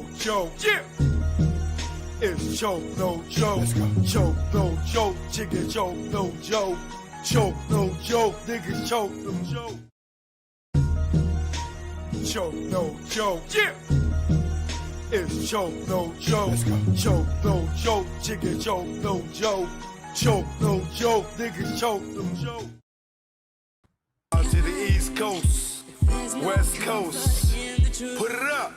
no joke. Yeah. It's choke no joke. Let's go. Choke no joke. Chicken choke no joke. Choke no joke. Niggas choke no joke. Choke no joke. Yeah. It's choke no joke. Let's go. Choke no joke. Chicken choke no joke. Choke no joke. Niggas choke no joke. Out to the East Coast, West Coast. Put it up.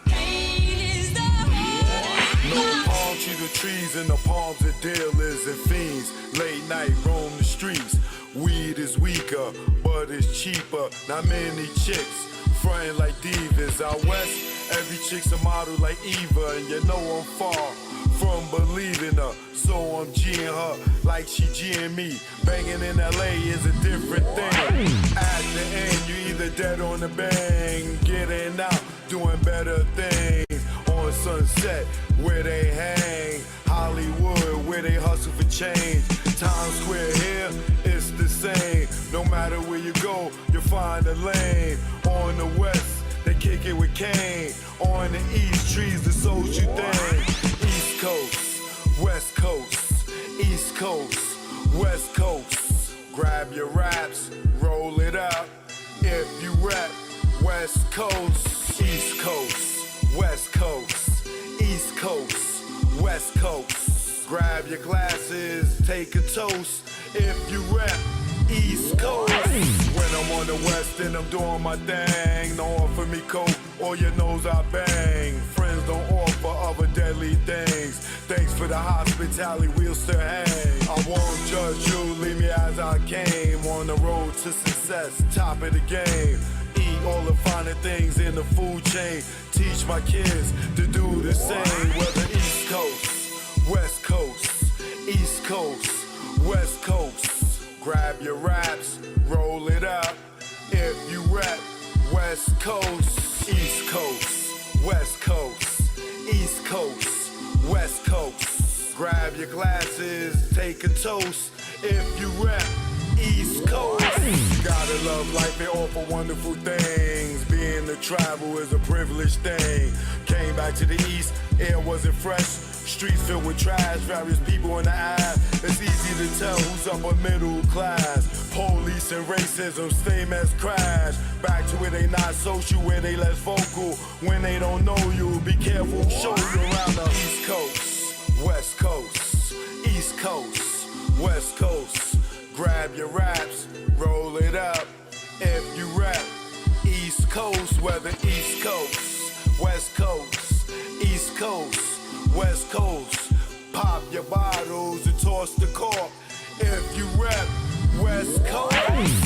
No palm to the trees and the palms of dealers and fiends. Late night roam the streets. Weed is weaker, but it's cheaper. Not many chicks frontin' like divas. Out west, every chick's a model like Eva, and you know I'm far from believing her. So I'm G'ing her like she G'ing me. Banging in LA is a different thing. At the end, you either dead on the bang, getting out, doing better things. On Sunset, where they hang. Hollywood, where they hustle for change. Times Square here, it's the same. No matter where you go, you'll find a lane. On the west, they kick it with Kane. On the east, trees, the social thing. East Coast, West Coast, East Coast, West Coast. Grab your raps, roll it up. If you rap, West Coast, East Coast, West Coast, East Coast, West Coast. Grab your glasses, take a toast. If you rap, East Coast. When I'm on the west and I'm doing my thing, don't offer me coke or your nose I bang. Friends don't offer other deadly things. Thanks for the hospitality, we'll still hang. I won't judge you, leave me as I came. On the road to success, top of the game. Eat all the finer things in the food chain. Teach my kids to do the same. Whether East Coast, West Coast, East Coast, West Coast. Grab your raps, roll it up. If you rap, West Coast, East Coast, West Coast, East Coast, West Coast. Grab your glasses, take a toast. If you rap, East Coast. Gotta love life and offer wonderful things. Being to travel is a privileged thing. Came back to the east, air wasn't fresh. Streets filled with trash, various people in the eye. It's easy to tell who's upper middle class. Police and racism, same as crash. Back to where they not social, where they less vocal. When they don't know you, be careful, show you around the East Coast, West Coast, East Coast, West Coast. Grab your raps, roll it up. If you rap, East Coast, whether East Coast, West Coast, East Coast, West Coast. Pop your bottles and toss the cork. If you rap, West Coast.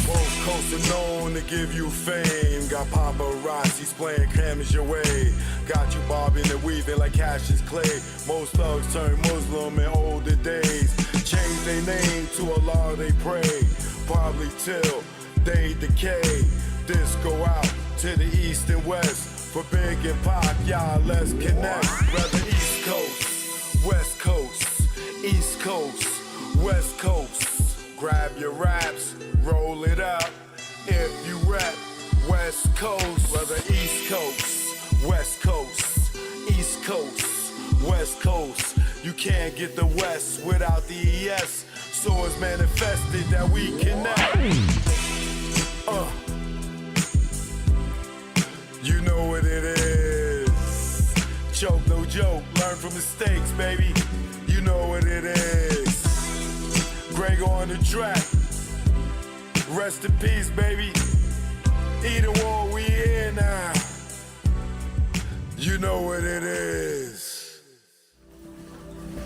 Both coasts are known to give you fame. Got paparazzis playing cameras your way. Got you bobbing and weaving like Cassius Clay. Most thugs turn Muslim in older days. Change their name to Allah they pray. Probably till they decay. This go out to the east and west. For Big and Pac, y'all, let's connect. Whether East Coast, West Coast, East Coast, West Coast. Grab your raps, roll it up. If you rap, West Coast. Whether East Coast, West Coast, East Coast, West Coast. You can't get the West without the ES. So it's manifested that we connect. You know what it is. Choke no joke, learn from mistakes, baby. You know what it is. Greg on the track. Rest in peace, baby. Either war, we here now. You know what it is.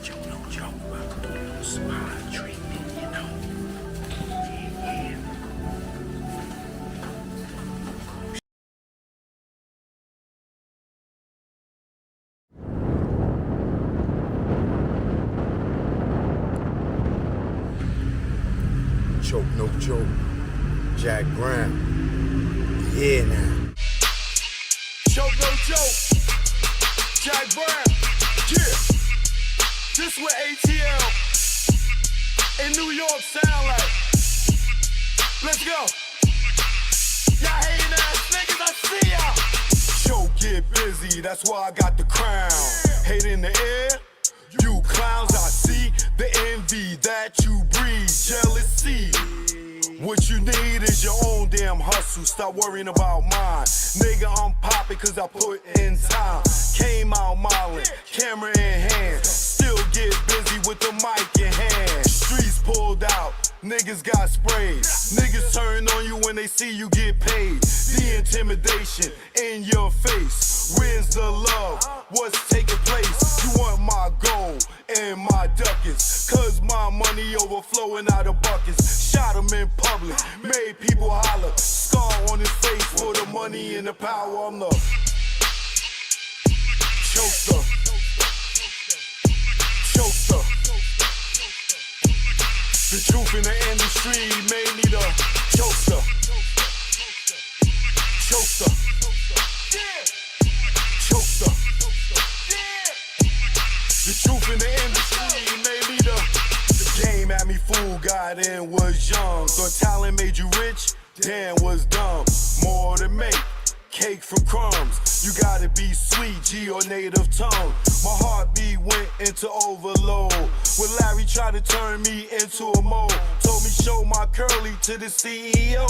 Choke no joke, welcome to the smile treatment, you know. Yeah. Choke no joke, Jack Brown. Yeah now. Choke no joke, Jack Brown. Yeah. This what ATL in New York sound like. Let's go. Y'all hating ass niggas, I see y'all. Yo, get busy, that's why I got the crown. Hate in the air, you clowns, I see the envy that you breed, jealousy. What you need is your own damn hustle. Stop worrying about mine. Nigga, I'm poppin' cause I put in time. Came out modeling, camera in hand. Still get busy with the mic in hand. Streets pulled out, niggas got sprayed. Niggas turn on you when they see you get paid. The intimidation in your face. Where's the love? What's taking place? You want my gold and my ducats, cause my money overflowing out of buckets. Shot him in public, made people holler. Scar on his face for the money and the power. I'm the chokester. Chokester. The truth in the industry made me the chokester. Chokester. Chokester. The truth in the industry made me the game had me fooled, got in, was young. Thought talent made you rich, damn was dumb. More to make, cake from crumbs. You gotta be sweet, G or native tongue. My heartbeat went into overload. When Larry tried to turn me into a mole, told me show my curly to the CEO.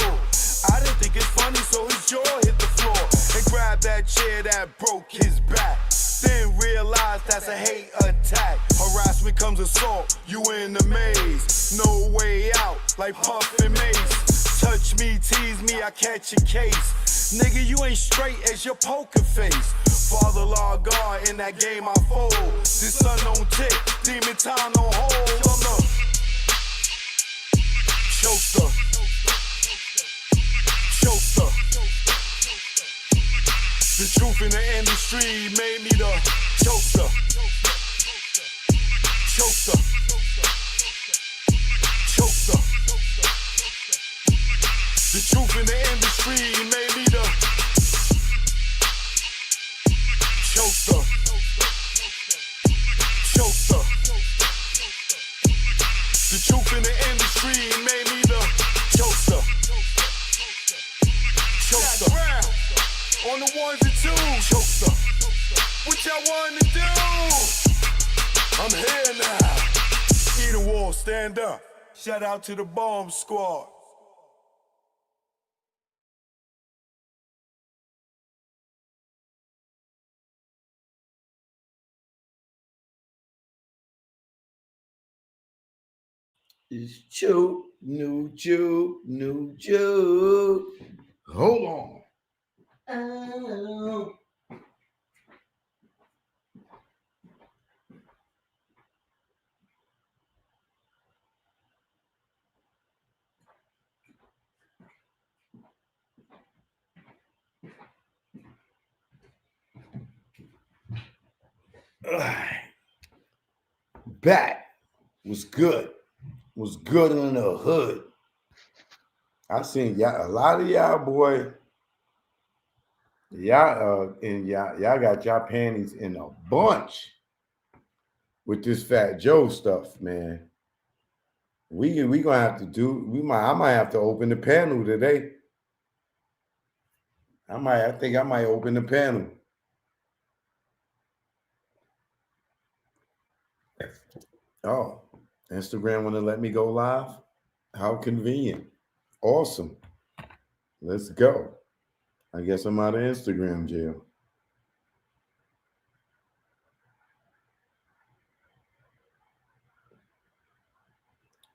I didn't think it's funny, so his jaw hit the floor and grabbed that chair that broke his back. Then realized that's a hate attack. Harassment comes assault, you in the maze. No way out, like Puff and Mace. Touch me, tease me, I catch a case. Nigga, you ain't straight as your poker face. Father law God, in that game I fold. This sun don't tick, demon time don't hold. I'm the chokester. Chokester. The truth in the industry made me the chokester. Chokester. Chokester. The truth in the industry made me the chokester. Chokester. The truth in the industry made me the chokester. Chokester. On the ones and twos, chokester. What y'all want to do? I'm here now. Eden Wall, stand up. Shout out to the bomb squad. It's Joe, new Joe, new Joe. Hold on. Oh. Back was good. Was good in the hood. I seen y'all, a lot of y'all, boy. Y'all y'all got y'all panties in a bunch with this Fat Joe stuff, man. We gonna have to do. I might have to open the panel today. I think I might open the panel. Oh, Instagram want to let me go live? How convenient. Awesome. Let's go. I guess I'm out of Instagram jail.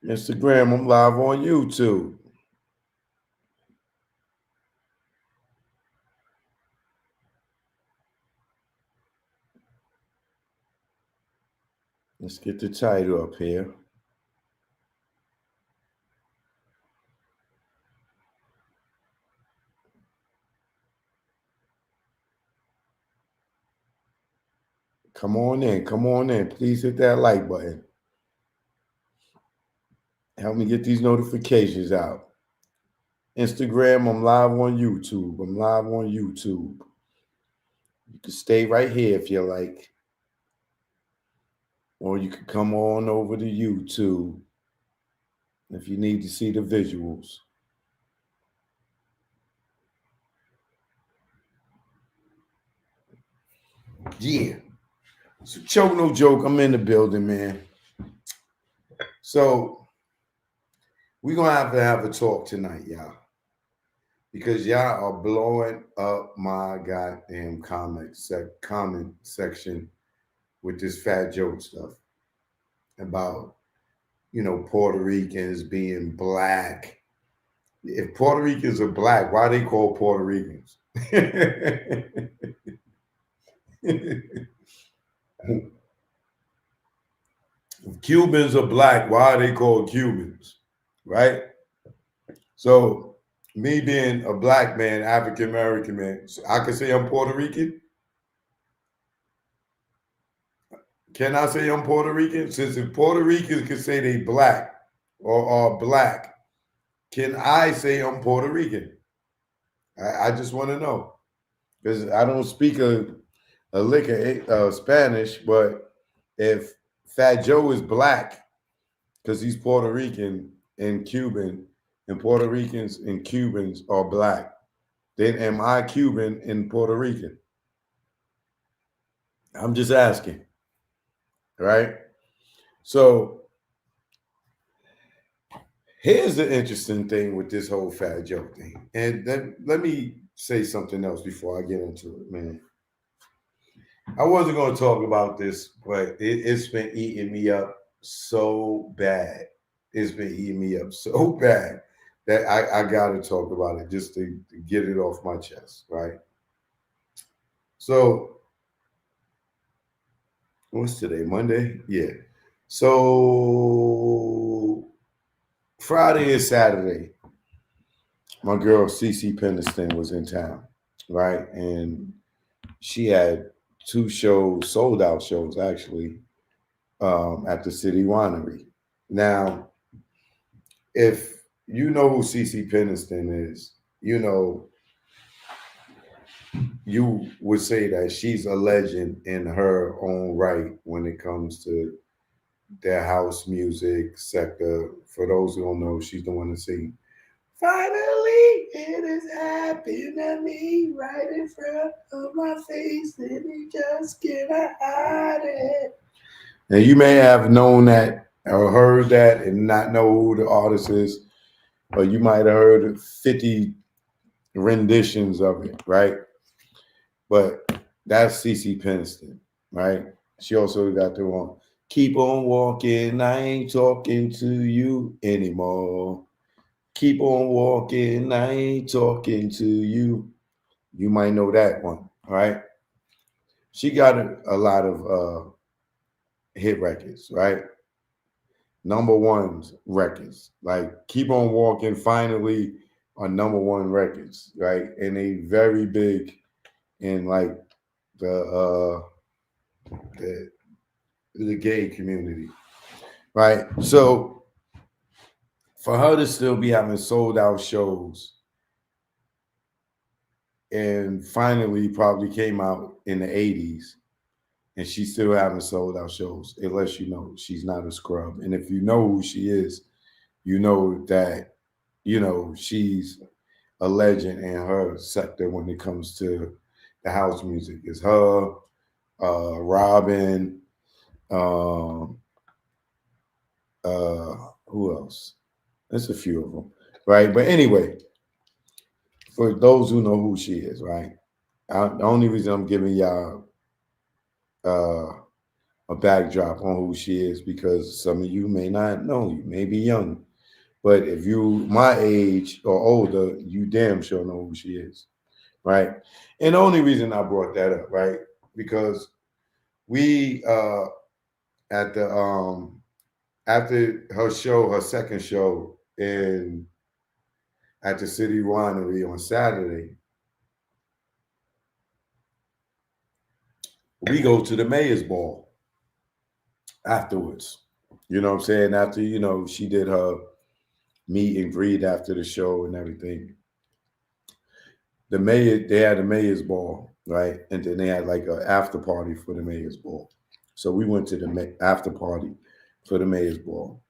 Instagram, I'm live on YouTube. Let's get the title up here. Come on in. Please hit that like button. Help me get these notifications out. Instagram, I'm live on YouTube. You can stay right here if you like. Or you can come on over to YouTube if you need to see the visuals. Yeah. So choke no joke. I'm in the building, man. So we're gonna have a talk tonight, y'all. Because y'all are blowing up my goddamn comment section with this Fat Joe stuff about Puerto Ricans being black. If Puerto Ricans are black, why they call Puerto Ricans? If Cubans are black, why are they called Cubans? Right? So me being a black man, African American man, so I can say I'm Puerto Rican. Can I say I'm Puerto Rican? Since if Puerto Ricans can say they black or are black, can I say I'm Puerto Rican? I just want to know because I don't speak a lick of Spanish, but if Fat Joe is black because he's Puerto Rican and Cuban, and Puerto Ricans and Cubans are black, then am I Cuban and Puerto Rican? I'm just asking, right? So here's the interesting thing with this whole Fat Joe thing. And then let me say something else before I get into it, man. I wasn't going to talk about this, but it's been eating me up so bad. It's been eating me up so bad that I got to talk about it just to get it off my chest, right? So, what's today? Monday? Yeah. So, Friday and Saturday, my girl Cece Peniston was in town, right? And she had 2 shows, sold out shows actually, at the City Winery. Now, if you know who Cece Peniston is, you would say that she's a legend in her own right when it comes to the house music sector. For those who don't know, she's the one to sing "Finally, it is happening to me right in front of my face, and you just cannot hide it." And you may have known that or heard that and not know who the artist is, or you might have heard 50 renditions of it, right? But that's Cece Peniston, right? She also got the one, "Keep on walking, I ain't talking to you anymore. Keep on walking, I ain't talking to you." You might know that one, right? She got a lot of hit records, right? Number ones records, like "Keep on Walking" finally are number one records, right? And they very big in like the the, the gay community, right? So for her to still be having sold out shows and finally probably came out in the 80s and she's still having sold out shows, it lets you know she's not a scrub. And if you know who she is, you know that, she's a legend in her sector when it comes to the house music. It's her, Robin, um, who else? There's a few of them, right? But anyway, for those who know who she is, right? The only reason I'm giving y'all uh, a backdrop on who she is because some of you may not know, you may be young, but if you my age or older, you damn sure know who she is, right? And the only reason I brought that up, right, because we at the after her show, her second show in at the City Winery on Saturday, we go to the Mayor's Ball afterwards. You know what I'm saying? After, she did her meet and greet after the show and everything. They had the Mayor's Ball, right? And then they had like an after party for the Mayor's Ball. So we went to the after party for the Mayor's Ball.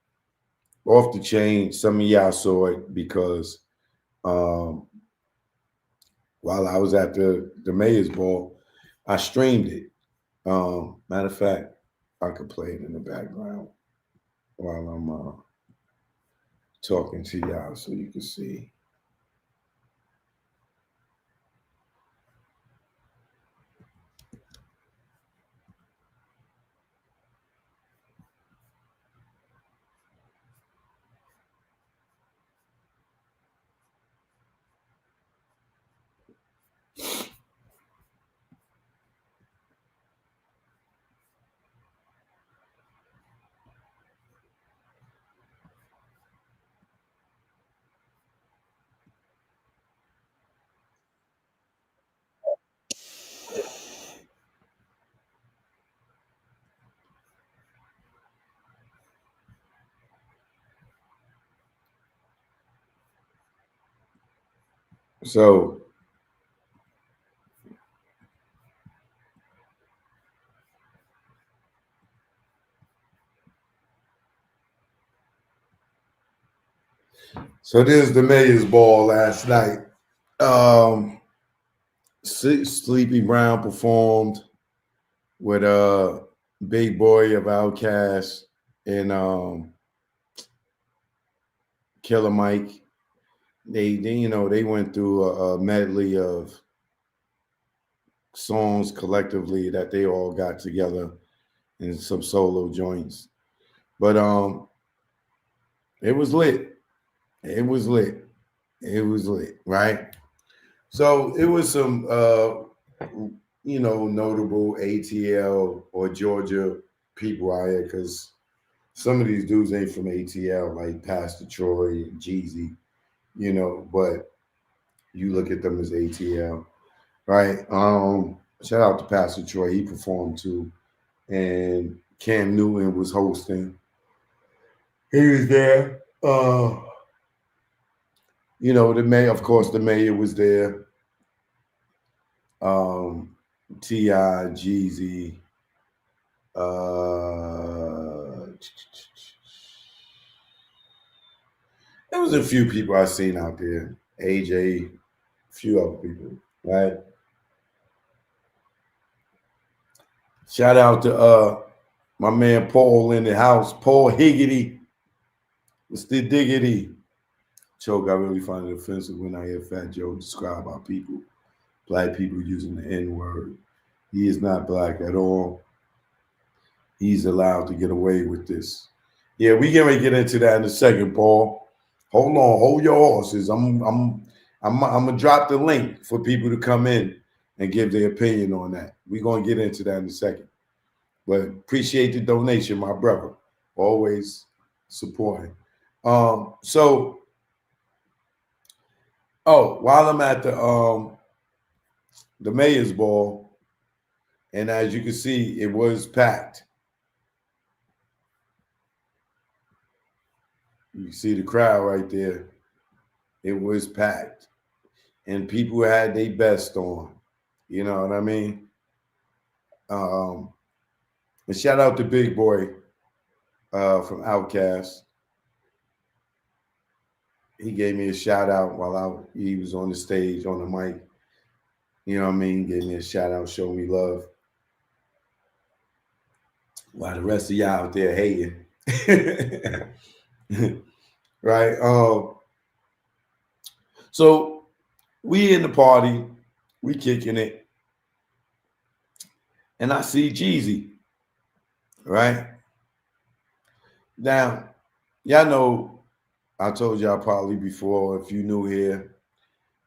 Off the chain, some of y'all saw it because while I was at the Mayor's Ball, I streamed it. Matter of fact, I could play it in the background while I'm talking to y'all so you can see. So there's the Mayor's Ball last night. Sleepy Brown performed with Big Boy of Outkast and Killer Mike. They went through a medley of songs collectively that they all got together in some solo joints. But it was lit. It was lit. It was lit, right? So it was some notable ATL or Georgia people out here because some of these dudes ain't from ATL, like Pastor Troy and Jeezy, but you look at them as ATL, right? Shout out to Pastor Troy, he performed too. And Cam Newton was hosting. He was there. The mayor, of course, the mayor was there. T.I., Jeezy, there was a few people I seen out there. AJ, a few other people, right? Shout out to my man Paul in the house, Paul Higgity. What's the diggity? Choke, I really find it offensive when I hear Fat Joe describe our people, black people using the N-word. He is not black at all. He's allowed to get away with this. Yeah, we can get into that in a second, Paul. Hold on, hold your horses. I'm gonna drop the link for people to come in and give their opinion on that. We're gonna get into that in a second. But appreciate the donation, my brother. Always supporting. While I'm at the Mayor's Ball, and as you can see, it was packed. You see the crowd right there. It was packed. And people had their best on. You know what I mean? And shout out to Big Boy from Outkast. He gave me a shout out while he was on the stage on the mic. You know what I mean? Gave me a shout out, show me love. While the rest of y'all out there hating. Right? So we in the party, we kicking it. And I see Jeezy. Right? Now, y'all know, I told y'all probably before, if you new here,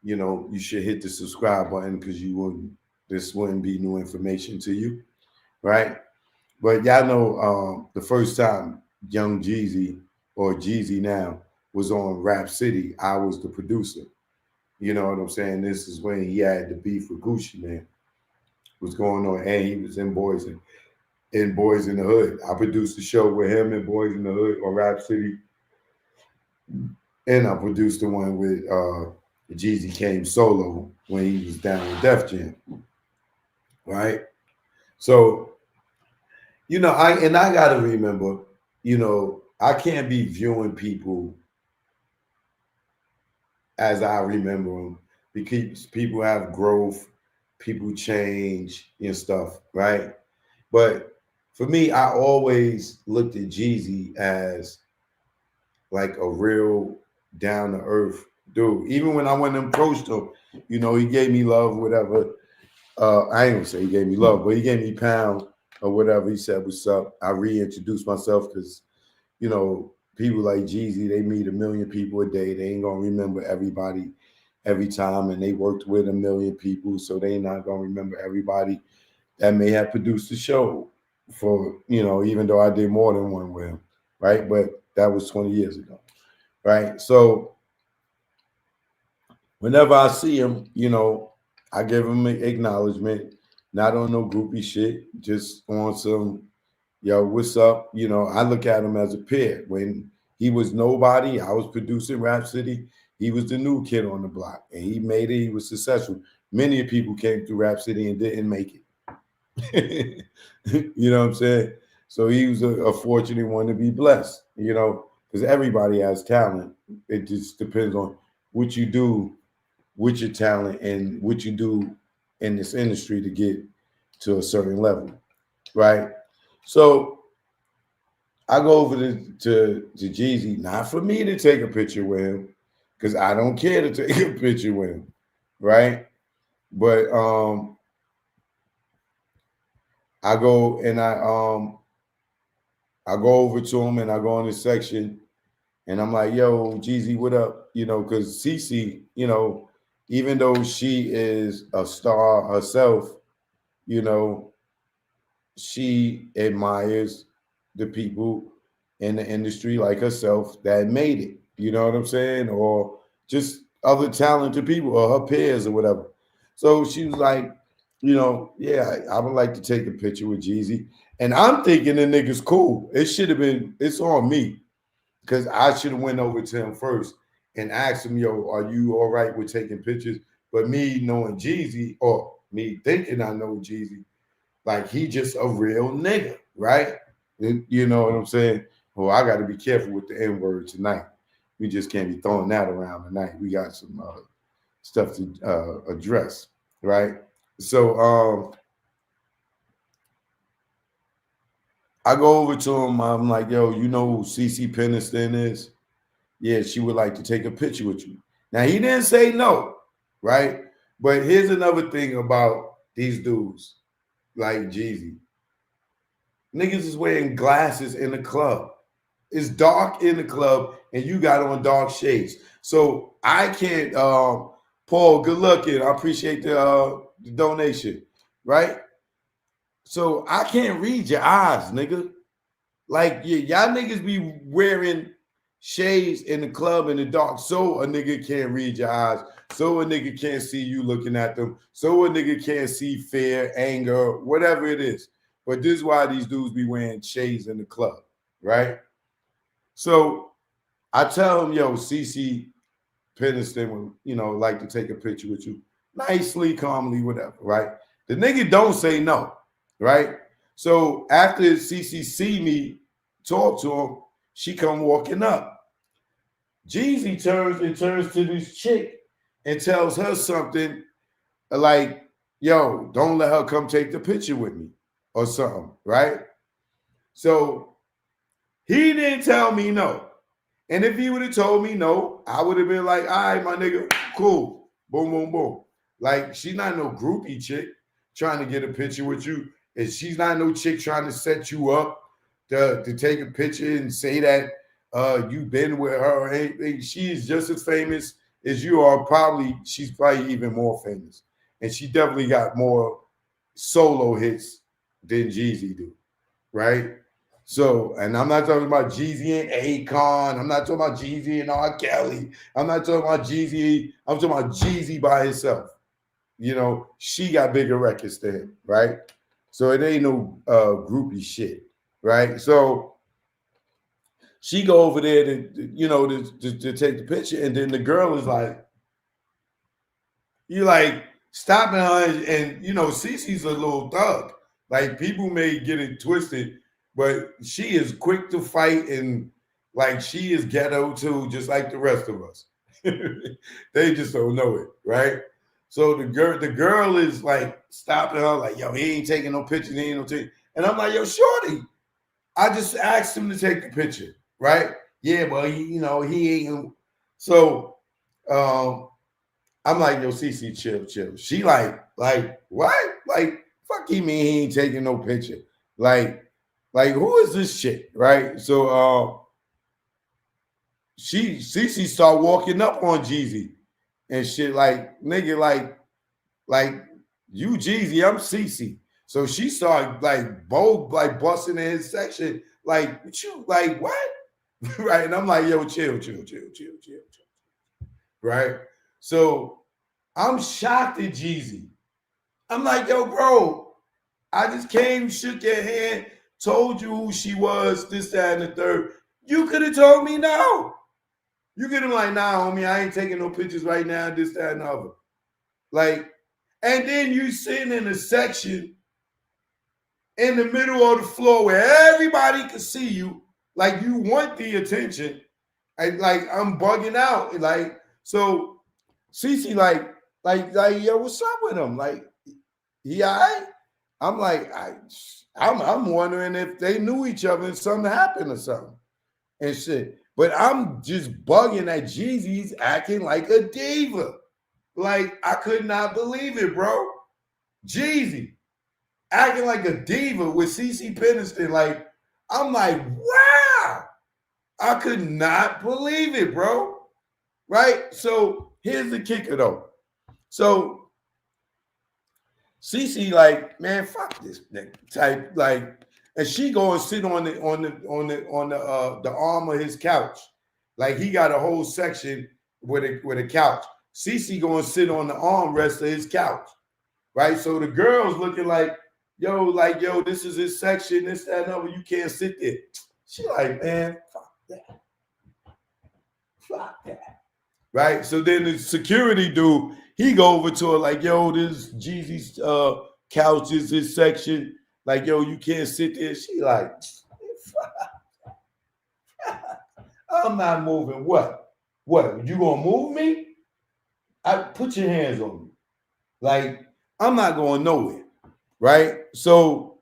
you should hit the subscribe button because this wouldn't be new information to you, right? But y'all know the first time Young Jeezy or Jeezy now was on Rap City, I was the producer. You know what I'm saying? This is when he had the beef with Gucci Mane. Was going on, and he was in Boys in the Hood. I produced the show with him and Boys in the Hood on Rap City. And I produced the one with Jeezy came solo when he was down with Def Jam. Right? So, I gotta remember, I can't be viewing people as I remember them because people have growth, people change and stuff, right? But for me, I always looked at Jeezy as like a real down to earth dude. Even when I went and approached him, you know, he gave me love, whatever. I ain't gonna say he gave me love, but he gave me pound or whatever. He said, "What's up?" I reintroduced myself because, you know, people like Jeezy, they meet a million people a day. They ain't gonna remember everybody every time, and they worked with a million people, so they not gonna remember everybody that may have produced the show for, you know, even though I did more than one with him, right? But that was 20 years ago, right? So whenever I see him, you know, I give him an acknowledgement, not on no groupie shit, just on some, yo, what's up? You know, I look at him as a peer. When he was nobody, I was producing Rap City. He was the new kid on the block, and he made it. He was successful. Many people came through Rap City and didn't make it. You know what I'm saying? So he was a fortunate one to be blessed, you know, because everybody has talent. It just depends on what you do with your talent and what you do in this industry to get to a certain level, right? So I go over to Jeezy, not for me to take a picture with him, because I don't care to take a picture with him, right? But I go and I go over to him and I go in his section and I'm like, yo, Jeezy, what up? You know, because Cece, you know, even though she is a star herself, you know, she admires the people in the industry like herself that made it. You know what I'm saying? Or just other talented people or her peers or whatever. So she was like, you know, yeah, I would like to take a picture with Jeezy. And I'm thinking the nigga's cool. It should have been, it's on me because I should have went over to him first and asked him, yo, are you all right with taking pictures? But me knowing Jeezy, or me thinking I know Jeezy, like he just a real nigga, right? You know what I'm saying? Well, I got to be careful with the N word tonight. We just can't be throwing that around tonight. We got some stuff to address, right? So I go over to him. I'm like, yo, you know who CeCe Peniston is? Yeah, she would like to take a picture with you. Now, he didn't say no, right? But here's another thing about these dudes like Jeezy. Niggas is wearing glasses in the club. It's dark in the club, and you got on dark shades. So I can't, Paul, good looking. I appreciate the donation, right? So I can't read your eyes, nigga. Like, y'all niggas be wearing shades in the club in the dark so a nigga can't read your eyes, so a nigga can't see you looking at them, so a nigga can't see fear, anger, whatever it is. But this is why these dudes be wearing shades in the club, right? So I tell him, yo, CeCe Peniston would, you know, like to take a picture with you. Nicely, calmly, whatever, right? The nigga don't say no, right? So after CeCe see me talk to him, she come walking up. Jeezy turns to this chick and tells her something like, yo, don't let her come take the picture with me or something, right? So he didn't tell me no. And if he would have told me no, I would have been like, all right, my nigga, cool. Boom, boom, boom. Like, she's not no groupie chick trying to get a picture with you. And she's not no chick trying to set you up to take a picture and say that you've been with her or anything. She is just as famous as you are. She's probably even more famous. And she definitely got more solo hits than Jeezy do, right? So, and I'm not talking about Jeezy and Akon. I'm not talking about Jeezy and R. Kelly. I'm not talking about Jeezy. I'm talking about Jeezy by himself. You know, she got bigger records than him, right? So it ain't no groupie shit, right? So she go over there to take the picture, and then the girl is like, you like stopping her, and you know, Cece's a little thug. Like people may get it twisted, but she is quick to fight, and like she is ghetto too, just like the rest of us. They just don't know it, right? So the girl is like stopping her, like, yo, he ain't taking no pictures, he ain't no take. And I'm like, yo, shorty, I just asked him to take the picture, right? Yeah, but he ain't. So I'm like, yo, CC, chill. She like, what? Like, fuck you mean he ain't taking no picture? Like who is this shit, right? So CC start walking up on Jeezy and shit, like, nigga, like you Jeezy, I'm CC. So she started like busting in his section, like, what you, like, what? Right? And I'm like, yo, chill. Right? So I'm shocked at Jeezy. I'm like, yo, bro, I just came, shook your hand, told you who she was, this, that, and the third. You could have told me no. You could have like, nah, homie, I ain't taking no pictures right now, this, that, and the other. Like, and then you sitting in a section in the middle of the floor where everybody can see you, like you want the attention. And like, I'm bugging out. Like, so CC like, yo, what's up with him? Like, he all right? I'm like, I'm wondering if they knew each other and something happened or something and shit. But I'm just bugging that Jeezy's acting like a diva. Like, I could not believe it, bro. Jeezy acting like a diva with CC Peniston. Like, I'm like, wow. I could not believe it, bro. Right? So here's the kicker though. So CC like, man, fuck this nigga type, like, and she go and sit on the arm of his couch. Like, he got a whole section with a couch. CC go and sit on the armrest of his couch. Right? So the girl's looking like, yo, this is his section, this, that, and other. You can't sit there. She like, man, fuck that. Fuck that. Right? So then the security dude, he go over to her like, yo, this Jeezy's couch is his section. Like, yo, you can't sit there. She like, I'm not moving. What? You gonna move me? I put your hands on me. Like, I'm not going nowhere. Right? So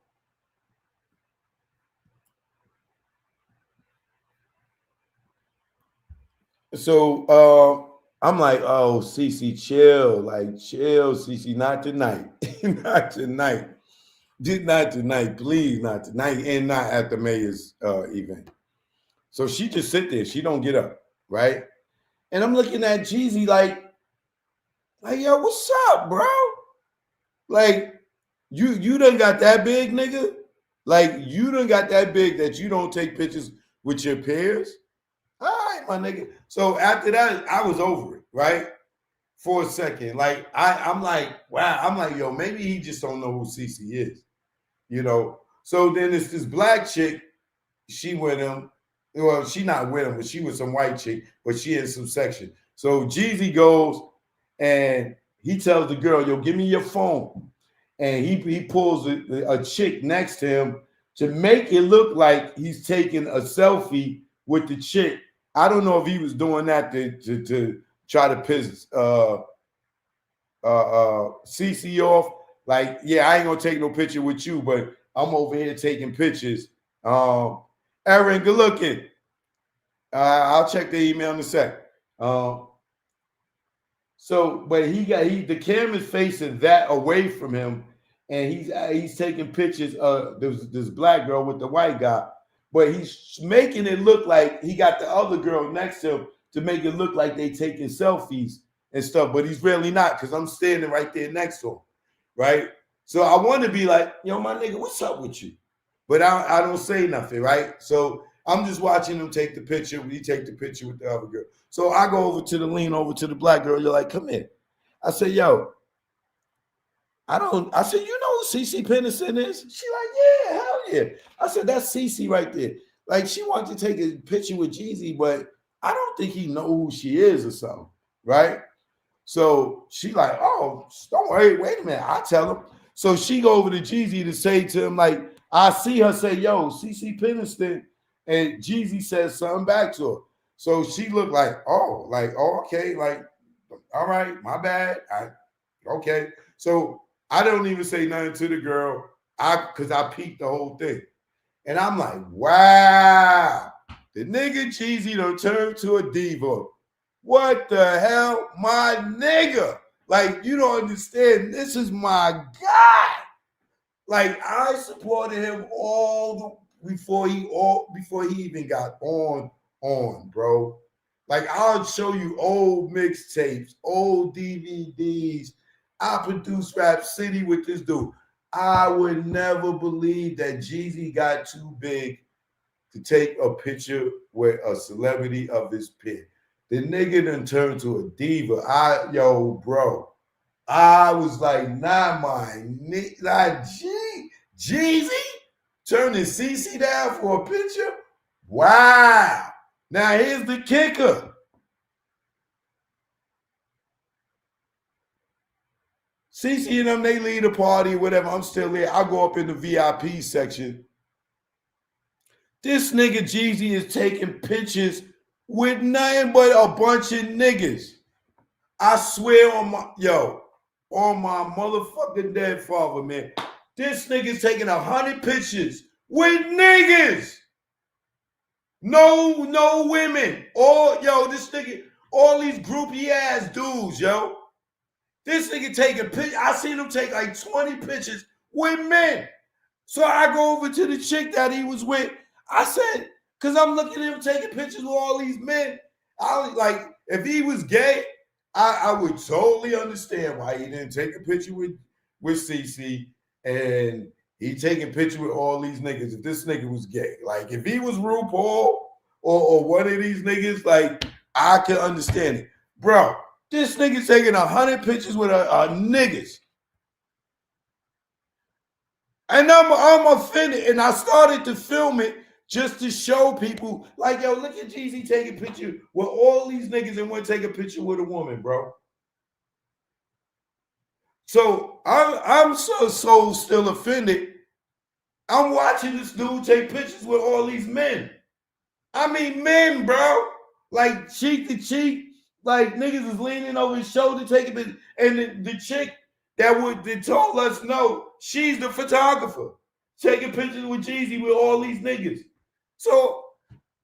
I'm like, oh, CC, chill. Like, chill, CC, not tonight. Not tonight. Not tonight. Please, not tonight. And not at the mayor's event. So she just sit there. She don't get up. Right? And I'm looking at Jeezy like, yo, what's up, bro? Like, you done got that big, nigga? Like, you done got that big that you don't take pictures with your peers? All right, my nigga. So after that, I was over it, right? For a second. Like, I'm like, wow. I'm like, yo, maybe he just don't know who CC is, you know? So then it's this black chick. She with him. Well, she not with him, but she was some white chick, but she in some section. So Jeezy goes and he tells the girl, yo, give me your phone. And he pulls a chick next to him to make it look like he's taking a selfie with the chick. I don't know if he was doing that to try to piss CC off. Like, yeah, I ain't gonna take no picture with you, but I'm over here taking pictures. Aaron, good looking. I'll check the email in a sec. So, but the camera's facing that away from him, and he's taking pictures of this black girl with the white guy, but he's making it look like he got the other girl next to him to make it look like they taking selfies and stuff, but he's really not because I'm standing right there next to him, right? So I want to be like, yo, my nigga, what's up with you? But I don't say nothing, right? So I'm just watching him take the picture. He take the picture with the other girl. So I go lean over to the black girl. You're like, come here. I say, yo, I said, you know who CC Peniston is? She like, yeah, hell yeah. I said, that's CC right there. Like, she wanted to take a picture with Jeezy, but I don't think he know who she is or something, right? So she like, oh, don't worry, wait a minute, I'll tell him. So she go over to Jeezy to say to him, like, I see her say, yo, CC Peniston, and Jeezy says something back to her. So she looked like, oh, okay, like, all right, my bad. Okay. So I don't even say nothing to the girl. Because I peeked the whole thing. And I'm like, wow, the nigga Jeezy done turned to a diva. What the hell? My nigga. Like, you don't understand. This is my guy. Like, I supported him before he even got on, bro. Like, I'll show you old mixtapes, old DVDs. I produced Rap City with this dude. I would never believe that Jeezy got too big to take a picture with a celebrity of his pen. The nigga done turned to a diva. Bro, I was like, not Jeezy turning CC down for a picture. Wow. Now here's the kicker. CC and them, they lead the party, whatever. I'm still there. I go up in the VIP section. This nigga Jeezy is taking pictures with nothing but a bunch of niggas. I swear on my motherfucking dead father, man. This nigga's taking 100 pictures with niggas. No women. This nigga, all these groupie ass dudes, yo. This nigga taking pictures. I seen him take like 20 pictures with men. So I go over to the chick that he was with. I said, because I'm looking at him taking pictures with all these men. I was like, if he was gay, I would totally understand why he didn't take a picture with CC and he taking picture with all these niggas if this nigga was gay. Like, if he was RuPaul or one of these niggas, like, I can understand it. Bro, this nigga taking 100 pictures with niggas. And I'm offended. And I started to film it just to show people, like, yo, look at Jeezy taking a picture with all these niggas and want to take a picture with a woman, bro. So I'm so still offended. I'm watching this dude take pictures with all these men. I mean, men, bro. Like, cheek to cheek. Like, niggas is leaning over his shoulder taking pictures. And the chick that told us no, she's the photographer. Taking pictures with Jeezy with all these niggas. So,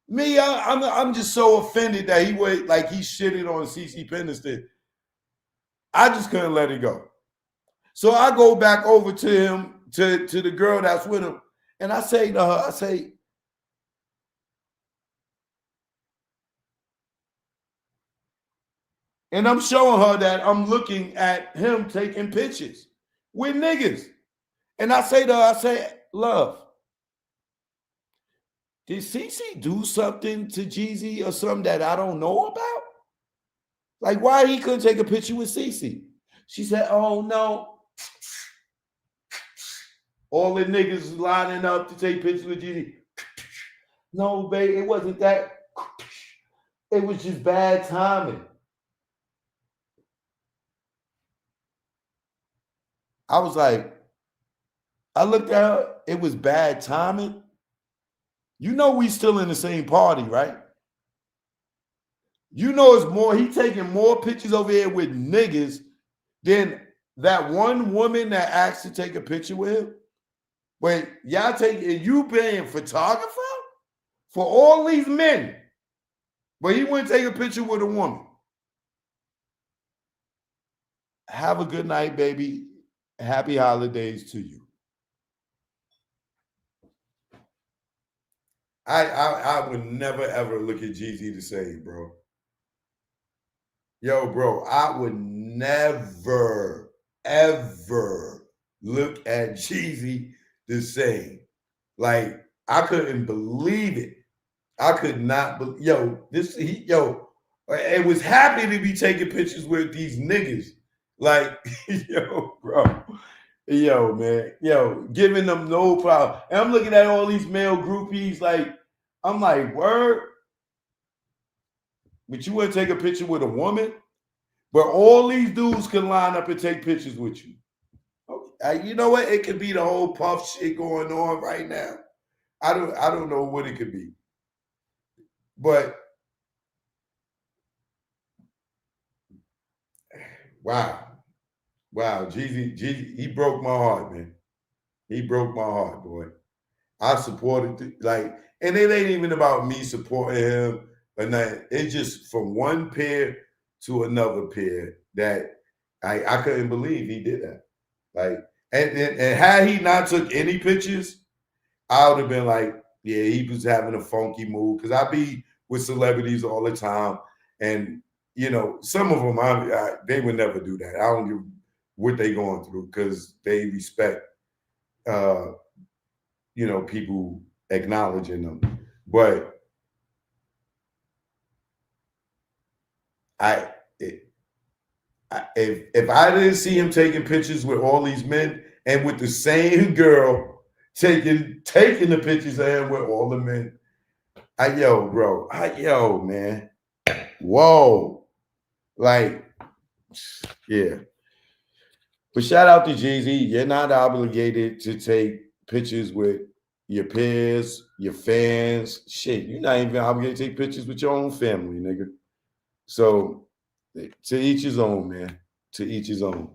me, I'm just so offended that he shitted on CC Peniston. I just couldn't let it go. So I go back over to him, to the girl that's with him, and I say to her, and I'm showing her that I'm looking at him taking pictures with niggas. And I say to her, love, did CC do something to Jeezy or something that I don't know about? Like, why he couldn't take a picture with CC? She said, oh, no. All the niggas lining up to take pictures with Jeezy. No, babe, it wasn't that. It was just bad timing. I was like, I looked at her, it was bad timing. You know we still in the same party, right? You know it's more, he taking more pictures over here with niggas than that one woman that asked to take a picture with him. But you being photographer for all these men, but he wouldn't take a picture with a woman. Have a good night, baby. Happy holidays to you. I would never ever look at Jeezy the same, bro. Yo, bro, I would never ever look at Jeezy the same. Like, I couldn't believe it. I could not believe. It was happy to be taking pictures with these niggas. Like, yo, bro. Yo, man. Yo, giving them no problem. And I'm looking at all these male groupies, like, I'm like, word? But you want to take a picture with a woman? But all these dudes can line up and take pictures with you. Okay. You know what? It could be the whole puff shit going on right now. I don't know what it could be. But wow. Jeezy, he broke my heart, man. He broke my heart, boy. I supported and it ain't even about me supporting him or nothing. It's just from one pair to another pair that I couldn't believe he did that. Like, and had he not took any pictures, I would have been like, yeah, he was having a funky mood. Because I be with celebrities all the time, and some of them, they would never do that. I don't give what they going through because they respect, people acknowledging them. But if I didn't see him taking pictures with all these men and with the same girl taking the pictures of him with all the men, yo, man, whoa, like, yeah. But shout out to Jeezy. You're not obligated to take pictures with your peers, your fans. Shit, you're not even obligated to take pictures with your own family, nigga. So, to each his own, man. To each his own.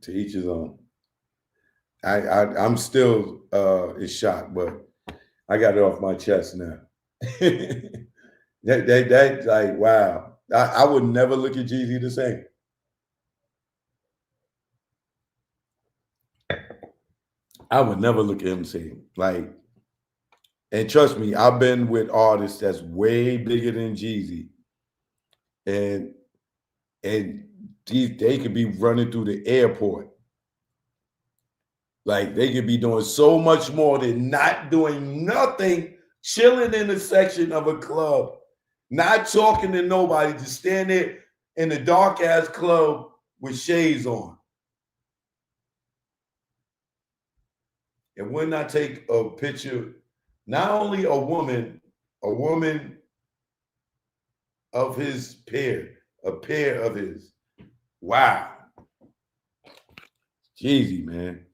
To each his own. I'm still in shock, but I got it off my chest now. that like, wow. I would never look at Jeezy the same. I would never look at him the same. Like, and trust me, I've been with artists that's way bigger than Jeezy. And they could be running through the airport. Like, they could be doing so much more than not doing nothing, chilling in a section of a club, not talking to nobody, just stand there in a dark ass club with shades on. And when I take a picture, not only a woman of his pair, a pair of his. Wow. Jeezy, man.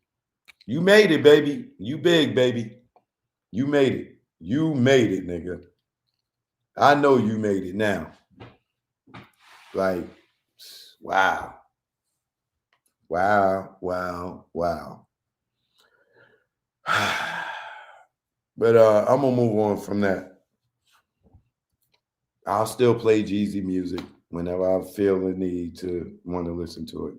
You made it, baby. You big, baby. You made it. You made it, nigga. I know you made it now. Like, wow. Wow, wow, wow. But I'm gonna move on from that. I'll still play Jeezy music whenever I feel the need to want to listen to it.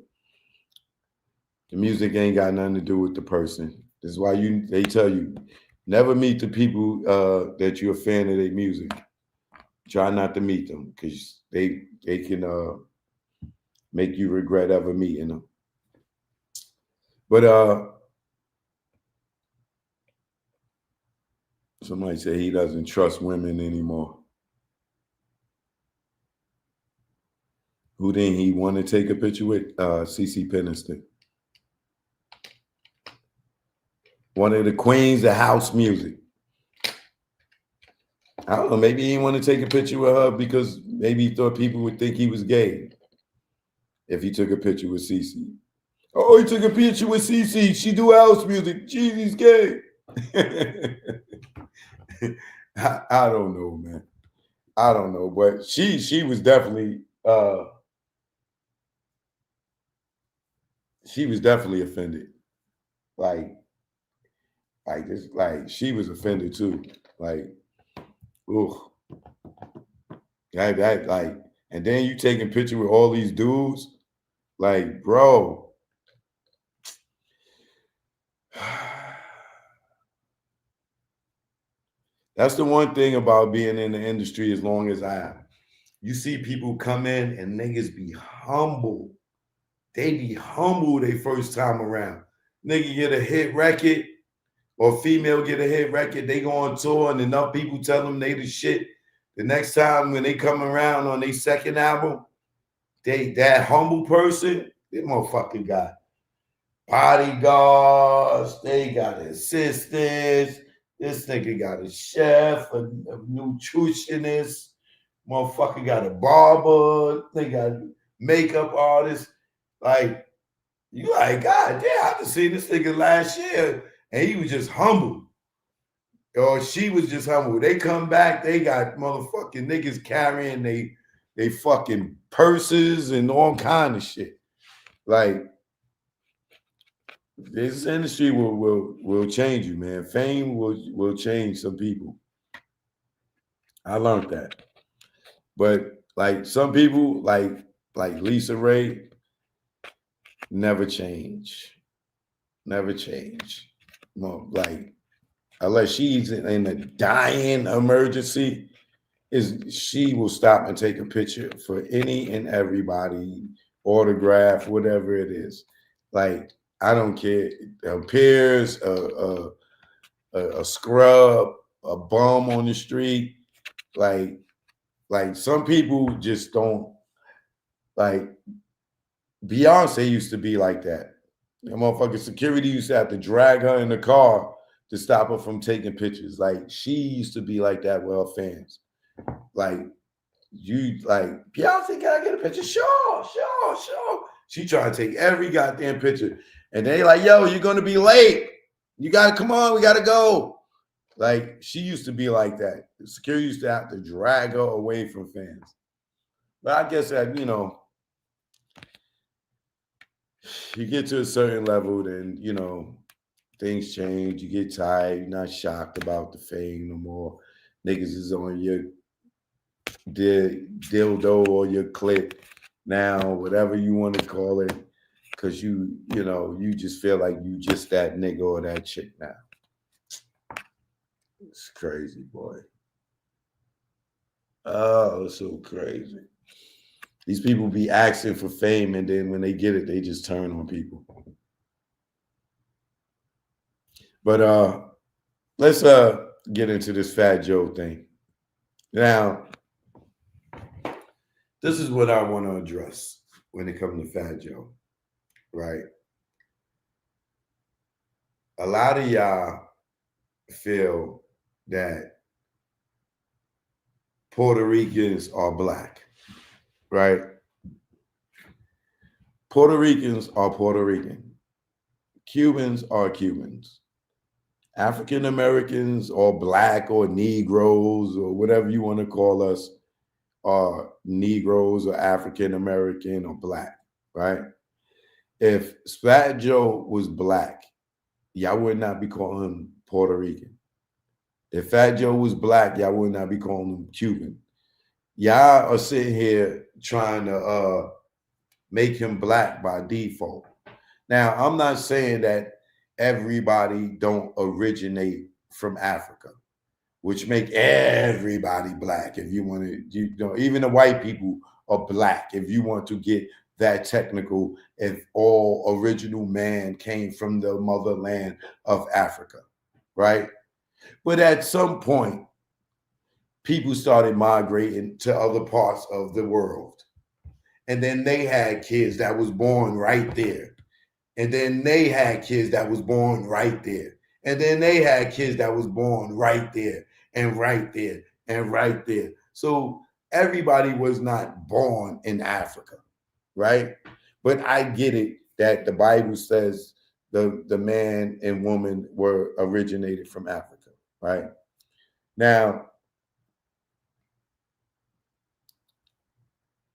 The music ain't got nothing to do with the person. This is why they tell you never meet the people that you're a fan of their music. Try not to meet them because they can make you regret ever meeting them. But somebody said he doesn't trust women anymore. Who didn't he want to take a picture with? CeCe Peniston. One of the queens of house music. I don't know. Maybe he didn't want to take a picture with her because maybe he thought people would think he was gay if he took a picture with CeCe. Oh, he took a picture with CeCe. She do house music. Jeezy's gay. I don't know, man. I don't know, but she was definitely offended. Like she was offended too. Like, ugh. That like, and then you taking picture with all these dudes, like, bro. That's the one thing about being in the industry as long as I am. You see people come in and niggas be humble. They be humble their first time around. Nigga get a hit record or female get a hit record, they go on tour and enough people tell them they the shit. The next time when they come around on their second album, that humble person, they motherfucking got bodyguards, they got assistants. This nigga got a chef, a nutritionist, motherfucker got a barber, they got makeup artist. Like, you like, God damn, I just seen this nigga last year and he was just humble. Or she was just humble. They come back, they got motherfucking niggas carrying they fucking purses and all kind of shit. Like, This industry will change you, man. Fame will change some people. I learned that. But like some people, like Lisa Ray, never change. Never change. No, like unless she's in a dying emergency, she will stop and take a picture for any and everybody, autograph, whatever it is. Like I don't care. A peers, a scrub, a bum on the street, like some people just don't like. Beyonce used to be like that. The motherfucking security used to have to drag her in the car to stop her from taking pictures. Like she used to be like that with her fans. Like you, like Beyonce, can I get a picture? Sure. She trying to take every goddamn picture, and they like, yo, you're gonna be late. You gotta come on, we gotta go. Like she used to be like that. The security used to have to drag her away from fans. But I guess that you get to a certain level, then things change. You get tired. You're not shocked about the fame no more. Niggas is on your dildo or your clit now, whatever you want to call it, because you just feel like you just that nigga or that chick now. It's crazy, boy. Oh, it's so crazy. These people be asking for fame, and then when they get it, they just turn on people. But let's get into this Fat Joe thing. Now, this is what I want to address when it comes to Fat Joe, right? A lot of y'all feel that Puerto Ricans are black, right? Puerto Ricans are Puerto Rican. Cubans are Cubans. African Americans or black or Negroes or whatever you want to call us are Negroes or African American or black, right? If Fat Joe was black, y'all would not be calling him Puerto Rican. If Fat Joe was black, y'all would not be calling him Cuban. Y'all are sitting here trying to make him black by default. Now, I'm not saying that everybody don't originate from Africa, which make everybody black. If you want to, even the white people are black. If you want to get that technical, if all original man came from the motherland of Africa, right? But at some point, people started migrating to other parts of the world. And then they had kids that was born right there. And then they had kids that was born right there. And then they had kids that was born right there and right there and right there. So everybody was not born in Africa, right? But I get it that the Bible says the man and woman were originated from Africa, right? Now,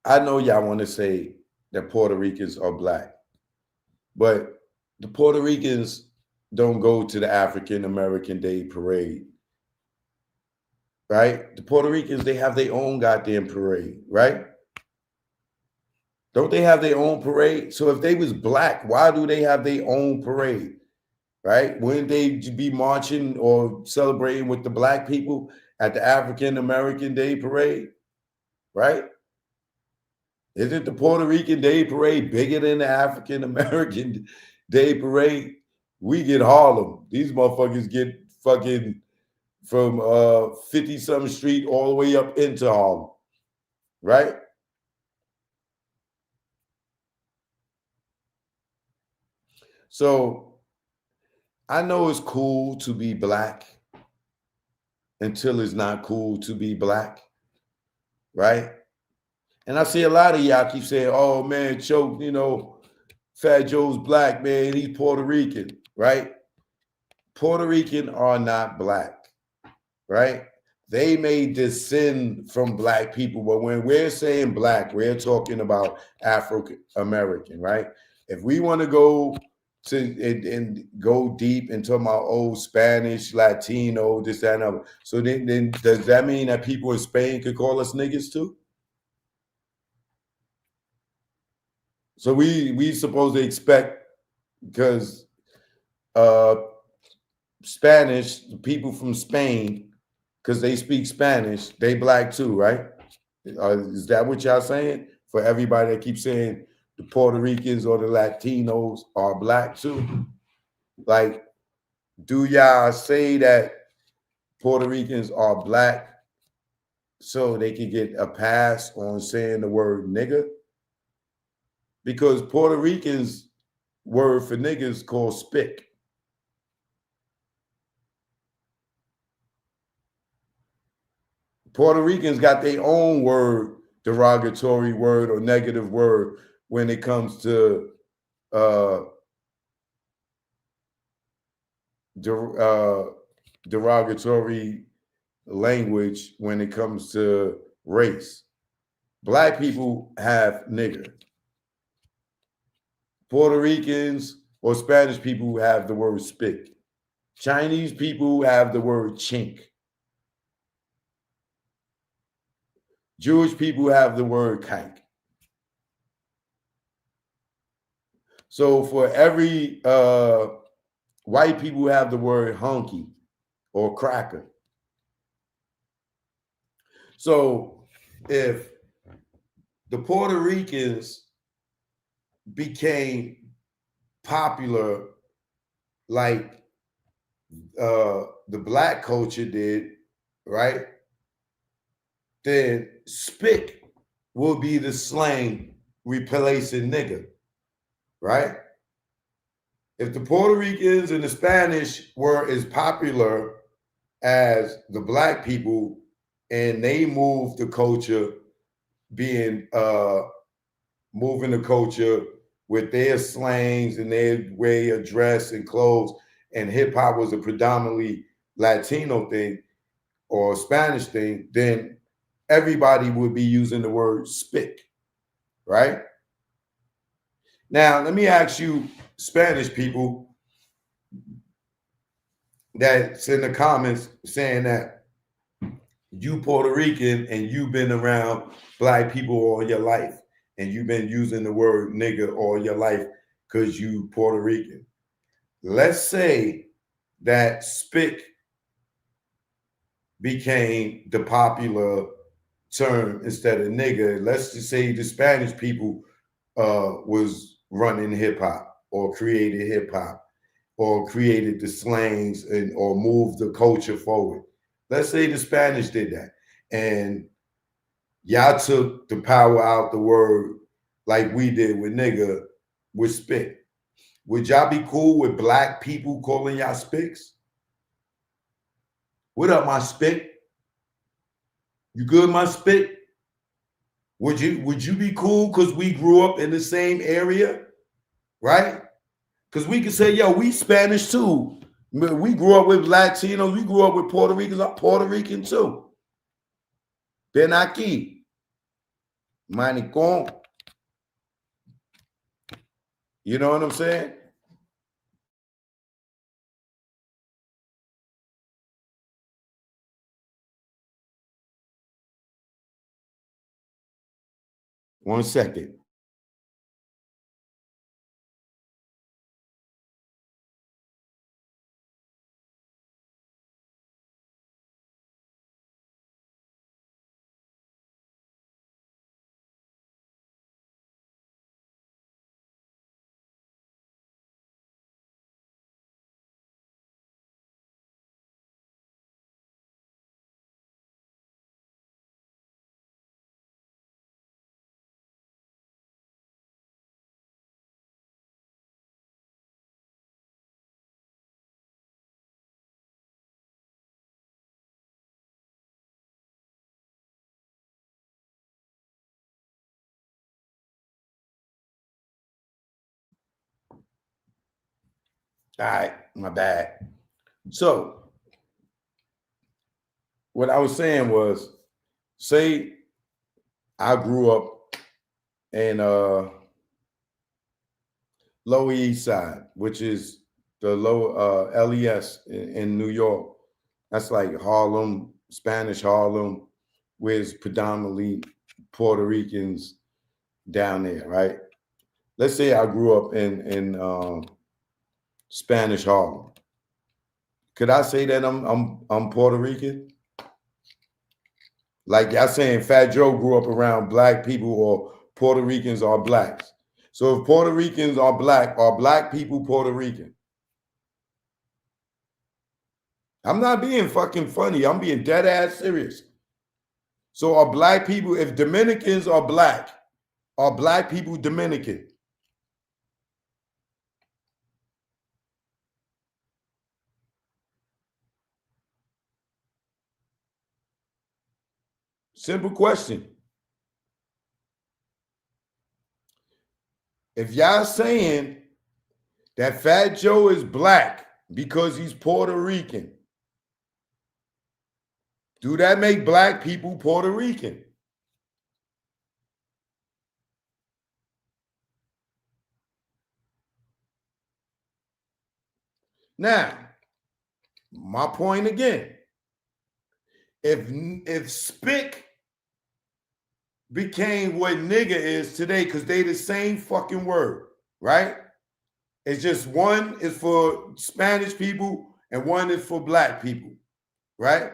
I know y'all want to say that Puerto Ricans are black, but the Puerto Ricans don't go to the African American Day parade, right? The Puerto Ricans, they have their own goddamn parade, right? Don't they have their own parade? So if they was black, why do they have their own parade, right? Wouldn't they be marching or celebrating with the black people at the African American Day parade, right? Isn't the Puerto Rican Day Parade bigger than the African American Day Parade? We get Harlem. These motherfuckers get fucking from 50-something street all the way up into Harlem, right? So I know it's cool to be black until it's not cool to be black, right? And I see a lot of y'all keep saying, oh man, Choke, Fat Joe's black, man. He's Puerto Rican, right? Puerto Rican are not black, right? They may descend from black people, but when we're saying black, we're talking about African American, right? If we want to go and go deep into my old Spanish, Latino, this, that, and other. So then does that mean that people in Spain could call us niggas too? So we supposed to expect, because Spanish, people from Spain, because they speak Spanish, they black too, right? Is that what y'all saying? For everybody that keeps saying the Puerto Ricans or the Latinos are black too? Like, do y'all say that Puerto Ricans are black so they can get a pass on saying the word nigga? Because Puerto Ricans' word for nigga is called spick. Puerto Ricans got their own word, derogatory word or negative word when it comes to derogatory language when it comes to race. Black people have nigger. Puerto Ricans or Spanish people have the word spick. Chinese people have the word chink. Jewish people have the word kike. So for every white people have the word honky or cracker. So if the Puerto Ricans became popular like the black culture did, right? Then spick will be the slang replacing nigger, right? If the Puerto Ricans and the Spanish were as popular as the black people and they moved the culture, being moving the culture with their slangs and their way of dress and clothes, and hip hop was a predominantly Latino thing or Spanish thing, then everybody would be using the word spick, right? Now, let me ask you, Spanish people that's in the comments saying that you Puerto Rican and you've been around black people all your life and you've been using the word nigga all your life because you Puerto Rican. Let's say that spick became the popular term instead of nigga. Let's just say the Spanish people was running hip hop or created hip hop or created the slangs and or moved the culture forward. Let's say the Spanish did that and y'all took the power out the word like we did with nigga with spick. Would y'all be cool with black people calling y'all spicks? What up, my spick? You good, my spick? Would you be cool because we grew up in the same area, right? Because we could say, yo, we Spanish too. We grew up with Latinos. We grew up with Puerto Ricans. I'm Puerto Rican too. Ven aquí. Manicón. You know what I'm saying? One second. All right, my bad. So what I was saying was, say I grew up in Lower East Side, which is the low LES in New York. That's like Harlem, Spanish Harlem, where it's predominantly Puerto Ricans down there, right? Let's say I grew up in Spanish Harlem. Could I say that I'm Puerto Rican? Like y'all saying Fat Joe grew up around black people or Puerto Ricans are blacks. So if Puerto Ricans are black people Puerto Rican? I'm not being fucking funny. I'm being dead ass serious. So are black people, if Dominicans are black people Dominican? Simple question. If y'all saying that Fat Joe is black because he's Puerto Rican, do that make black people Puerto Rican? Now, my point again, if Spick became what nigga is today, because they the same fucking word, right? It's just one is for Spanish people and one is for black people, right?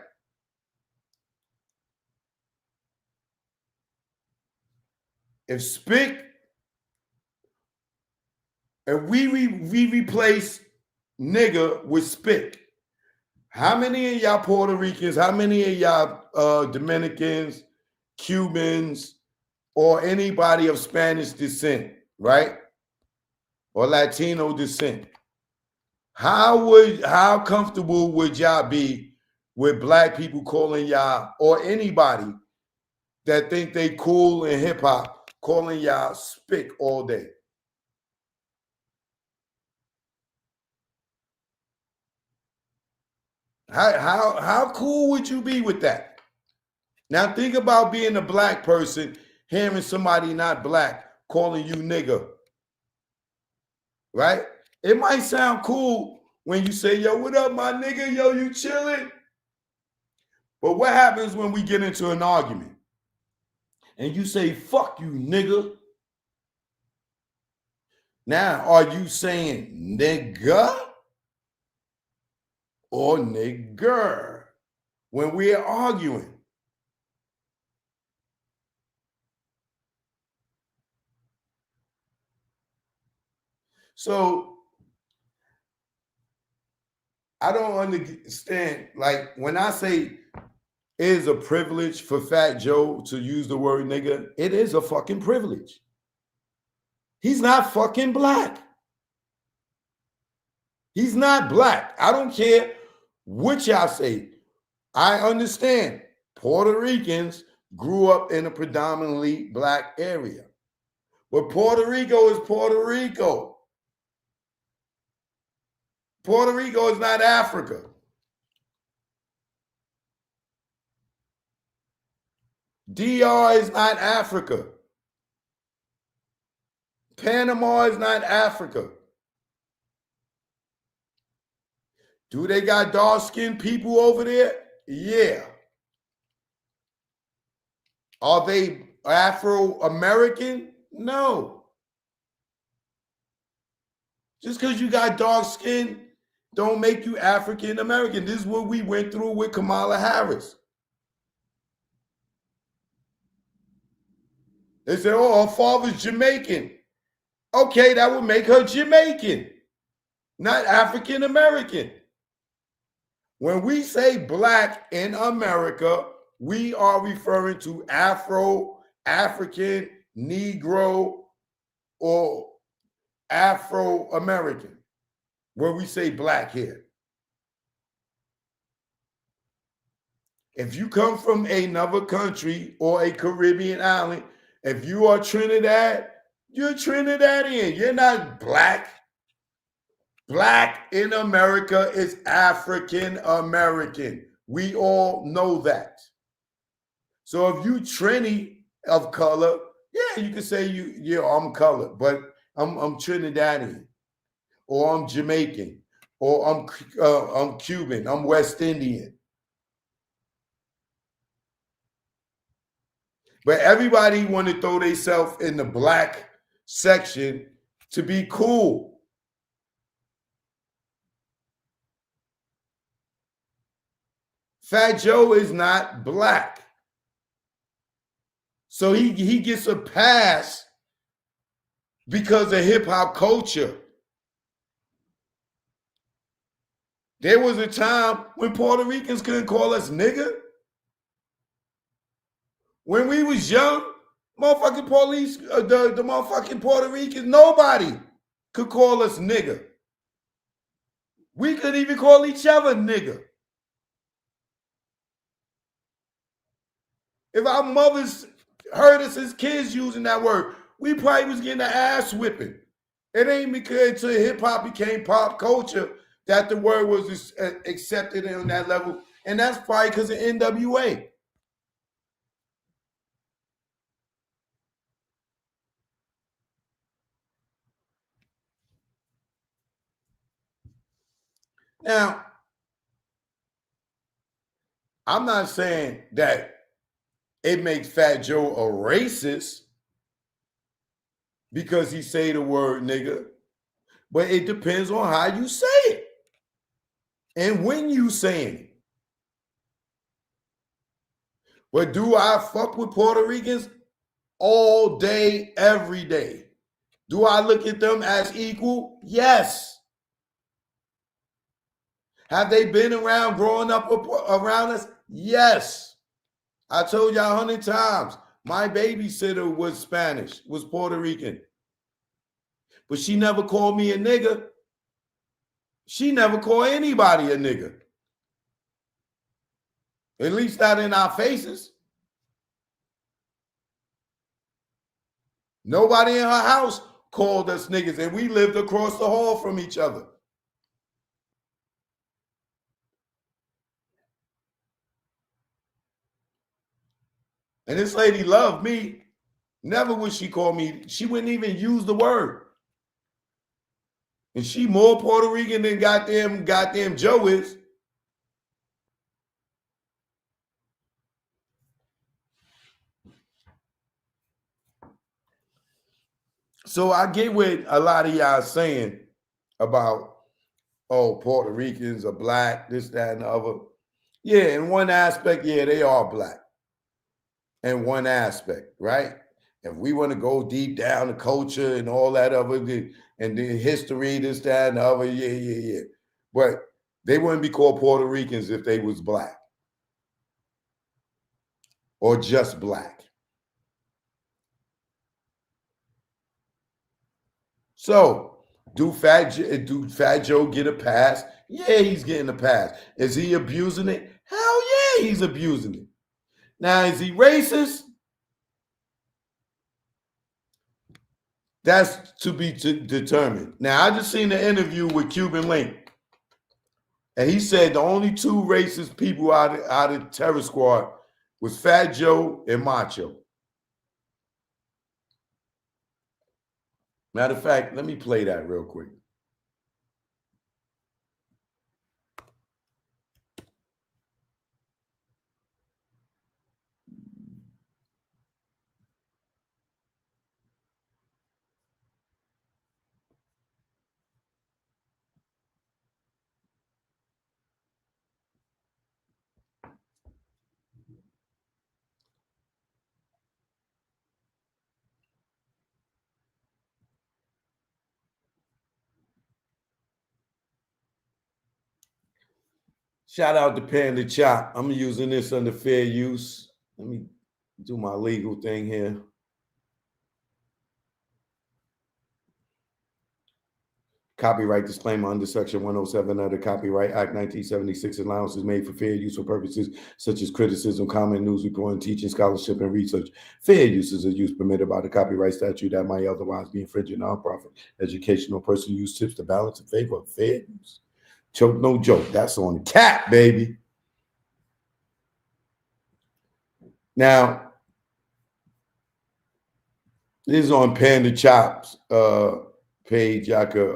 If Spick, if we replace nigga with Spick, how many of y'all Puerto Ricans, how many of y'all Dominicans, Cubans, or anybody of Spanish descent, right? Or Latino descent, how comfortable would y'all be with black people calling y'all, or anybody that think they cool in hip hop, calling y'all Spick all day? How cool would you be with that? Now think about being a black person, hearing somebody not black calling you nigga, right? It might sound cool when you say, yo, what up, my nigga? Yo, you chilling? But what happens when we get into an argument and you say, fuck you, nigga? Now, are you saying nigga or nigger when we're arguing? So I don't understand. Like when I say it is a privilege for Fat Joe to use the word nigga, it is a fucking privilege. He's not fucking black. He's not black. I don't care what y'all say. I understand Puerto Ricans grew up in a predominantly black area. But Puerto Rico is Puerto Rico. Puerto Rico is not Africa. DR is not Africa. Panama is not Africa. Do they got dark-skinned people over there? Yeah. Are they Afro-American? No. Just because you got dark skin don't make you African American. This is what we went through with Kamala Harris. They said, oh, her father's Jamaican. Okay, that would make her Jamaican, not African American. When we say black in America, we are referring to Afro, African, Negro, or Afro-American, where we say black here. If you come from another country or a Caribbean island, if you are Trinidad, you're Trinidadian. You're not black. Black in America is African American. We all know that. So if you Trini of color, yeah, you can say I'm colored, but I'm Trinidadian, or I'm Jamaican, or I'm Cuban, I'm West Indian. But everybody want to throw themselves in the black section to be cool. Fat Joe is not black. So he gets a pass because of hip hop culture. There was a time when Puerto Ricans couldn't call us nigga. When we was young, motherfucking police, the motherfucking Puerto Ricans, nobody could call us nigga. We couldn't even call each other nigga. If our mothers heard us as kids using that word, we probably was getting an ass whipping. It ain't because until hip hop became pop culture that the word was accepted on that level. And that's probably because of NWA. Now, I'm not saying that it makes Fat Joe a racist because he say the word nigga, but it depends on how you say it and when you saying it. But do I fuck with Puerto Ricans all day, every day? Do I look at them as equal? Yes. Have they been around, growing up around us? Yes. I told y'all 100 times, my babysitter was Spanish, was Puerto Rican. But she never called me a nigga. She never called anybody a nigga. At least not in our faces. Nobody in her house called us niggas, and we lived across the hall from each other. And this lady loved me. Never would she call me. She wouldn't even use the word. And she more Puerto Rican than goddamn Joe is. So I get what a lot of y'all saying about, oh, Puerto Ricans are black, this, that, and the other. Yeah, in one aspect, yeah, they are black. In one aspect, right? If we want to go deep down the culture and all that other, and the history, this, that, and the other, yeah. But they wouldn't be called Puerto Ricans if they was black. Or just black. So, do Fat Joe get a pass? Yeah, he's getting a pass. Is he abusing it? Hell yeah, he's abusing it. Now, is he racist? That's to be determined. Now, I just seen an interview with Cuban Link, and he said the only two racist people out of Terror Squad was Fat Joe and Macho. Matter of fact, let me play that real quick. Shout out to Panda Chop. I'm using this under fair use. Let me do my legal thing here. Copyright disclaimer under Section 107 of the Copyright Act 1976. Allowance is made for fair use for purposes such as criticism, comment, news reporting, teaching, scholarship, and research. Fair uses of use permitted by the copyright statute that might otherwise be infringing nonprofit, educational, personal use tips to balance in favor of fair use. Choke, no joke. That's on the cap, baby. Now, this is on Panda Chop's page, y'all could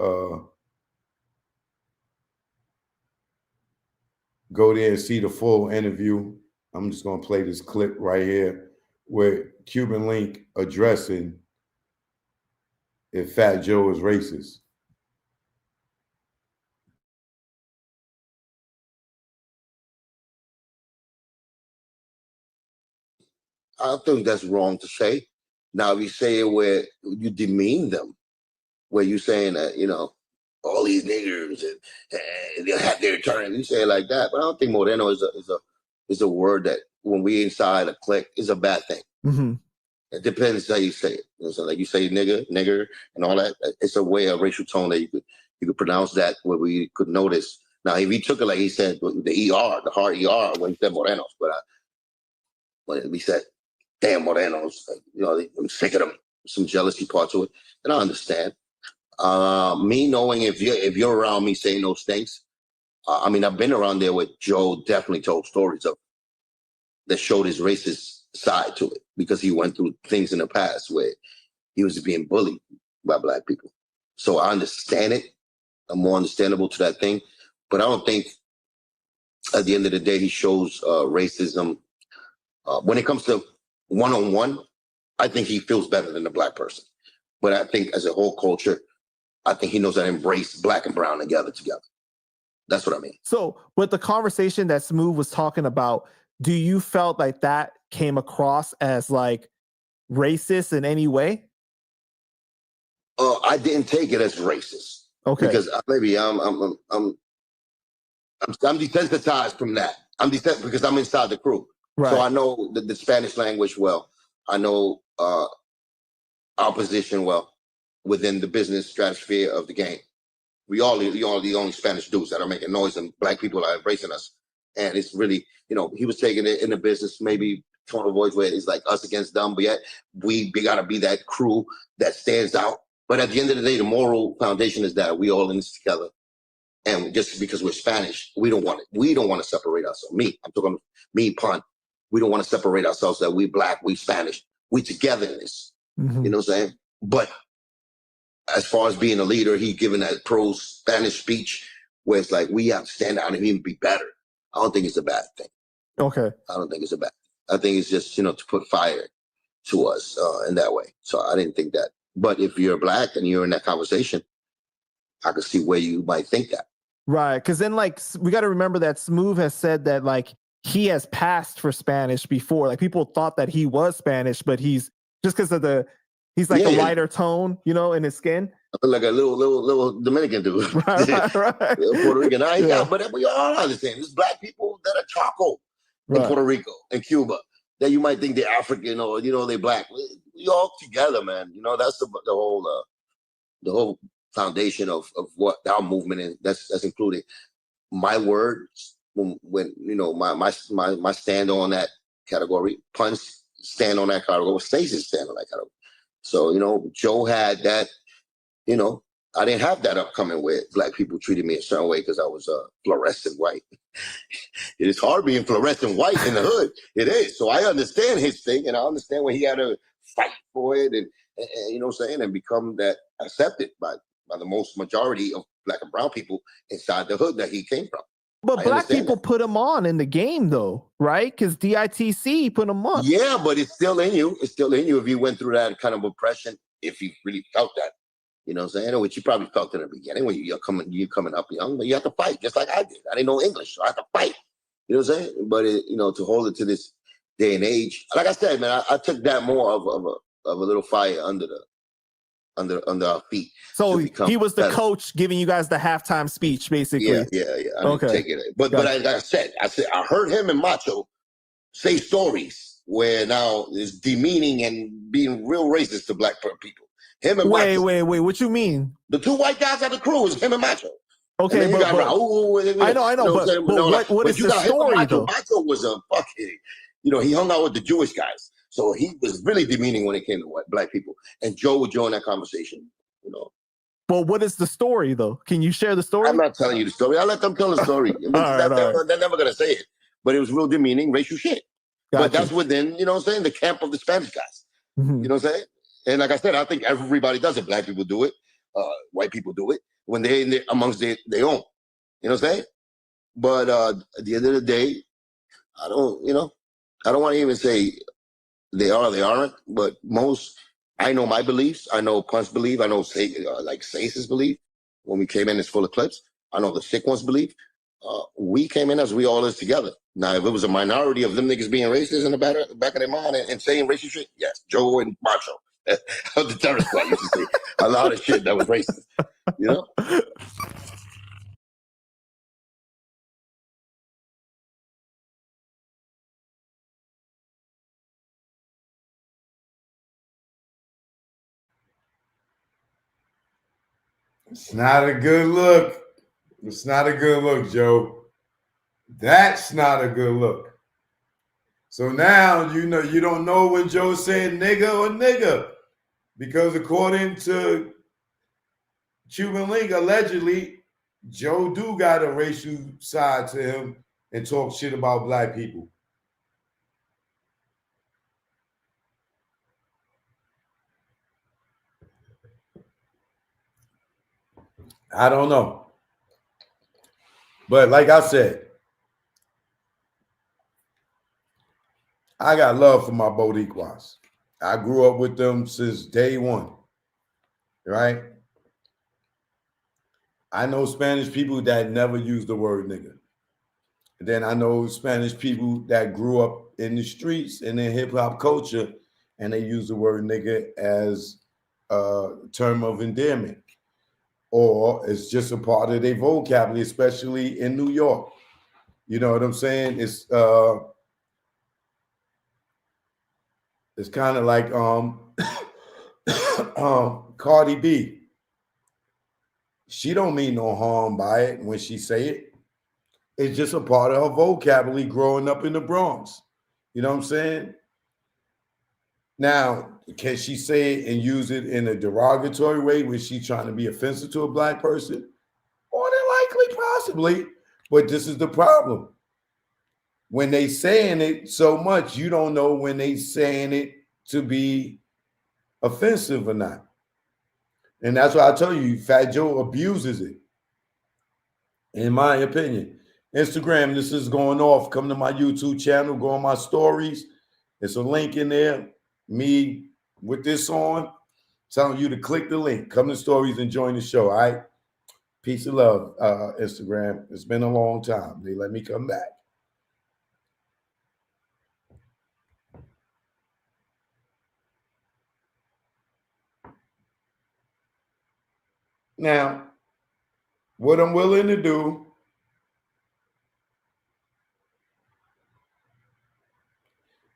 go there and see the full interview. I'm just gonna play this clip right here with Cuban Link addressing if Fat Joe is racist. I think that's wrong to say. Now, if you say it where you demean them, where you're saying that, all these niggers and they'll have their turn, you say it like that. But I don't think Moreno is a word that when we inside a clique is a bad thing. Mm-hmm. It depends how you say it. So like you say nigger, and all that. It's a way of racial tone that you could pronounce that where we could notice. Now, if he took it like he said the ER, the hard ER when he said Morenos, but when we said damn Morenos, I'm sick of them. Some jealousy part to it, and I understand. Me knowing if you're around me saying those things, I've been around there where Joe definitely told stories of that showed his racist side to it because he went through things in the past where he was being bullied by black people. So I understand it. I'm more understandable to that thing, but I don't think at the end of the day he shows racism when it comes to one-on-one. I think he feels better than the black person, but I think as a whole culture, I think he knows how to embrace black and brown together. That's what I mean. So with the conversation that Smooth was talking about, do you felt like that came across as like racist in any way? I didn't take it as racist. Okay. Because maybe I'm desensitized from that. I'm desensitized because I'm inside the crew. Right. So I know the Spanish language well. I know our position well within the business stratosphere of the game. We all the only Spanish dudes that are making noise, and black people are embracing us. And it's really, he was taking it in the business, maybe tone of voice where it's like us against them, but yet we got to be that crew that stands out. But at the end of the day, the moral foundation is that we all in this together. And just because we're Spanish, we don't want it. We don't want to separate ourselves. I'm talking me, Pun. We don't want to separate ourselves that we black, we Spanish. We together in this. Mm-hmm. You know what I'm saying? But as far as being a leader, he given that pro-Spanish speech where it's like we have to stand out and even be better. I don't think it's a bad thing. Okay. I don't think it's a bad thing. I think it's just, to put fire to us in that way. So I didn't think that. But if you're black and you're in that conversation, I could see where you might think that. Right. Because then, we got to remember that Smooth has said that, he has passed for Spanish before. Like, people thought that he was Spanish, but he's just because of he's a lighter tone, in his skin. Like a little Dominican dude. Right. Puerto Rican. But we all are the same. There's black people that are charcoal in Puerto Rico and Cuba that you might think they're African or, they're black. We all together, man. That's the whole foundation of what our movement is. That's including my words when my stand on that category, Punch stand on that category, Stacey's stand on that category. So, Joe had that, I didn't have that upcoming where black people treated me a certain way because I was fluorescent white. It is hard being fluorescent white in the hood. It is. So I understand his thing, and I understand when he had to fight for it and you know what I'm saying, and become that accepted by the most majority of black and brown people inside the hood that he came from. But black people put him on in the game, though, right? Because DITC put him on. Yeah, but it's still in you. It's still in you if you went through that kind of oppression, if you really felt that. You know what I'm saying? Which you probably felt in the beginning when you're coming up young, but you have to fight, just like I did. I didn't know English, so I had to fight. You know what I'm saying? But to hold it to this day and age, like I said, man, I took that more of a little fire under our feet. So he was the coach giving you guys the halftime speech, basically. Yeah. I didn't take it. But like I said, I heard him and Macho say stories where now is demeaning and being real racist to black people. Him and wait, Macho. Wait. What you mean? The two white guys at the crew is him and Macho. Okay, but I know. But what is the story, though? Macho was a fucking, he hung out with the Jewish guys. So he was really demeaning when it came to black people. And Joe would join that conversation, Well, what is the story, though? Can you share the story? I'm not telling you the story. I'll let them tell the story. They're never going to say it. But it was real demeaning, racial shit. Gotcha. But that's within, the camp of the Spanish guys. Mm-hmm. You know what I'm saying? And like I said, I think everybody does it. Black people do it. white people do it when they're amongst their own. You know what I'm saying? But at the end of the day, I don't want to even say they are, they aren't, but I know my beliefs. I know Punch believe. I know like Sace's belief. When we came in, it's full of clips. I know the sick ones believe. We came in as we all is together. Now, if it was a minority of them niggas being racist in the back of their mind and saying racist shit, yes, Joe and Macho. The terrorist squad used to say a lot of shit that was racist. You know? It's not a good look. It's not a good look, Joe. That's not a good look. So now you don't know when Joe's saying nigga or nigga, because according to Cuban Link, allegedly, Joe do got a racial side to him and talk shit about black people. I don't know. But like I said, I got love for my Boricuas. I grew up with them since day one, right? I know Spanish people that never use the word nigga. And then I know Spanish people that grew up in the streets and in hip hop culture, and they use the word nigga as a term of endearment, or it's just a part of their vocabulary, especially in New York. You know what I'm saying? It's kind of like Cardi B. She don't mean no harm by it when she say it. It's just a part of her vocabulary growing up in the Bronx. You know what I'm saying? Now, can she say it and use it in a derogatory way when she's trying to be offensive to a black person? More than likely, possibly. But this is the problem. When they saying it so much, you don't know when they saying it to be offensive or not. And that's why I tell you, Fat Joe abuses it, in my opinion. Instagram, this is going off. Come to my YouTube channel, go on my stories. There's a link in there. Me with this on, telling you to click the link. Come to stories and join the show. All right. Peace and love, Instagram. It's been a long time. They let me come back. Now, what I'm willing to do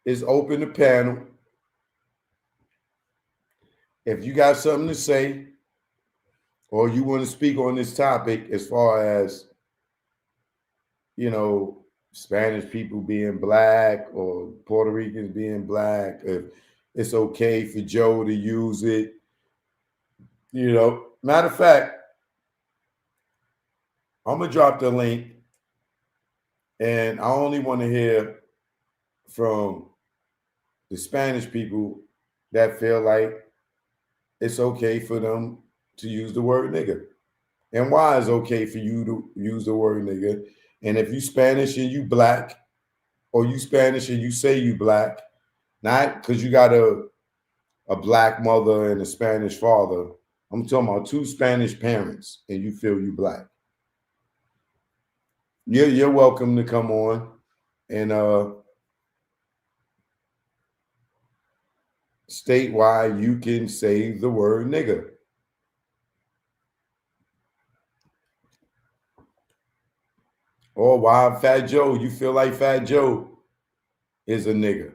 is open the panel. If you got something to say or you want to speak on this topic as far as, Spanish people being black or Puerto Ricans being black, if it's okay for Joe to use it, matter of fact, I'm going to drop the link, and I only want to hear from the Spanish people that feel like it's okay for them to use the word nigga. And why it's okay for you to use the word nigga. And if you Spanish and you black, or you Spanish and you say you black, not because you got a black mother and a Spanish father. I'm talking about two Spanish parents and you feel you black. You're welcome to come on and state why you can say the word nigga. Or why Fat Joe, you feel like Fat Joe is a nigga.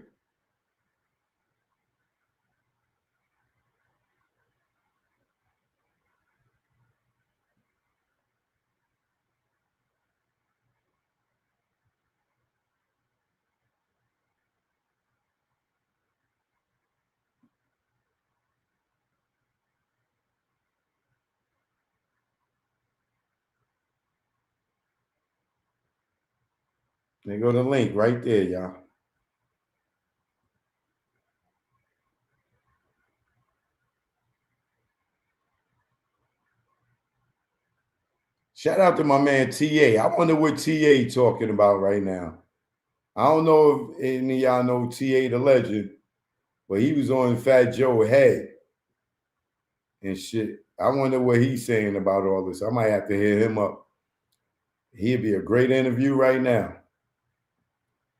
There go the link right there, y'all. Shout out to my man TA. I wonder what TA talking about right now. I don't know if any of y'all know TA the legend, but he was on Fat Joe head and shit. I wonder what he's saying about all this. I might have to hit him up. He'd be a great interview right now.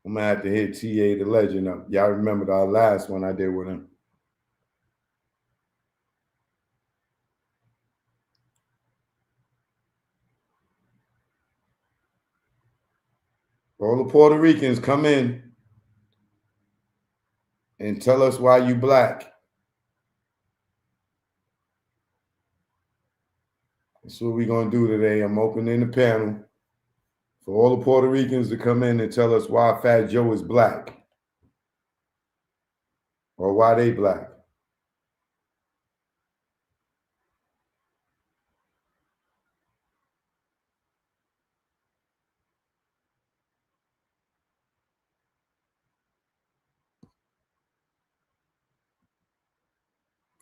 I'm gonna have to hit TA the legend up. Y'all remember the last one I did with him. All the Puerto Ricans come in and tell us why you black. That's what we're gonna do today. I'm opening the panel for all the Puerto Ricans to come in and tell us why Fat Joe is black. Or why they black.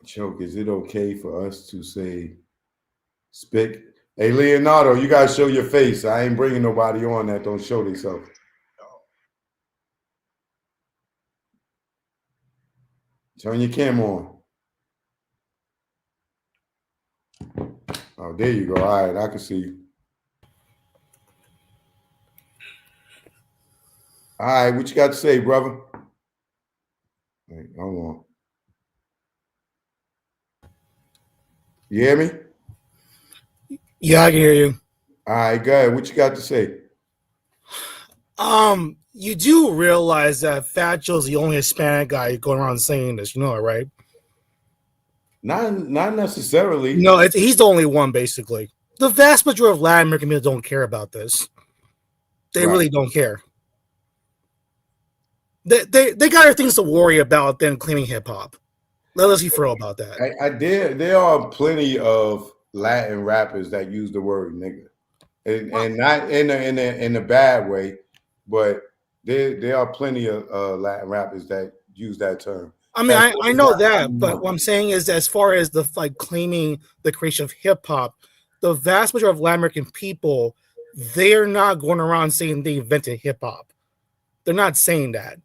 Choke, is it okay for us to say spick? Hey, Leonardo, you guys show your face. I ain't bringing nobody on that don't show themselves. Turn your camera on. Oh, there you go. All right, I can see you. All right, what you got to say, brother? Hey, hold on. You hear me? Yeah, I can hear you. All right, go ahead. What you got to say? You do realize that Fat Joe's the only Hispanic guy going around saying this, you know it, right? Not necessarily. No, he's the only one, basically. The vast majority of Latin American people don't care about this. They really don't care. They got other things to worry about than cleaning hip hop. Let us be for real about that. There are plenty of Latin rappers that use the word nigga, and not in a bad way, but there are plenty of Latin rappers that use that term. I mean, I know that, but what I'm saying is, as far as the claiming the creation of hip hop, the vast majority of Latin American people, they're not going around saying they invented hip hop. They're not saying that.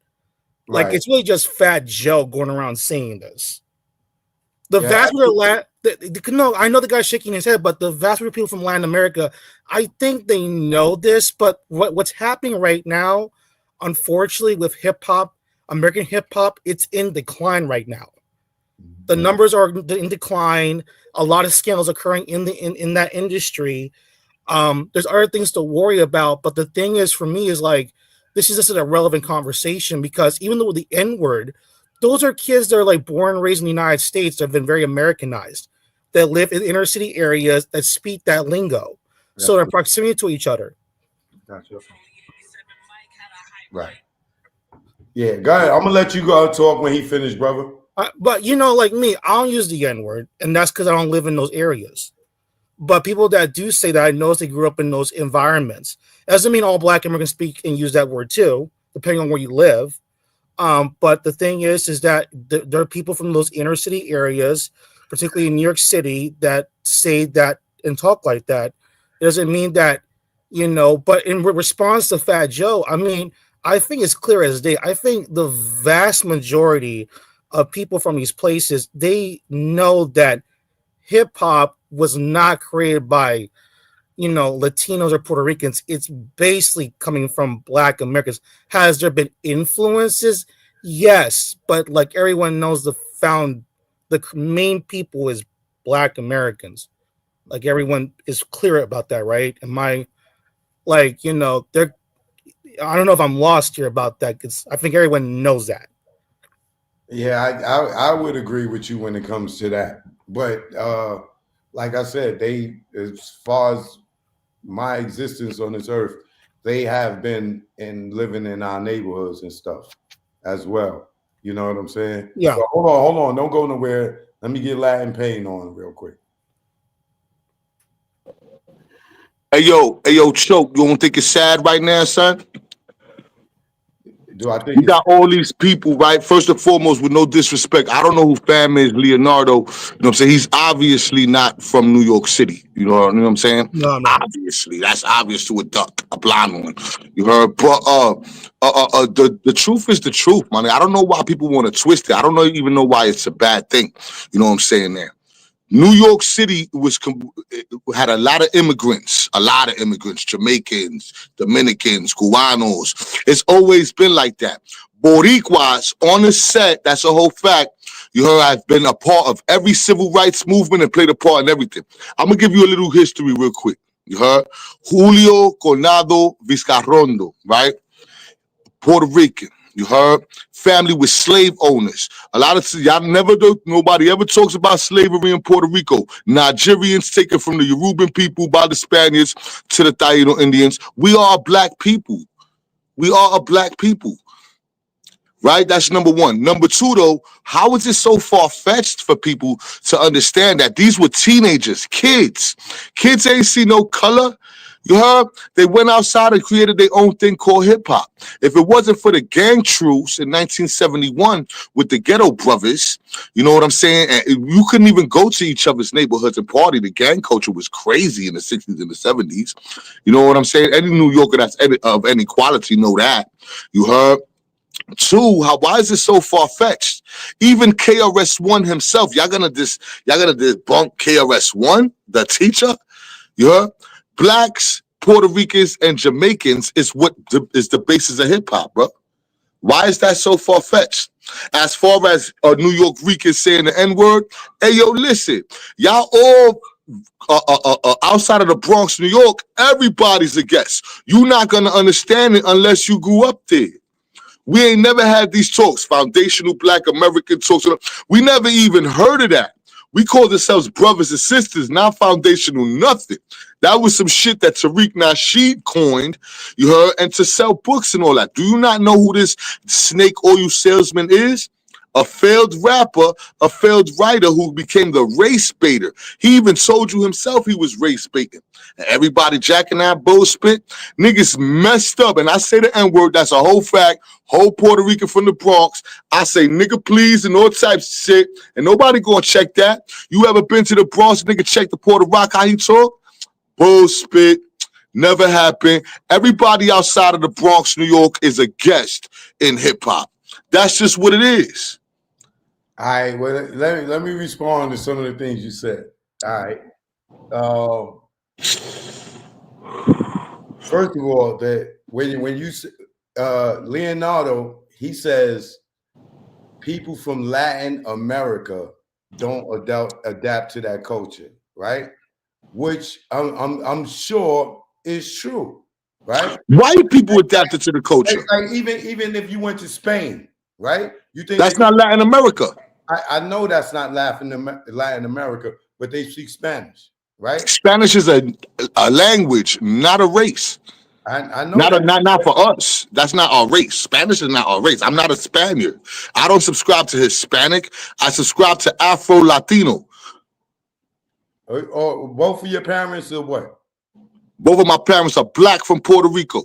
Like, it's really just Fat Joe going around saying this. The vast majority no, I know the guy's shaking his head, but the vast majority of people from Latin America, I think they know this, but what's happening right now, unfortunately, with hip hop, American hip hop, it's in decline right now. The numbers are in decline. A lot of scandals occurring in that industry. There's other things to worry about, but the thing is, for me, is like, this is just an irrelevant conversation, because even though the N-word, those are kids that are like born and raised in the United States that have been very Americanized, that live in inner city areas that speak that lingo. Yeah. So they're proximity to each other. Gotcha. Right. Yeah, go ahead. I'm gonna let you go talk when he finished, brother. But you know, like me, I don't use the N-word, and that's because I don't live in those areas. But people that do say that, I notice they grew up in those environments. It doesn't mean all Black Americans speak and use that word too, depending on where you live. But the thing is that there are people from those inner city areas, particularly in New York City, that say that and talk like that. It doesn't mean that, you know, but in response to Fat Joe, I mean, I think it's clear as day. I think the vast majority of people from these places, they know that hip hop was not created by, you know, Latinos or Puerto Ricans. It's basically coming from Black Americans. Has there been influences? Yes, but like everyone knows, the main people is Black Americans. Like everyone is clear about that, right? Am I, like, you know, I don't know if I'm lost here about that, because I think everyone knows that. Yeah, I would agree with you when it comes to that. But like I said, as far as my existence on this earth, they have been living in our neighborhoods and stuff as well. You know what I'm saying? Yeah. So hold on. Don't go nowhere. Let me get Latin Pain on real quick. Hey yo, Choke, you don't think it's sad right now, son? Do I think You got all these people, right? First and foremost, with no disrespect, I don't know who fam is, Leonardo. You know what I'm saying? He's obviously not from New York City. You know what I'm saying? No. Obviously. That's obvious to a duck, a blind one. You heard? But the truth is the truth, man. I don't know why people want to twist it. I don't even know why it's a bad thing. You know what I'm saying there? New York City had a lot of immigrants, Jamaicans, Dominicans, Cubanos. It's always been like that. Boricuas on the set, that's a whole fact. You heard I've been a part of every civil rights movement and played a part in everything. I'm going to give you a little history real quick. You heard? Julio Coronado Vizcarrondo, right? Puerto Rican. You heard? Family with slave owners. A lot of y'all nobody ever talks about slavery in Puerto Rico. Nigerians taken from the Yoruban people by the Spaniards to the Taino Indians. We are a black people. Right? That's number one. Number two, though, how is it so far-fetched for people to understand that these were teenagers, kids? Kids ain't see no color. You heard? They went outside and created their own thing called hip-hop. If it wasn't for the gang truce in 1971 with the Ghetto Brothers, you know what I'm saying? And you couldn't even go to each other's neighborhoods and party. The gang culture was crazy in the 60s and the 70s. You know what I'm saying? Any New Yorker that's of any quality know that. You heard? Two, why is it so far-fetched? Even KRS-One himself, y'all gonna debunk KRS-One, the teacher? You heard? Blacks, Puerto Ricans, and Jamaicans is the basis of hip-hop, bro. Why is that so far-fetched? As far as a New York Rican saying the N-word, hey, yo, listen, y'all all outside of the Bronx, New York, everybody's a guest. You're not going to understand it unless you grew up there. We ain't never had these talks, foundational Black American talks. We never even heard of that. We called ourselves brothers and sisters, not foundational nothing. That was some shit that Tariq Nasheed coined, you heard, and to sell books and all that. Do you not know who this snake oil salesman is? A failed rapper, a failed writer who became the race baiter. He even told you himself he was race baiting. And everybody jacking that bullshit. Niggas messed up. And I say the N-word, that's a whole fact. Whole Puerto Rican from the Bronx. I say nigga please and all types of shit. And nobody gonna check that. You ever been to the Bronx, nigga check the Puerto Rock, how he talk? Bullshit. Never happened. Everybody outside of the Bronx, New York is a guest in hip-hop. That's just what it is. All right, well, let me respond to some of the things you said. All right. First of all, that when you Leonardo, he says people from Latin America don't adapt to that culture, right? Which I'm sure is true, right? White people adapted to the culture. It's like even if you went to Spain, right? You think that's not Latin America? I know that's not Latin America, but they speak Spanish, right? Spanish is a language, not a race. I know not for us. That's not our race. Spanish is not our race. I'm not a Spaniard. I don't subscribe to Hispanic. I subscribe to Afro-Latino. Or both of your parents are what? Both of my parents are Black from Puerto Rico.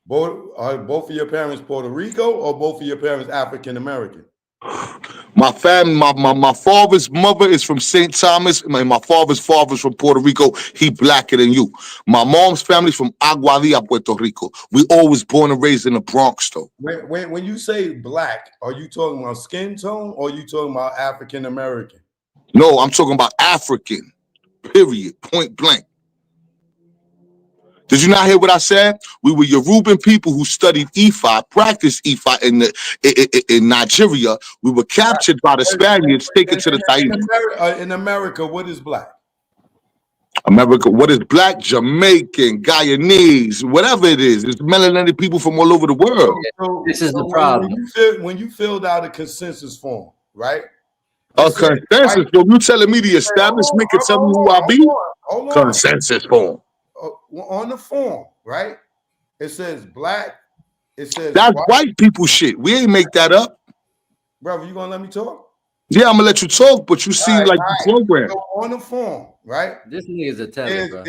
Both of your parents Puerto Rico or both of your parents African American? My family, my father's mother is from St. Thomas. My father's father is from Puerto Rico. He blacker than you. My mom's family's from Aguadilla, Puerto Rico. We always born and raised in the Bronx, though. When you say Black, are you talking about skin tone or are you talking about African American? No, I'm talking about African, period, point blank. Did you not hear what I said? We were Yoruban people who studied Ifa, practiced Ifa in Nigeria. We were captured by the Spaniards, taken to the Taino. In America, what is Black? America, what is Black? Jamaican, Guyanese, whatever it is. It's melanated people from all over the world. So, this is the problem. When you filled out a consensus form, right? A consensus form? You telling me the establishment can tell me who I be? Consensus form. On the form, right? It says Black. It says that's white people shit. We ain't make that up. Brother, you gonna let me talk? Yeah, I'm gonna let you talk, but you seem like the program. So on the form, right? This nigga's a tether, bro.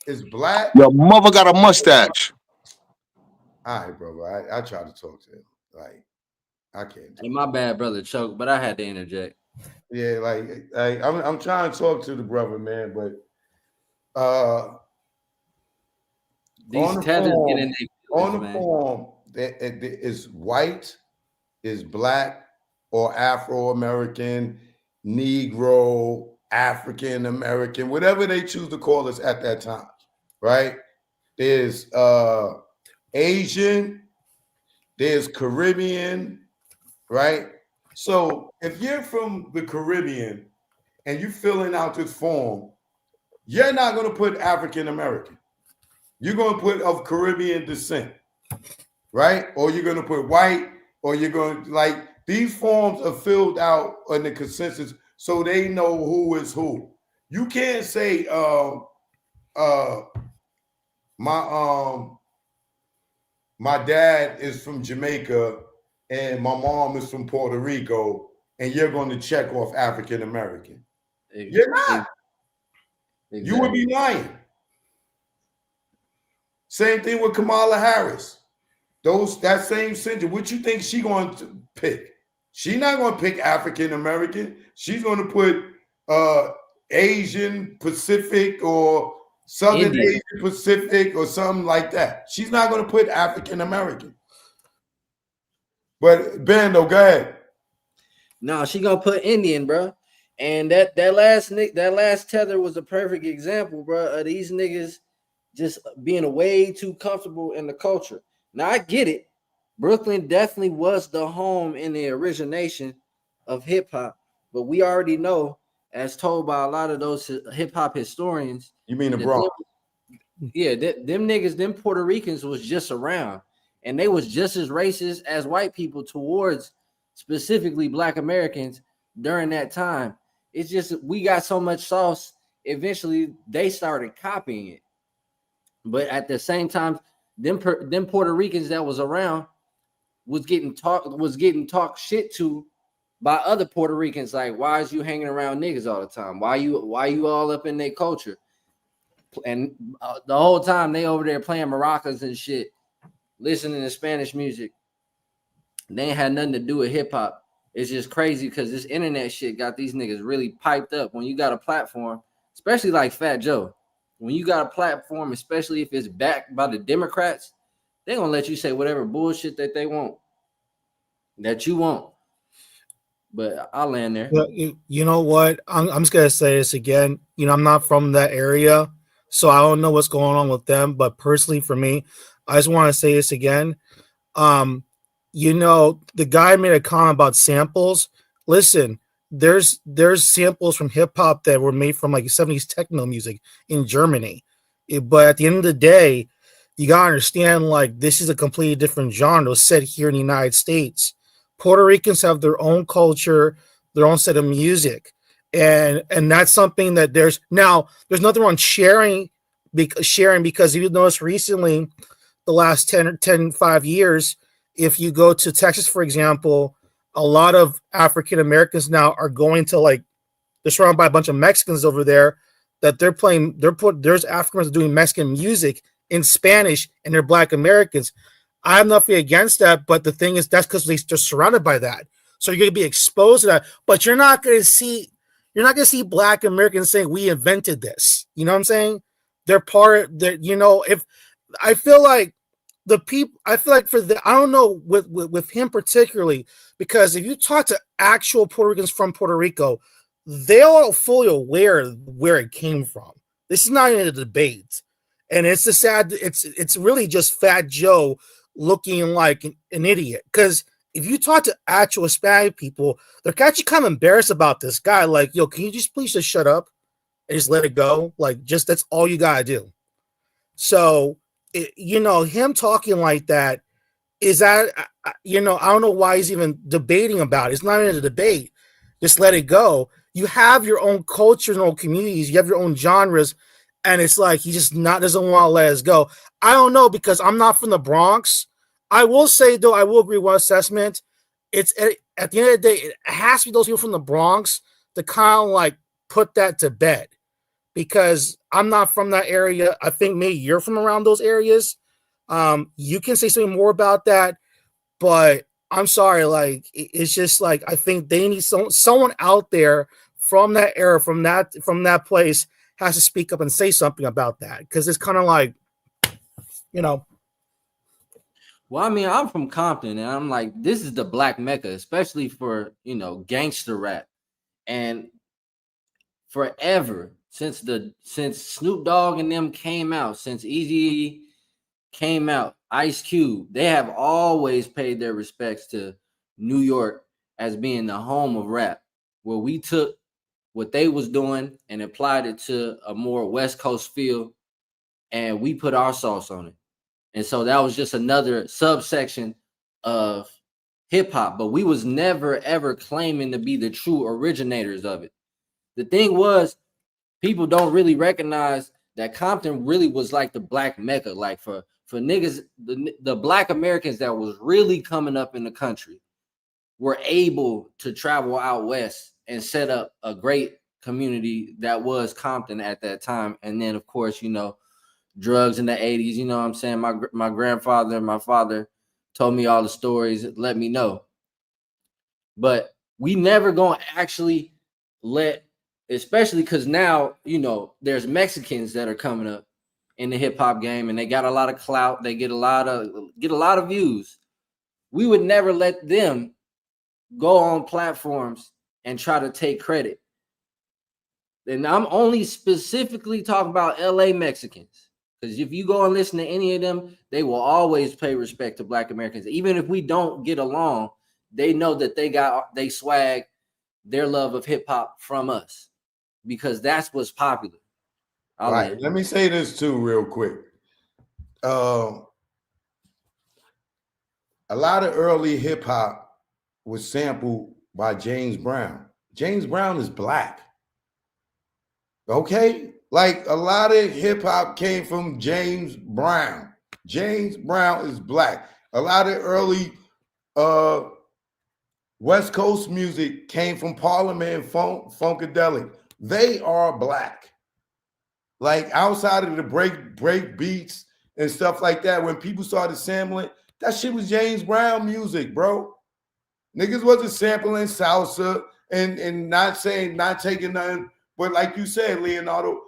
Is Black. Your mother got a mustache. All right, brother. I try to talk to him. Like, I can't. Hey, my bad, brother Choke, but I had to interject. Yeah, like I'm trying to talk to the brother, man, but These tethers get in their on feelings, the man. form that is white, is black, or Afro-American, Negro, African American, whatever they choose to call us at that time, right? There's Asian, there's Caribbean, right? So if you're from the Caribbean and you're filling out this form, you're not going to put African American. You're going to put of Caribbean descent, right? Or you're going to put white, or you're going to, like, these forms are filled out on the consensus so they know who is who. You can't say my dad is from Jamaica and my mom is from Puerto Rico, and you're going to check off African American. You're not. Exactly. You would be lying. Same thing with Kamala Harris. That same sentence. What you think she going to pick? She's not going to pick African American. She's going to put Asian Pacific or Southern Indian. Asian Pacific or something like that. She's not going to put African American. But Bando, go ahead. No, she gonna put Indian, bro. And that last tether was a perfect example, bro, of these niggas just being way too comfortable in the culture. Now I get it. Brooklyn definitely was the home in the origination of hip hop, but we already know, as told by a lot of those hip hop historians. You mean the Bronx? Them niggas, them Puerto Ricans was just around, and they was just as racist as white people towards specifically Black Americans during that time. It's just we got so much sauce. Eventually, they started copying it, but at the same time, them Puerto Ricans that was around was getting talked shit to by other Puerto Ricans. Like, why is you hanging around niggas all the time? Why you all up in their culture? And the whole time they over there playing maracas and shit, listening to Spanish music. They ain't had nothing to do with hip hop. It's just crazy because this internet shit got these niggas really piped up. When you got a platform, especially like Fat Joe, when you got a platform, especially if it's backed by the Democrats, they gonna let you say whatever bullshit that they want, that you want. But I'll land there. You know what? I'm just gonna say this again. You know, I'm not from that area, so I don't know what's going on with them. But personally, for me, I just want to say this again. You know, the guy made a comment about samples. Listen, there's samples from hip hop that were made from like 70s techno music in Germany. But at the end of the day, you gotta understand, like, this is a completely different genre set here in the United States. Puerto Ricans have their own culture, their own set of music. And that's something that there's nothing wrong sharing because you notice recently, the last 5 years, if you go to Texas, for example, a lot of African Americans now are going to, like, they're surrounded by a bunch of Mexicans over there that there's Africans doing Mexican music in Spanish and they're Black Americans. I have nothing against that, but the thing is that's because they're surrounded by that. So you're going to be exposed to that, but you're not going to see Black Americans saying we invented this. You know what I'm saying? They're part of that. You know, if I feel like I don't know with him particularly, because if you talk to actual Puerto Ricans from Puerto Rico, they're all fully aware of where it came from. This is not even a debate. And it's it's really just Fat Joe looking like an idiot. Because if you talk to actual Hispanic people, they're actually kind of embarrassed about this guy. Like, yo, can you please just shut up and just let it go? Like, just that's all you gotta do. So, him talking like that is that, I don't know why he's even debating about it. It's not even a debate. Just let it go. You have your own culture and own communities. You have your own genres. And it's like he just doesn't want to let us go. I don't know, because I'm not from the Bronx. I will say, though, I will agree with one assessment. It's at the end of the day, it has to be those people from the Bronx to kind of like put that to bed, because I'm not from that area. I think maybe you're from around those areas. You can say something more about that, but I'm sorry, like it's just like I think they need someone out there from that era, from that place, has to speak up and say something about that, because it's kind of like, you know. Well, I mean, I'm from Compton, and I'm like, this is the Black Mecca, especially for gangster rap, and forever since Snoop Dogg and them came out, since Eazy came out, Ice Cube, they have always paid their respects to New York as being the home of rap, where we took what they was doing and applied it to a more West Coast feel, and we put our sauce on it. And so that was just another subsection of hip hop, but we was never ever claiming to be the true originators of it. The thing was, people don't really recognize that Compton really was like the Black Mecca, like for niggas, the Black Americans that was really coming up in the country were able to travel out west and set up a great community that was Compton at that time. And then, of course, drugs in the 80s, you know what I'm saying? My grandfather and my father told me all the stories, let me know. But we never gonna actually let, especially because now, there's Mexicans that are coming up in the hip hop game, and they got a lot of clout. They get a lot of views. We would never let them go on platforms and try to take credit. And I'm only specifically talking about LA Mexicans, because if you go and listen to any of them, they will always pay respect to Black Americans. Even if we don't get along, they know that they swag their love of hip hop from us, because that's what's popular. All right, let me say this too real quick. A lot of early hip hop was sampled by James Brown. James Brown is Black. Okay? Like a lot of hip hop came from James Brown. James Brown is Black. A lot of early West Coast music came from Parliament and Funkadelic. They are Black. Like outside of the break beats and stuff like that, when people started sampling, that shit was James Brown music, bro. Niggas wasn't sampling salsa and not taking nothing. But like you said, Leonardo,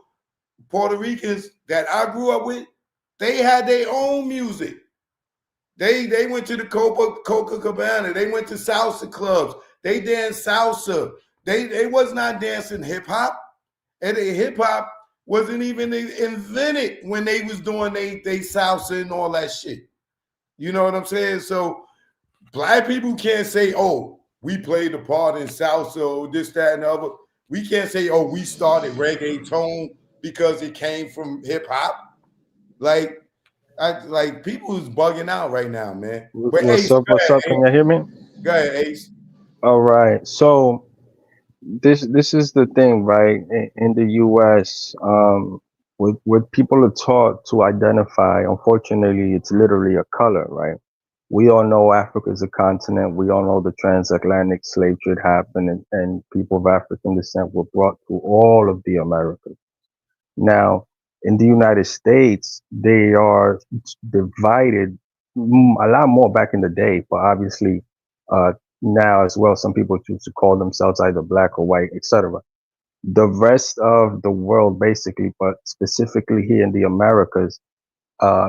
Puerto Ricans that I grew up with, they had their own music. They went to the Copacabana. They went to salsa clubs. They danced salsa. They was not dancing hip hop. And the hip hop wasn't even invented when they was doing they salsa and all that shit. You know what I'm saying? So Black people can't say, oh, we played a part in salsa or this, that, and the other. We can't say, oh, we started reggaeton because it came from hip hop. Like people is bugging out right now, man. But What's up? What's up? Can you hear me? Go ahead, Ace. All right. So this is the thing, right? In the U.S., what people are taught to identify, unfortunately, it's literally a color, right? We all know Africa is a continent. We all know the transatlantic slave trade happened, and people of African descent were brought to all of the Americas. Now, in the United States, they are divided a lot more back in the day, but obviously now as well, some people choose to call themselves either Black or white, etc. The rest of the world, basically, but specifically here in the Americas,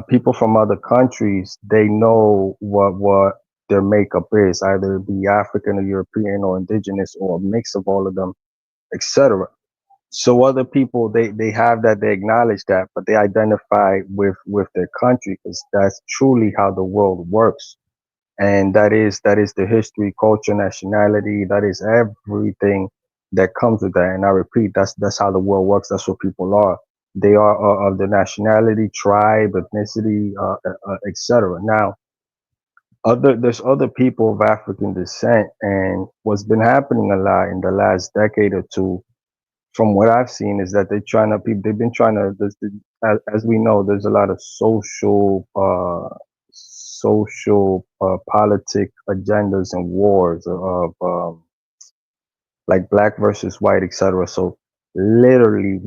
people from other countries, they know what their makeup is, either it be African or European or indigenous or a mix of all of them, etc. So other people, they have that, they acknowledge that, but they identify with their country, because that's truly how the world works. And that is the history, culture, nationality, that is everything that comes with that. And I repeat, that's how the world works. That's what people are. They are of the nationality, tribe, ethnicity, etc. Now, there's other people of African descent, and what's been happening a lot in the last decade or two, from what I've seen, is that they've been trying to, as we know, there's a lot of social politic agendas and wars of like Black versus white, etc. So Literally,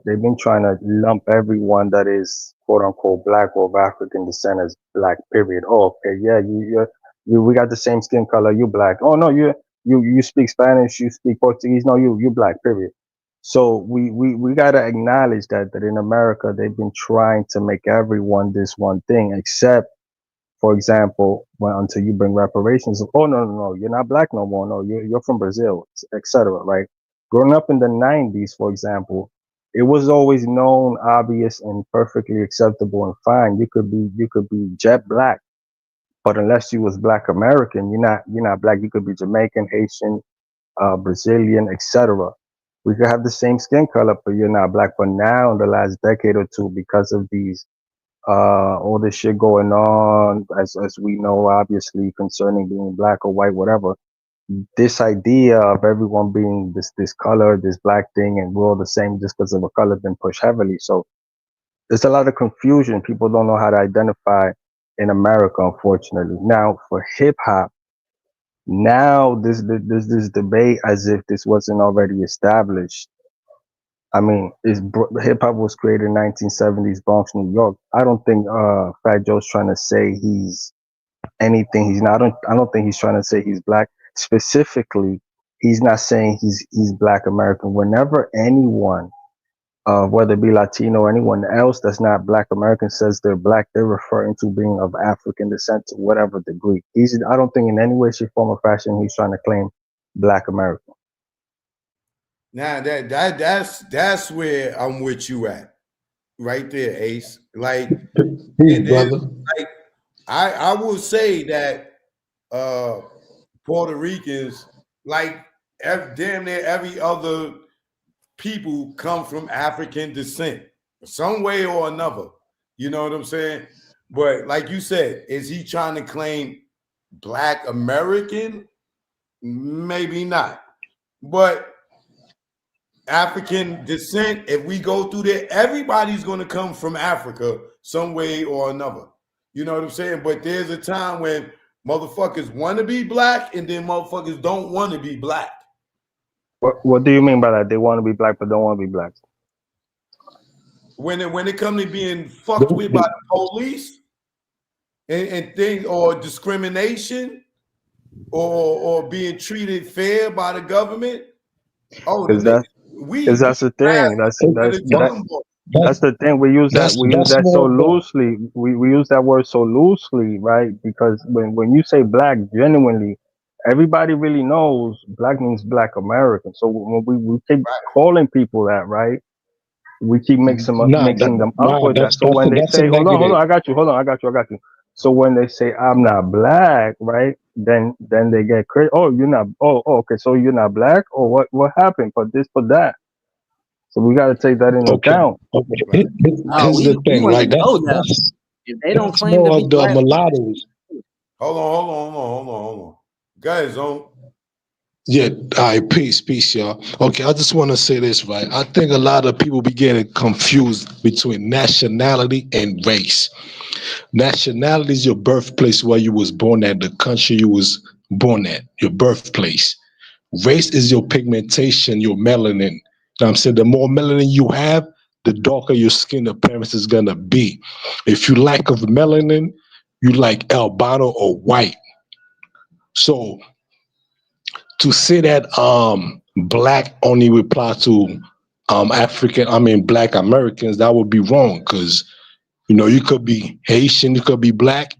they've been trying to lump everyone that is quote unquote black or of African descent as black. Period. Oh, okay, yeah, we got the same skin color. You black. Oh no, you speak Spanish. You speak Portuguese. No, you black. Period. So we gotta acknowledge that in America they've been trying to make everyone this one thing, except, for example, when until you bring reparations, oh no, you're not black no more. No, you're from Brazil, etc. Right? Growing up in the '90s, for example, it was always known, obvious, and perfectly acceptable and fine. You could be jet black, but unless you was Black American, you're not black. You could be Jamaican, Haitian, Brazilian, etc. We could have the same skin color, but you're not black. But now, in the last decade or two, because of these all this shit going on, as we know, obviously, concerning being black or white, whatever, this idea of everyone being this color, this black thing, and we're all the same just because of a color been pushed heavily. So there's a lot of confusion. People don't know how to identify in America, unfortunately. Now for hip hop, now there's this debate as if this wasn't already established. I mean, hip hop was created in 1970s Bronx, New York. I don't think Fat Joe's trying to say he's anything. He's not. I don't think he's trying to say he's black. Specifically, he's not saying he's Black American. Whenever anyone, whether it be Latino or anyone else that's not Black American, says they're black, they're referring to being of African descent to whatever degree. I don't think in any way, shape, form, or fashion he's trying to claim Black American. Now that's where I'm with you at, right there, Ace. Like, brother. Like I will say that Puerto Ricans, like damn near every other people, come from African descent, some way or another. You know what I'm saying? But like you said, is he trying to claim Black American? Maybe not. But African descent, if we go through there, everybody's going to come from Africa some way or another. You know what I'm saying? But there's a time when motherfuckers want to be black and then motherfuckers don't want to be black. What do you mean by that? They want to be black but don't want to be black? When it comes to being fucked with by the police and things, or discrimination, or being treated fair by the government. Oh, that's the thing. That's the thing. We use that so loosely. We use that word so loosely, right? Because when you say black, genuinely, everybody really knows black means Black American. So when we keep calling people that, right? We keep mixing them up with that. So when they say, hold on, I got you. So when they say I'm not black, right? Then they get crazy. Oh, you're not. Oh, okay. So you're not black? Or what happened? For this, for that. So we got to take that into account. Okay. Here's the thing, right? That's if they don't claim to be the mulattoes. Hold on. Guys, Yeah, all right, peace, y'all. Okay, I just want to say this, right? I think a lot of people be getting confused between nationality and race. Nationality is your birthplace, where you was born at, the country you was born at, your birthplace. Race is your pigmentation, your melanin. You know what I'm saying? The more melanin you have, the darker your skin appearance is gonna be. If you lack of melanin, you like albino or white. So to say that black only apply to Black Americans, that would be wrong, because you could be Haitian, you could be black,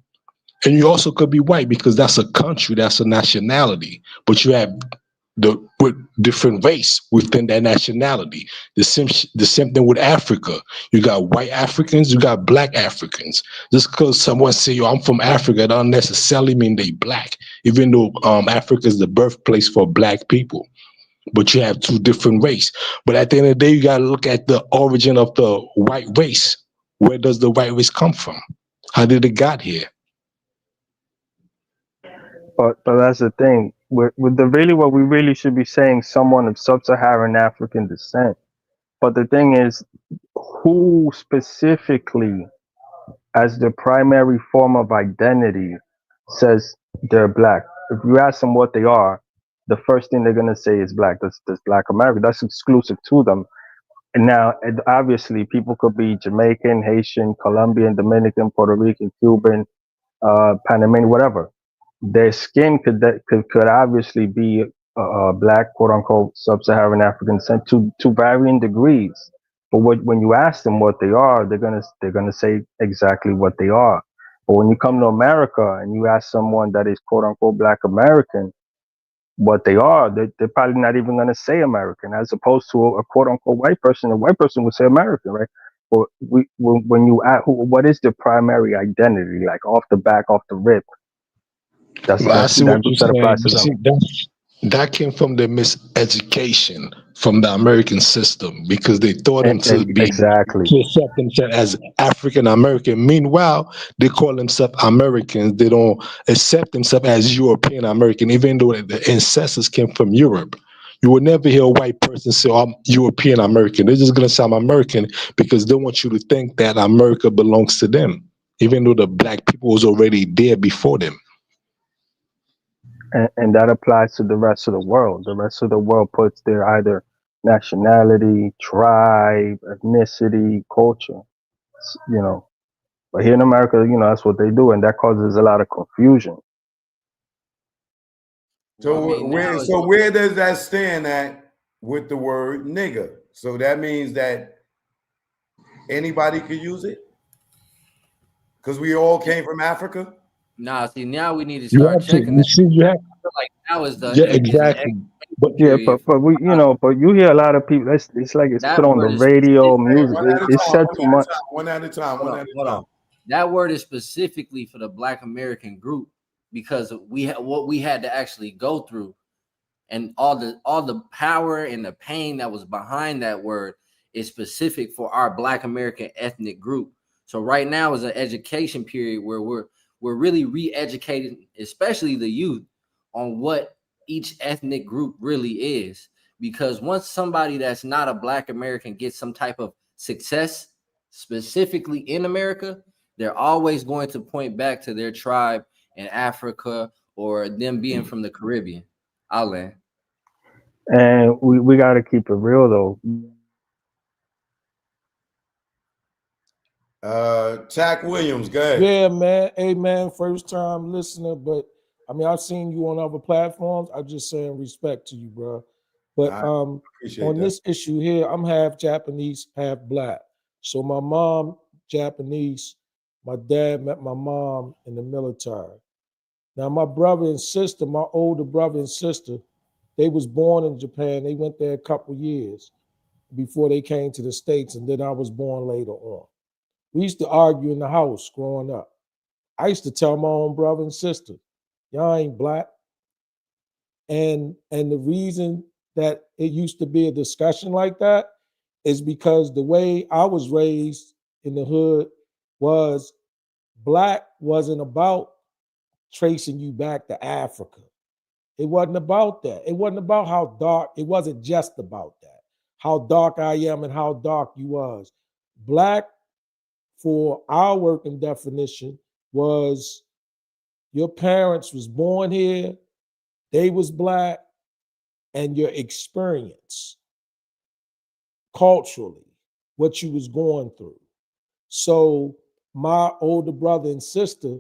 and you also could be white, because that's a country, that's a nationality. But you have with different race within that nationality. The same thing with Africa. You got white Africans, you got black Africans. Just because someone say, yo, I'm from Africa, don't necessarily mean they black, even though Africa is the birthplace for black people. But you have two different race. But at the end of the day, you got to look at the origin of the white race. Where does the white race come from? How did it got here? But that's the thing. With what we really should be saying, someone of sub-Saharan African descent. But the thing is, who specifically, as the primary form of identity, says they're black? If you ask them what they are, the first thing they're gonna say is black. That's Black America. That's exclusive to them. And now, obviously, people could be Jamaican, Haitian, Colombian, Dominican, Puerto Rican, Cuban, Panamanian, whatever. Their skin could obviously be black, quote unquote, sub-Saharan African descent to varying degrees. But when you ask them what they are, they're gonna say exactly what they are. But when you come to America and you ask someone that is quote unquote Black American what they are, they're probably not even gonna say American, as opposed to a quote unquote white person. A white person would say American, right? But when you ask what is the primary identity, like off the back, off the rip, I see what you're that saying. applies But to them. see, that came from the miseducation from the American system because they thought them to be Exactly. to accept themselves as African American. Meanwhile, they call themselves Americans. They don't accept themselves as European American, even though the ancestors came from Europe. You will never hear a white person say, "I'm European American." They're just gonna say I'm American because they want you to think that America belongs to them, even though the black people was already there before them. And that applies to the rest of the world. The rest of the world puts their either nationality, tribe, ethnicity, culture, you know. But here in America, that's what they do, and that causes a lot of confusion. So I mean, now it's where does that stand at with the word nigga? So that means that anybody could use it? Because we all came from Africa? nah. See, now we need to You start have to. checking You that. see, you have. I feel like now is Yeah, exactly. But Yeah, period. but we, but you hear a lot of people. It's like it's That put on the word is radio, specific. music. One at a It's time, said too much. one at a time, Hold one on, at a hold time. on. That word is specifically for the Black American group because what we had to actually go through, and all the power and the pain that was behind that word is specific for our Black American ethnic group. So right now is an education period where we're really re-educating, especially the youth, on what each ethnic group really is. Because once somebody that's not a Black American gets some type of success, specifically in America, they're always going to point back to their tribe in Africa or them being from the Caribbean. I'll land. And we got to keep it real though. Tack Williams, go ahead. Yeah, man. Hey, man, first time listener, but I mean, I've seen you on other platforms. I'm just saying respect to you, bro. But I appreciate on that. this issue here, I'm half Japanese, half Black. So my mom, Japanese, my dad met my mom in the military. Now, my brother and sister, my older brother and sister, they was born in Japan. They went there a couple years before they came to the States, and then I was born later on. We used to argue in the house growing up. I used to tell my own brother and sister, y'all ain't Black. And the reason that it used to be a discussion like that is because the way I was raised in the hood was Black wasn't about tracing you back to Africa. It wasn't about that. It wasn't about how dark, it wasn't just about that. How dark I am and how dark you was. Black, for our working definition, was your parents was born here, they was Black, and your experience culturally, what you was going through. So my older brother and sister,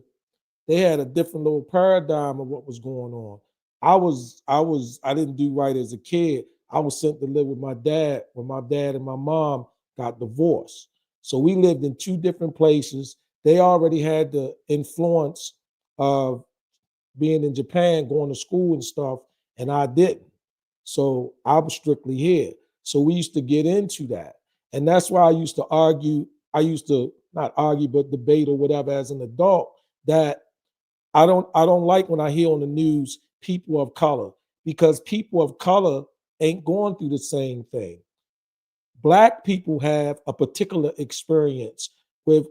they had a different little paradigm of what was going on. I didn't do right as a kid. I was sent to live with my dad when my dad and my mom got divorced. So we lived in two different places. They already had the influence of being in Japan, going to school and stuff, and I didn't. So I was strictly here. So we used to get into that. And that's why I used to argue, I used to not argue, but debate or whatever as an adult, that I don't like when I hear on the news people of color, because people of color ain't going through the same thing. Black people have a particular experience with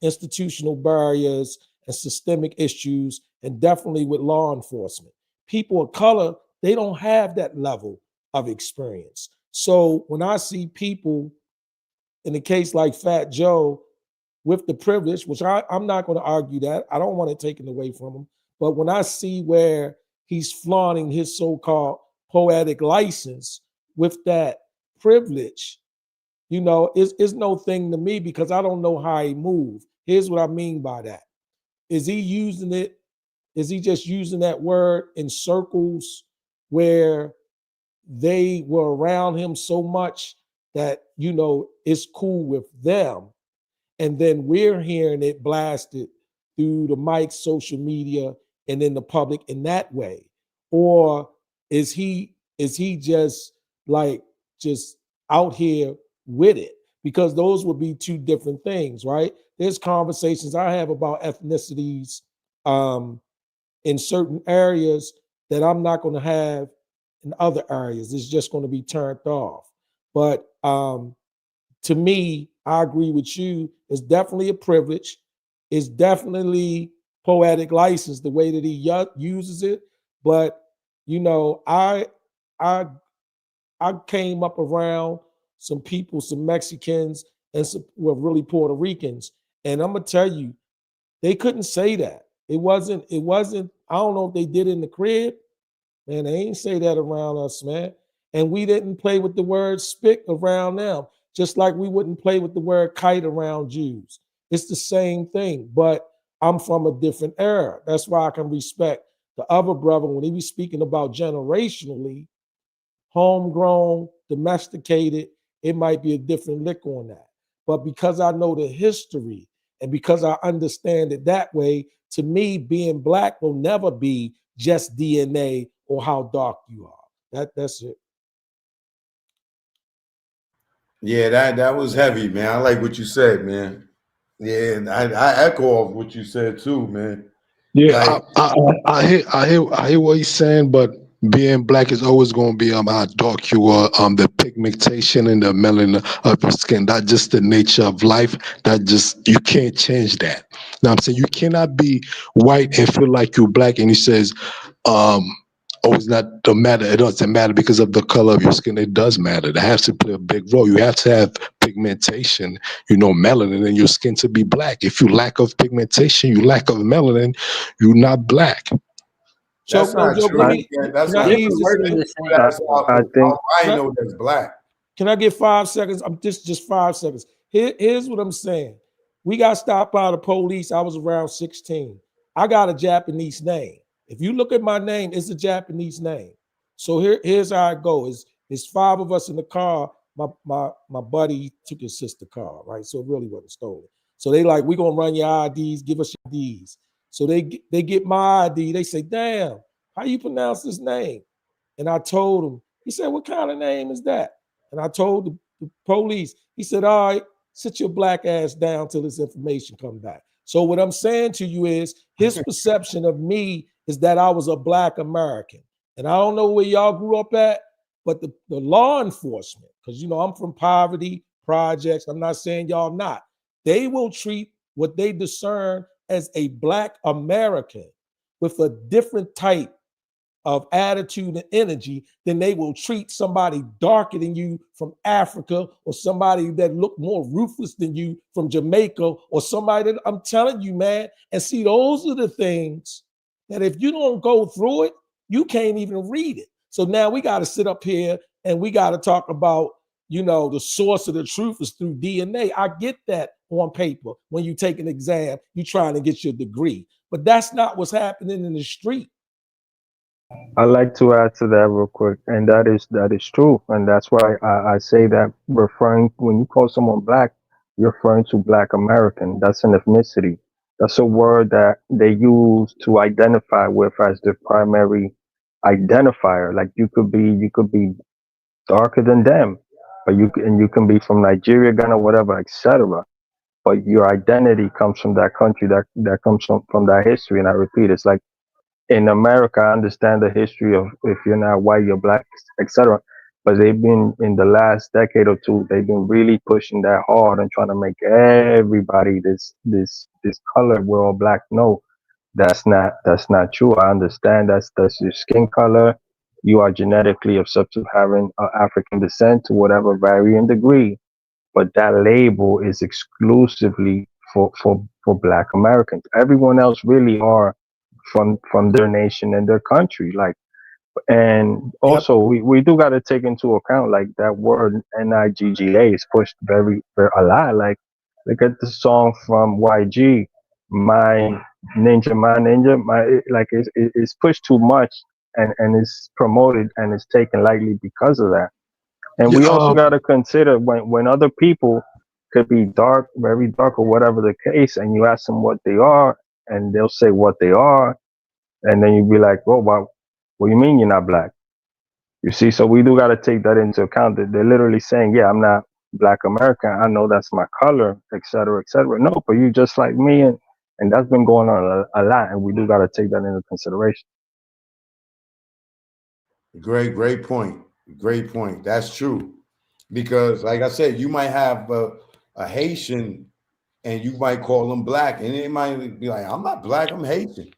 institutional barriers and systemic issues, and definitely with law enforcement. People of color, they don't have that level of experience. So when I see people, in a case like Fat Joe, with the privilege, which I'm not going to argue that, I don't want it taken away from him, but when I see where he's flaunting his so-called poetic license with that privilege, you know, it's no thing to me because I don't know how he moved. Here's what I mean by that. Is he using it? Is he just using that word in circles where they were around him so much that, you know, it's cool with them? And then we're hearing it blasted through the mic, social media, and in the public in that way. Or is he just like just out here with it? Because those would be two different things, right? There's conversations I have about ethnicities in certain areas that I'm not going to have in other areas. It's just going to be turned off. But to me, I agree with you. It's definitely a privilege. It's definitely poetic license the way that he uses it. But you know, I came up around some people, some Mexicans, and some were really Puerto Ricans, and I'm gonna tell you, they couldn't say that. It wasn't. I don't know if they did it in the crib. Man, they ain't say that around us, man. And we didn't play with the word spick around them, just like we wouldn't play with the word kite around Jews. It's the same thing, but I'm from a different era. That's why I can respect the other brother when he was speaking about generationally, homegrown, domesticated, it might be a different lick on that. But because I know the history and because I understand it that way, to me, being black will never be just DNA or how dark you are. That's it. Yeah, that was heavy, man. I like what you said, man. Yeah, and I echo off what you said too, man. Yeah, Like, I hear what he's saying, but being black is always going to be how dark you are, the pigmentation and the melanin of your skin. That's just the nature of life. That just you can't change that. Now I'm saying you cannot be white and feel like you're black. And he says, oh, it's not the matter. It doesn't matter because of the color of your skin. It does matter. It has to play a big role. You have to have pigmentation, you know, melanin in your skin to be black. If you lack of pigmentation, you lack of melanin, you're not black. that's not Joe, true. That's not Different true. wording the same. That's I think albino that's black. Can I get 5 seconds? I'm just 5 seconds. Here's what I'm saying. We got stopped by the police. I was around 16. I got a Japanese name. If you look at my name, it's a Japanese name. So here's how it goes. It's 5 of us in the car. My buddy took his sister's car, right? So it really wasn't stolen. So they like, we're gonna run your IDs, give us your IDs. So they get my ID. They say, damn, how you pronounce this name? And I told him, he said, what kind of name is that? And I told the police, he said, all right, sit your black ass down till this information come back. So what I'm saying to you is his perception of me is that I was a black American. And I don't know where y'all grew up at, but the law enforcement, because, you know, I'm from poverty projects. I'm not saying y'all not. They will treat what they discern as a black American with a different type of attitude and energy than they will treat somebody darker than you from Africa or somebody that look more ruthless than you from Jamaica or somebody that I'm telling you, man. And see, those are the things that if you don't go through it, you can't even read it. So now we got to sit up here and we got to talk about, you know, the source of the truth is through DNA. I get that on paper. When you take an exam, you're trying to get your degree, but that's not what's happening in the street. I'd like to add to that real quick, and that is true, and that's why I say that referring when you call someone black, you're referring to Black American. That's an ethnicity. That's a word that they use to identify with as their primary identifier. Like you could be darker than them, but you can be from Nigeria, Ghana, whatever, etc. But your identity comes from that country, that comes from that history. And I repeat, it's like in America, I understand the history of if you're not white, you're black, etc. But they've been in the last decade or two, they've been really pushing that hard and trying to make everybody this color we're all black. No, that's not true. I understand that's your skin color. You are genetically of sub-Saharan African descent to whatever varying degree, but that label is exclusively for Black Americans. Everyone else really are from their nation and their country. Like And also, we do got to take into account like that word NIGGA is pushed very a lot. Like, look at the song from YG, my ninja, like it's pushed too much and it's promoted and it's taken lightly because of that. And we also got to consider when other people could be dark, very dark, or whatever the case, and you ask them what they are, and they'll say what they are, and then you be like, "Oh, wow, what do you mean you're not black?" You see, so we do got to take that into account. That they're literally saying, "Yeah, I'm not Black American. I know that's my color, etc., etc." No, but you just like me, and that's been going on a lot, and we do got to take that into consideration. Great point. Great point. That's true. Because, like I said, you might have a Haitian and you might call them black, and it might be like, I'm not black, I'm Haitian.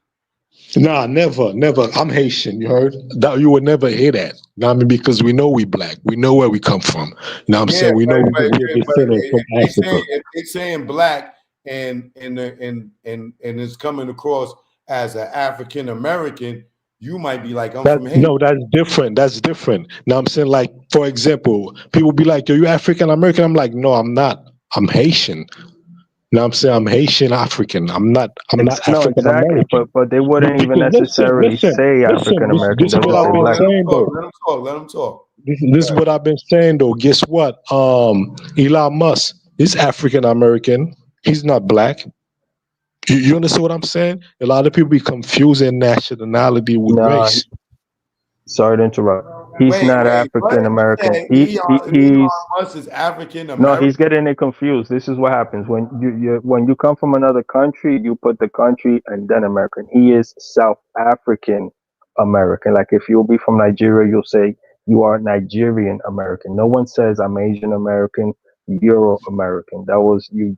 Nah, never. I'm Haitian. You heard that? You would never hear that. Know what I mean, because we know we black. We know where we come from. Now I'm saying we know we're descendants from Africa. If they're saying black and it's coming across as an African American, you might be like, I'm from Haiti. No, that's different. That's different. Now I'm saying, like, for example, people be like, "Are you African American?" I'm like, "No, I'm not. I'm Haitian." Now I'm saying I'm Haitian African. I'm not African American. But they wouldn't even necessarily say African American. This is what I've been saying though. Let them talk. This is what I've been saying though. Guess what? Elon Musk is African American. He's not black. You understand what I'm saying? A lot of people be confusing nationality with race. Sorry to interrupt. He's not African American. Elon Musk is African American. No, he's getting it confused. This is what happens when you come from another country. You put the country and then American. He is South African American. Like if you'll be from Nigeria, you'll say you are Nigerian American. No one says I'm Asian American, Euro American. That was you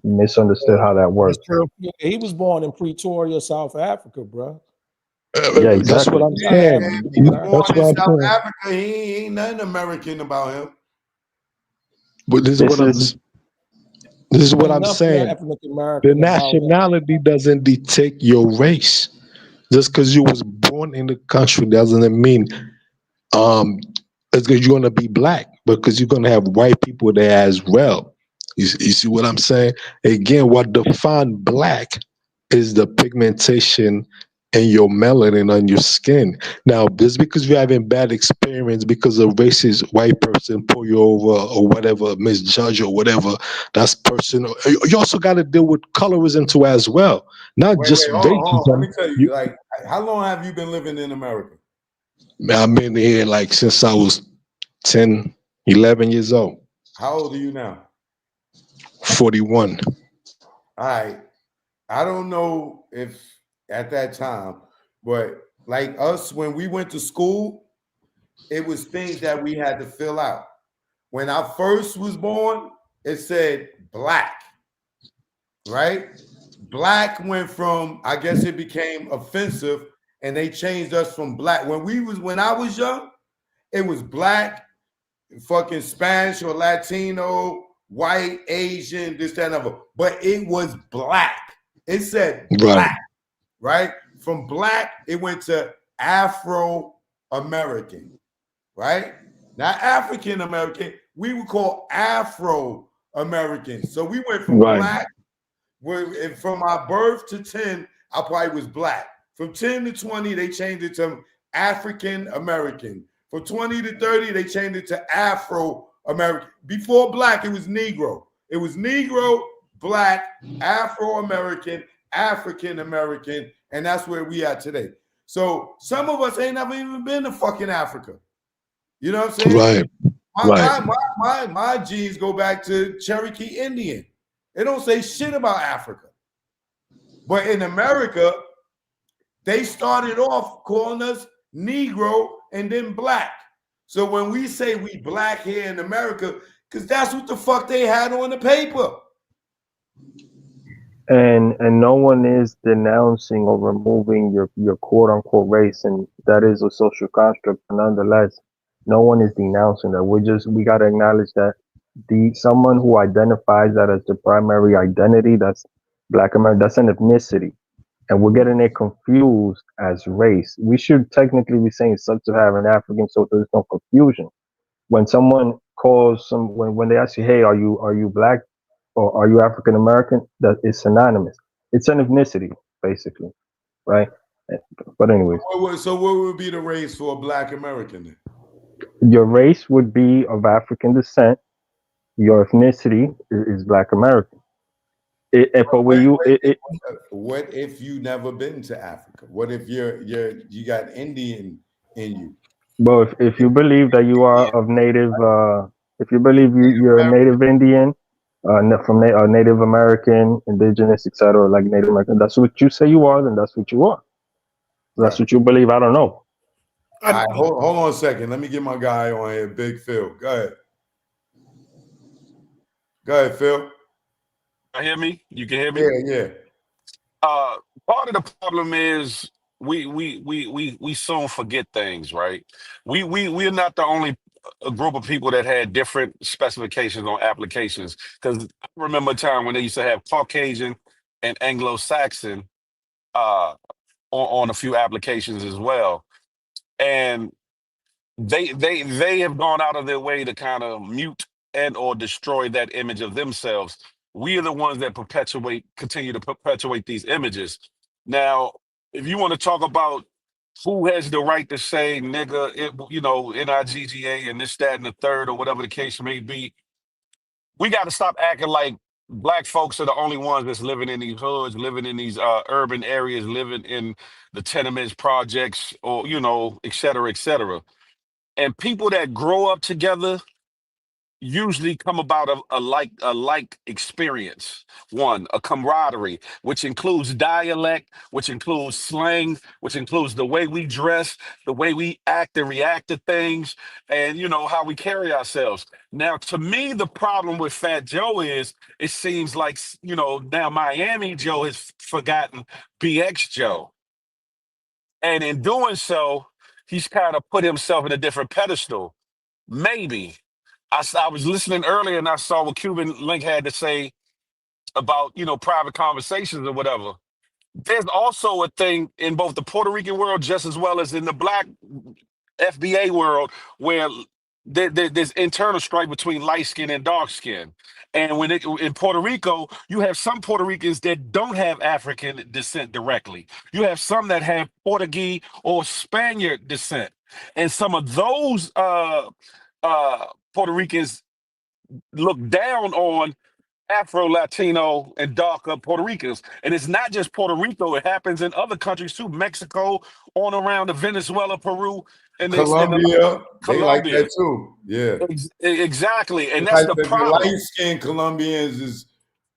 misunderstood how that works. He was born in Pretoria, South Africa, bro. Yeah, exactly. That's what I'm saying. He was born in South Africa. He ain't nothing American about him. But this is what I'm saying. The nationality doesn't dictate your race. Just because you was born in the country doesn't mean it's because you're gonna be black, because you're gonna have white people there as well. You see what I'm saying? Again, what defines black is the pigmentation and your melanin on your skin. Now, just because you're having bad experience because a racist white person pull you over or whatever, misjudge or whatever, that's personal. You also got to deal with colorism too as well, not just racism. Let me tell you, like, how long have you been living in America? I've been here like since I was 10, 11 years old. How old are you now? 41. All right. I don't know if at that time, but like us, when we went to school, it was things that we had to fill out. When I first was born, it said black, right? Black went from, I guess it became offensive, and they changed us from black. When I was young, it was black, fucking Spanish or Latino, white, Asian, this, that, and other. But it was black. It said black, right? From black, it went to Afro-American, right? Not African-American. We would call Afro-American. So we went from black. From my birth to 10, I probably was black. From 10 to 20, they changed it to African-American. From 20 to 30, they changed it to Afro-American. Before black, it was Negro. It was Negro, black, Afro-American, African-American, and that's where we are today. So some of us ain't never even been to fucking Africa. You know what I'm saying? Right. My genes go back to Cherokee Indian. They don't say shit about Africa. But in America, they started off calling us Negro and then black. So when we say we black here in America, because that's what the fuck they had on the paper. And no one is denouncing or removing your quote unquote race, and that is a social construct. But nonetheless, no one is denouncing that. We gotta acknowledge that someone who identifies that as the primary identity, that's Black American, that's an ethnicity. and we're getting it confused as race. We should technically be saying sub-Saharan African, so there's no confusion. When someone calls when they ask you, "Hey, are you black or are you African American?" That is synonymous. It's an ethnicity, basically, right? But anyways, So what would be the race for a Black American then? your race would be of African descent. Your ethnicity is Black American. What if you never been to Africa? What if you got Indian in you? Well, if you believe that you are of native, if you believe you're a native Indian, from Native American, indigenous, etc., like Native American, that's what you say you are, then that's what you are. That's what you believe. I don't know. All right, hold on a second. Let me get my guy on here, Big Phil. Go ahead. Go ahead, Phil. I hear me? You can hear me? Yeah. Part of the problem is we soon forget things, right? We're not the only group of people that had different specifications on applications. Because I remember a time when they used to have Caucasian and Anglo-Saxon on a few applications as well. And they have gone out of their way to kind of mute and or destroy that image of themselves. We are the ones that continue to perpetuate these images. Now, if you want to talk about who has the right to say nigga, NIGGA and this, that, and the third, or whatever the case may be, we got to stop acting like Black folks are the only ones that's living in these hoods, living in these urban areas, living in the tenements projects, or, et cetera, et cetera. And people that grow up together usually come about a like experience. One, a camaraderie, which includes dialect, which includes slang, which includes the way we dress, the way we act and react to things, and how we carry ourselves. Now, to me, the problem with Fat Joe is it seems like now Miami Joe has forgotten BX Joe, and in doing so, he's kind of put himself in a different pedestal. Maybe. I was listening earlier and I saw what Cuban Link had to say about, private conversations or whatever. There's also a thing in both the Puerto Rican world, just as well as in the Black FBA world, where there's internal strife between light skin and dark skin. And in Puerto Rico, you have some Puerto Ricans that don't have African descent directly. You have some that have Portuguese or Spaniard descent. And some of those Puerto Ricans look down on Afro, Latino, and darker Puerto Ricans. And it's not just Puerto Rico, it happens in other countries too, Mexico, on around to Venezuela, Peru, and Colombia. They like that too. Yeah. Exactly. And that's the problem. The light-skinned Colombians is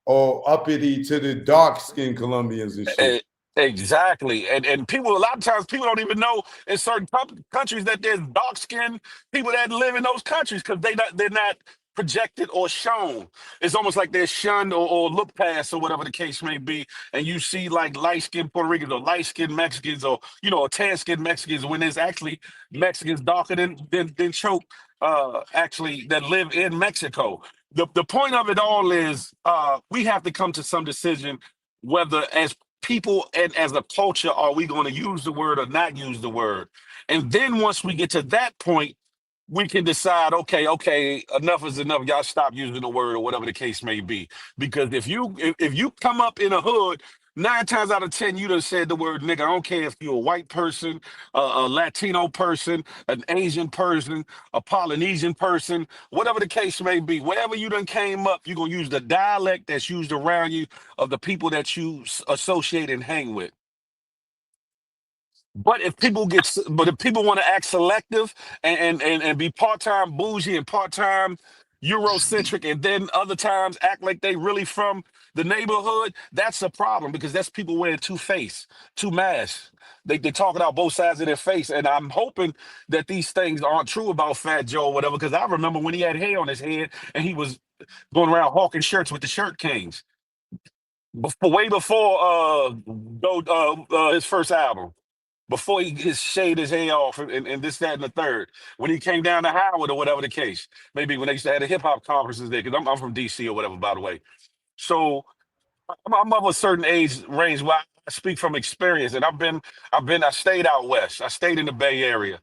all uppity to the dark-skinned Colombians and shit. Exactly. And people, a lot of times people don't even know in certain countries that there's dark-skinned people that live in those countries because they're not projected or shown. It's almost like they're shunned or looked past or whatever the case may be. And you see like light-skinned Puerto Ricans or light-skinned Mexicans or, tan-skinned Mexicans when there's actually Mexicans darker than choke actually that live in Mexico. The point of it all is we have to come to some decision whether as people and as a culture are we going to use the word or not use the word. And then once we get to that point, we can decide, okay, enough is enough. Y'all stop using the word or whatever the case may be. Because if you come up in a hood, 9 times out of 10, you done said the word nigga. I don't care if you're a white person, a Latino person, an Asian person, a Polynesian person, whatever the case may be. Wherever you done came up, you're going to use the dialect that's used around you of the people that you associate and hang with. But if people want to act selective and be part-time bougie and part-time Eurocentric, and then other times act like they really from the neighborhood, that's a problem because that's people wearing two masks. They talking out both sides of their face. And I'm hoping that these things aren't true about Fat Joe or whatever, because I remember when he had hair on his head and he was going around hawking shirts with the Shirt Kings. Way before his first album. Before he shaved his hair off and this, that, and the third. When he came down to Howard or whatever the case. Maybe when they used to have the hip-hop conferences there, because I'm from D.C. or whatever, by the way. So I'm of a certain age range where I speak from experience, and I stayed out west. I stayed in the Bay Area.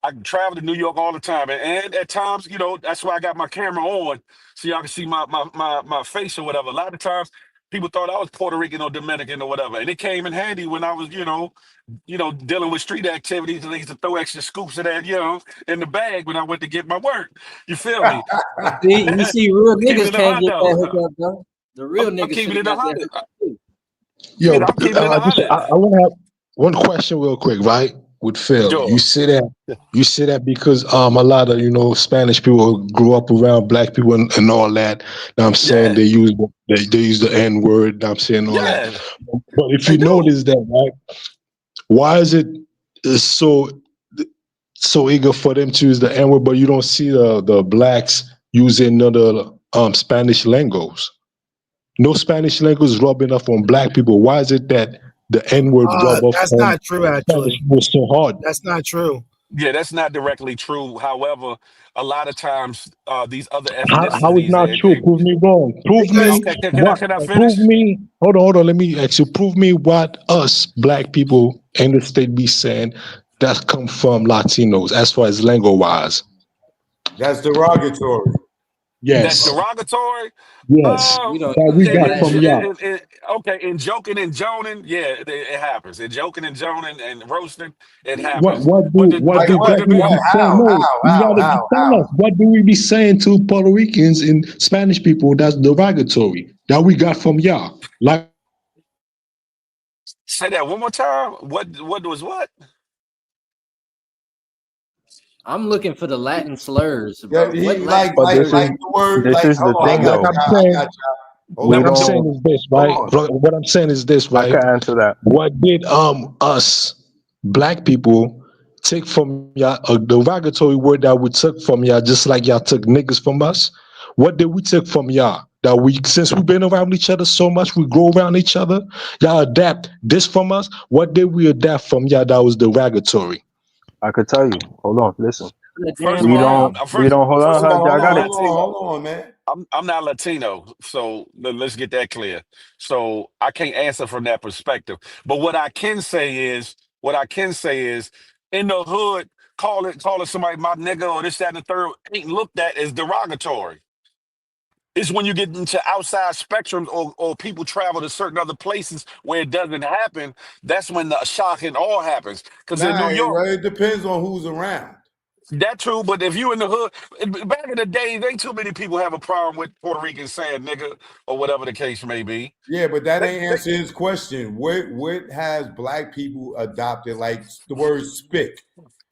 I travel to New York all the time, and at times, that's why I got my camera on so y'all can see my face or whatever. A lot of times, people thought I was Puerto Rican or Dominican or whatever, and it came in handy when I was, dealing with street activities. And they used to throw extra scoops of that, in the bag when I went to get my work. You feel me? You see, real Keep it niggas in the can't hot get that though. hookup, though. The real I'm niggas keeping should it in have the got that hot. hookup too. Yo, I'm keeping it in the hot. I want to have one question real quick, right? With Phil, Sure. you say that because a lot of Spanish people grew up around black people and all that. Now I'm saying they use the N word. I'm saying all that. But if you notice that, right? Why is it so eager for them to use the N word, but you don't see the blacks using other Spanish lingos? No Spanish language rubbing off on black people. Why is it that the N-word rub off That's on not true, Spanish actually. people so hard? That's not true. Yeah, that's not directly true. However, a lot of times these other How is ethnicities, not true? Prove me wrong. Prove me okay, what? can I finish? Prove me. Hold on. Let me ask you. Prove me what us black people in the state be saying that come from Latinos as far as lingo wise. That's derogatory. That's Yes. derogatory. Yes. We don't That we say got that from shit. y'all. Okay, in joking and joning, yeah, it happens. In joking and joning and roasting, it What happens. what But do what but do to, but black to people be be saying? No, you gotta tell us. What do we be saying to Puerto Ricans and Spanish people that's derogatory that we got from y'all? Like say that one more time. What was what? I'm looking for the Latin slurs, Yeah, bro. he What Latin But slurs? the word. this is the Hold on, thing like though. I'm saying, Hold We what I'm on. saying don't. is this, Hold right? on. What I'm saying is this, I right? can answer that. What did us black people take from y'all? A derogatory word that we took from y'all, just like y'all took niggas from us. What did we take from y'all? That we, since we've been around each other so much, we grow around each other. Y'all adapt this from us. What did we adapt from y'all that was derogatory? I could tell you. Hold on. Listen. The First damn of We all, don't. Latin. We don't. Hold first on. of all, I I'm not got it. Latino. Hold on, man. I'm not Latino, so let's get that clear. So I can't answer from that perspective. But what I can say is, in the hood, calling somebody my nigga or this, that, and the third ain't looked at as derogatory. It's when you get into outside spectrums or people travel to certain other places where it doesn't happen, that's when the shock and awe happens. Because in New York, It depends on who's around. that true, but if you in the hood, back in the day, ain't too many people have a problem with Puerto Ricans saying nigga or whatever the case may be. Yeah, but that ain't answer his question. What has black people adopted, like the word spick?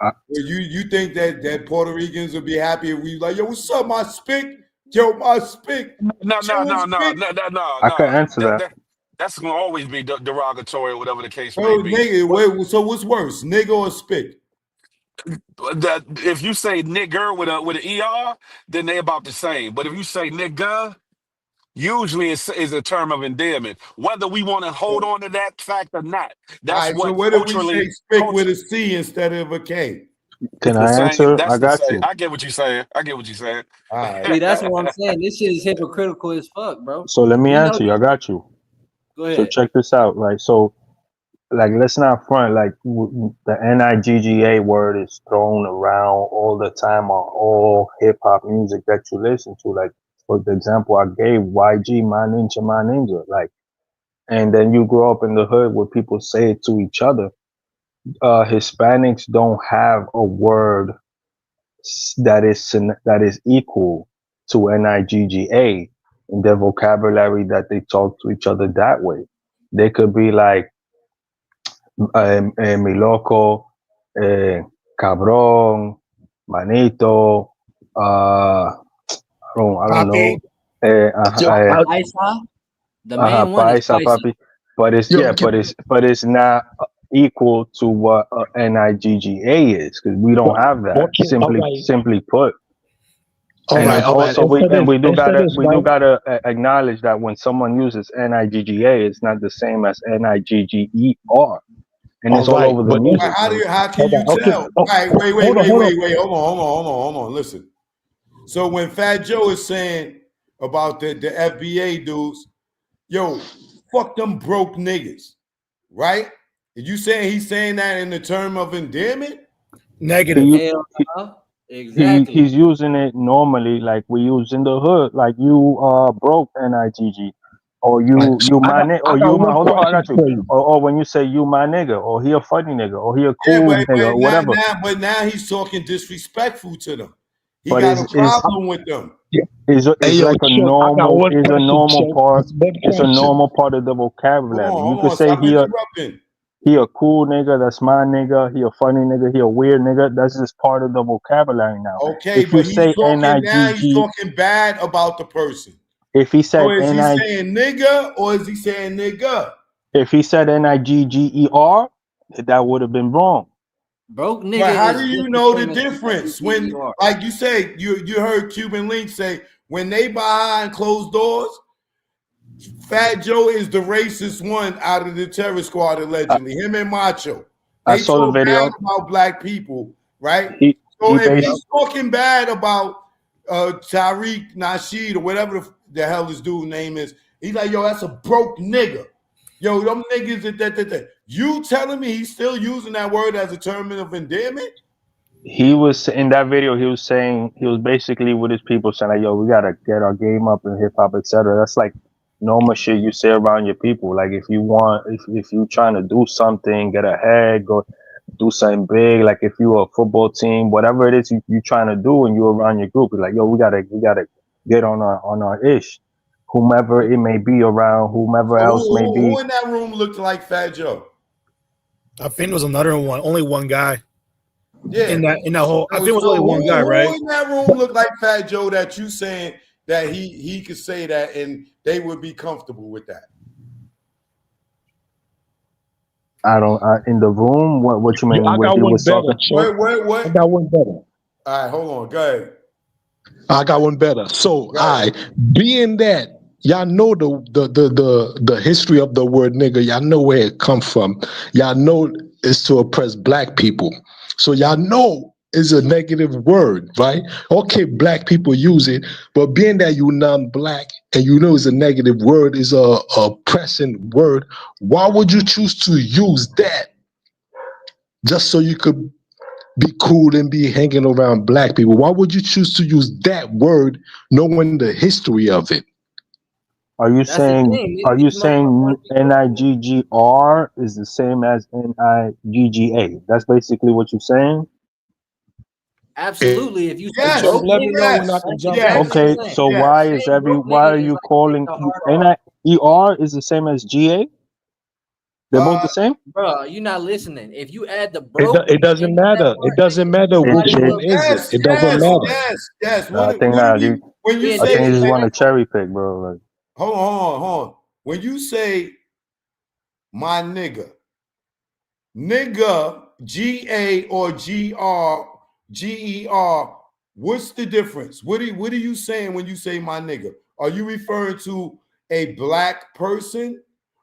I, You think that Puerto Ricans would be happy if we like, yo, what's up, my spick? Yo, my spick. No, Chillin' spick. I can answer that. That's gonna always be derogatory or whatever the case may Oh, be. nigga, so what's worse, nigga or spick? That if you say nigger with an er, then they about the same. But if you say nigga, usually it's is a term of endearment. Whether we want to hold on to that fact or not, All that's right, so what what if we say spick with culture. a C instead of a K? Can It's the I same. answer? That's I the got same. you. I get what you're saying. I get what you're saying. All right. See, that's what I'm saying. This shit is hypocritical as fuck, bro. So let me We know answer you. I got you. Go So ahead. check this out. Right. So like, let's not front. Like the NIGGA word is thrown around all the time on all hip hop music that you listen to. Like, for the example I gave, YG, my ninja. Like, and then you grow up in the hood where people say it to each other. Hispanics don't have a word that is equal to NIGGA in their vocabulary that they talk to each other that way. They could be like mi loco, cabrón, manito, I don't know, Papi. Paisa, the main one is paisa, Paisa. papi. But it's not equal to what NIGGA is, because we don't have that. Simply put. All And right. also we do Answer this, right? gotta acknowledge that when someone uses NIGGA, it's not the same as NIGGER, and it's all over the But music. How can you tell? All right, wait. Hold on. Listen. So when Fat Joe is saying about the FBA dudes, yo, fuck them broke niggas, right? Are you saying he's saying that in the term of endearment? Negative. Hell no. Exactly. He's using it normally, like we use in the hood, like you broke NIGG, or you my nigga, or you my hold on, I got you, or when you say you my nigga, or he a funny nigga, or he a cool nigga, or whatever. But now he's talking disrespectful to them. He But got a problem with them. It's like a normal, it's a normal part. It's a question. normal part of the vocabulary. Hold You could on, say stop interrupting. he a cool nigga, that's my nigga. He a funny nigga, he a weird nigga. That's just part of the vocabulary now. Okay, if you but say he's talking now. NIGG, He's talking bad about the person. if he said So is he NIGG, saying nigga or is he saying nigga? if he said NIGGER, that would have been wrong. Broke nigga. But how is do you just know the the same as difference when, NIGGER. like you say, you heard Cuban Link say when they behind closed doors, Fat Joe is the racist one out of the terror squad allegedly. Him and Macho. I They saw the talk video. bad about black people, right? He So if basically, he's talking bad about Tariq Nasheed or whatever the hell this dude's name is, he's like, yo, that's a broke nigga. Yo, them niggas that. You telling me he's still using that word as a term of endearment? he was in that video. He was saying, he was basically with his people saying, like, yo, we gotta get our game up in hip hop, etc. That's like normal shit you say around your people. Like if you trying to do something, get ahead, go do something big. Like if you a football team, whatever it is you trying to do, and you around your group, you're like, yo, we gotta get on our ish, whomever it may be around, whomever else may be. Who in that room looked like Fat Joe? I think it was another one. Only one guy. Yeah. In that whole, I think it was So only one guy, right? Who in that room looked like Fat Joe that you saying that he could say that and they would be comfortable with that? I don't in the room. What you mean? I got one better. What? I got one better. All right, hold on. Go ahead. I got one better. So being that y'all know the history of the word nigga, y'all know where it come from. Y'all know it's to oppress black people. So y'all know it's a negative word, right? Okay, black people use it, but being that you non-black and you know it's a negative word, is a oppressing word, why would you choose to use that just so you could be cool and be hanging around black people? Why would you choose to use that word knowing the history of it? Are you saying NIGGR is the same as NIGGA? That's basically what you're saying? Absolutely. If you say Yes, broke let me nigga, know when I can jump yes. in. Okay, so why is why are you calling NIER is the same as GA? They're both the same? Bro, you're not listening. If you add the broke, It doesn't matter. It doesn't matter which one is it. It doesn't matter. Yes. No, I think I think you just want to cherry pick, bro. Like, hold on. When you say my nigga, GA or GER, what's the difference? What are you saying when you say my nigga? Are you referring to a black person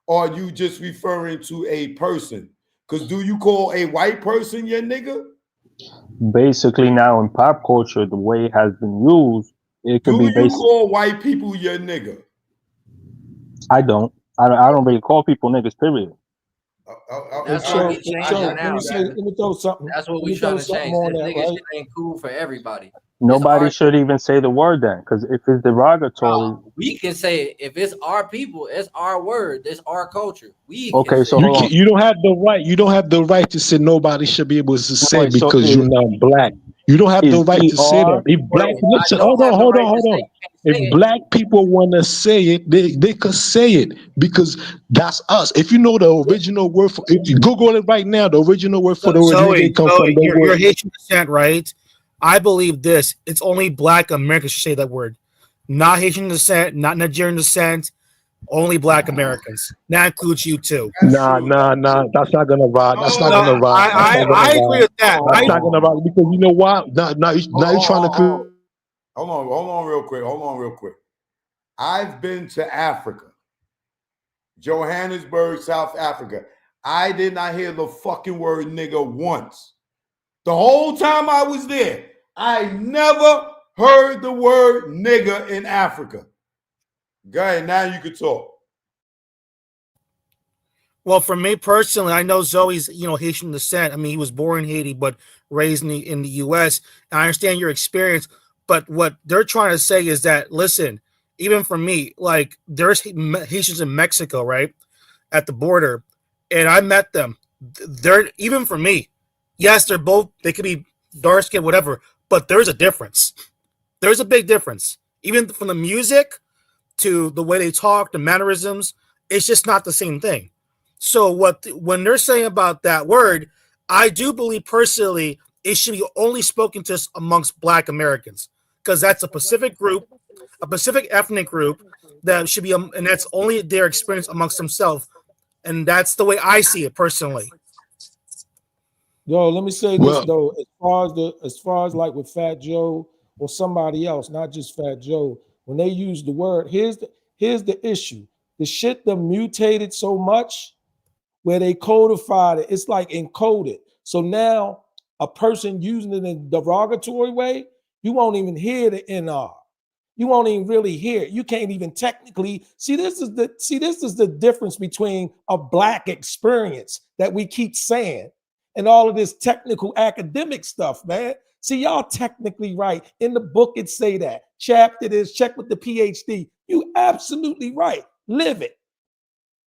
or are you just referring to a person? Because do you call a white person your nigga? basically, now in pop culture, the way it has been used, it could Do be you based. call white people your nigga? I don't really call people niggas. Period. That's So, what we changing now. let me throw something. That's what let we me throw trying to something change. on This that, nigga right? shit ain't cool for everybody. Nobody should even say the word then, because if it's derogatory, We can say it. If it's our people, it's our word, it's our culture. We okay, can so say hold on. You don't have the right. You don't have the right to say nobody should be able to say Wait, so because you're not black. You don't have the right to say that. If black, listen, hold on. If black people want to say it, they could say it because that's us. If you know the original word for, if you Google it right now, the original word for the word nigga come from the you're word. Haitian descent, right? I believe this. It's only black Americans should say that word. Not Haitian descent, not Nigerian descent, only black Americans. That includes you too. Nah. That's not gonna ride. That's not gonna ride. I agree with that. That's not gonna ride because you know why? Now you're trying to. Hold on real quick. I've been to Africa. Johannesburg, South Africa. I did not hear the fucking word nigga once. The whole time I was there, I never heard the word nigga in Africa. Go ahead, now you can talk. Well, for me personally, I know Zoe's, Haitian descent. I mean, he was born in Haiti, but raised in the U.S. And I understand your experience, but what they're trying to say is that, listen, even for me, like there's Haitians in Mexico, right, at the border, and I met them. They're even for me. Yes, they could be dark skin, whatever, but there's a difference. There's a big difference, even from the music to the way they talk, the mannerisms. It's just not the same thing. So when they're saying about that word, I do believe personally it should be only spoken to amongst Black Americans, because that's a Pacific group, a Pacific ethnic group that should be, and that's only their experience amongst themselves, and that's the way I see it personally. Yo, let me say this though, as far as like with Fat Joe or somebody else, not just Fat Joe, when they use the word, here's the issue: the shit that mutated so much, where they codified it, it's like encoded. So now a person using it in a derogatory way, you won't even hear the NR. You won't even really hear it. You can't even technically see. This is the difference between a Black experience that we keep saying and all of this technical academic stuff, man. See, y'all technically right. In the book, it say that. Chapter this, check with the PhD. You absolutely right. Live it.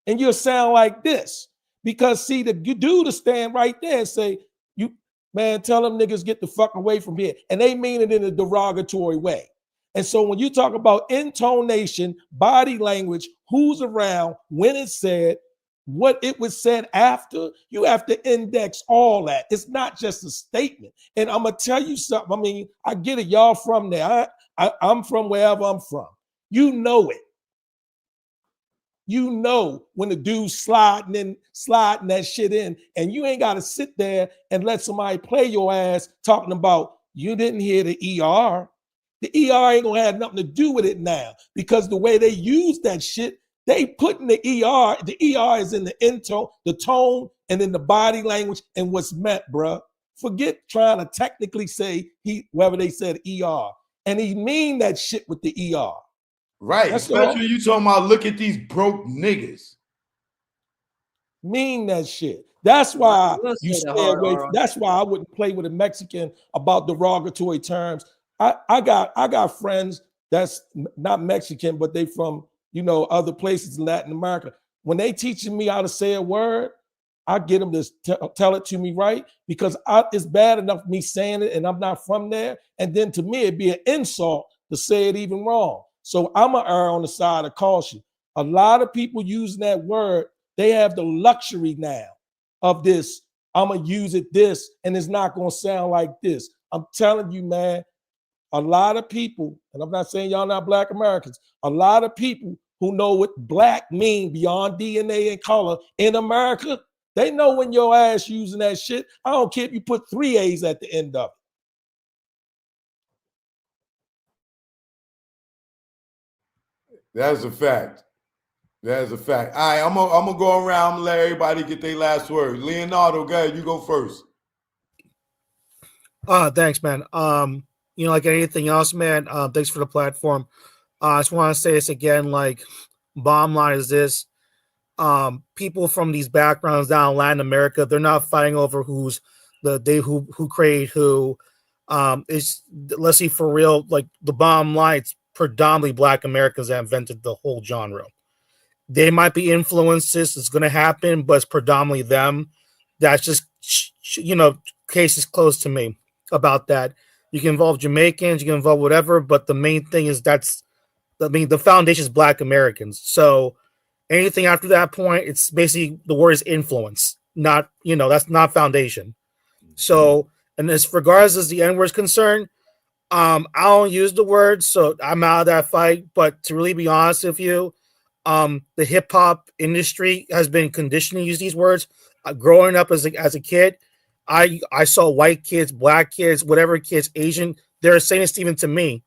And you'll sound like this. Because see, the dude to stand right there and say, "You man, tell them niggas get the fuck away from here," and they mean it in a derogatory way. And so when you talk about intonation, body language, who's around, when it's said, what it was said after, you have to index all that. It's not just a statement. And I'm gonna tell you something. I mean, I get it. Y'all from there. I'm from wherever I'm from. You know it. You know when the dude's sliding that shit in, and you ain't got to sit there and let somebody play your ass talking about you didn't hear the ER. The ER ain't gonna have nothing to do with it now, because the way they use that shit, they put in the ER. The ER is in the intone, the tone, and in the body language and what's meant, bruh. Forget trying to technically say whether they said ER, and he mean that shit with the ER. Right, That's especially you talking about look at these broke niggas. Mean that shit. That's why you stay away. That's why I wouldn't play with a Mexican about derogatory terms. I got friends that's not Mexican, but they from other places in Latin America. When they teaching me how to say a word, I get them to tell it to me right, because it's bad enough me saying it and I'm not from there, and then to me it'd be an insult to say it even wrong. So I'm gonna err on the side of caution. A lot of people using that word, they have the luxury now of this. I'm gonna use it this, and it's not gonna sound like this. I'm telling you, man, a lot of people, and I'm not saying y'all not Black Americans, a lot of people who know what Black mean beyond DNA and color in America, they know when your ass using that shit. I don't care if you put 3 A's at the end of it. That's a fact. That's a fact. All right, I'm gonna go around and let everybody get their last word. Leonardo, go ahead, you go first. Thanks, man. Like anything else, man, thanks for the platform. I just want to say this again, like, bottom line is this. People from these backgrounds down in Latin America, they're not fighting over who created who. Let's see, for real, like, the bottom line, it's predominantly Black Americans that invented the whole genre. They might be influences, it's going to happen, but it's predominantly them. That's just, cases close to me about that. You can involve Jamaicans, you can involve whatever, but the main thing is the foundation is Black Americans. So anything after that point, it's basically the word is influence, not, that's not foundation. So, and as regards as the N-word is concerned, I don't use the word, so I'm out of that fight. But to really be honest with you, the hip hop industry has been conditioned to use these words. Growing up as a kid, I saw white kids, Black kids, whatever kids, Asian, they're saying this even to me.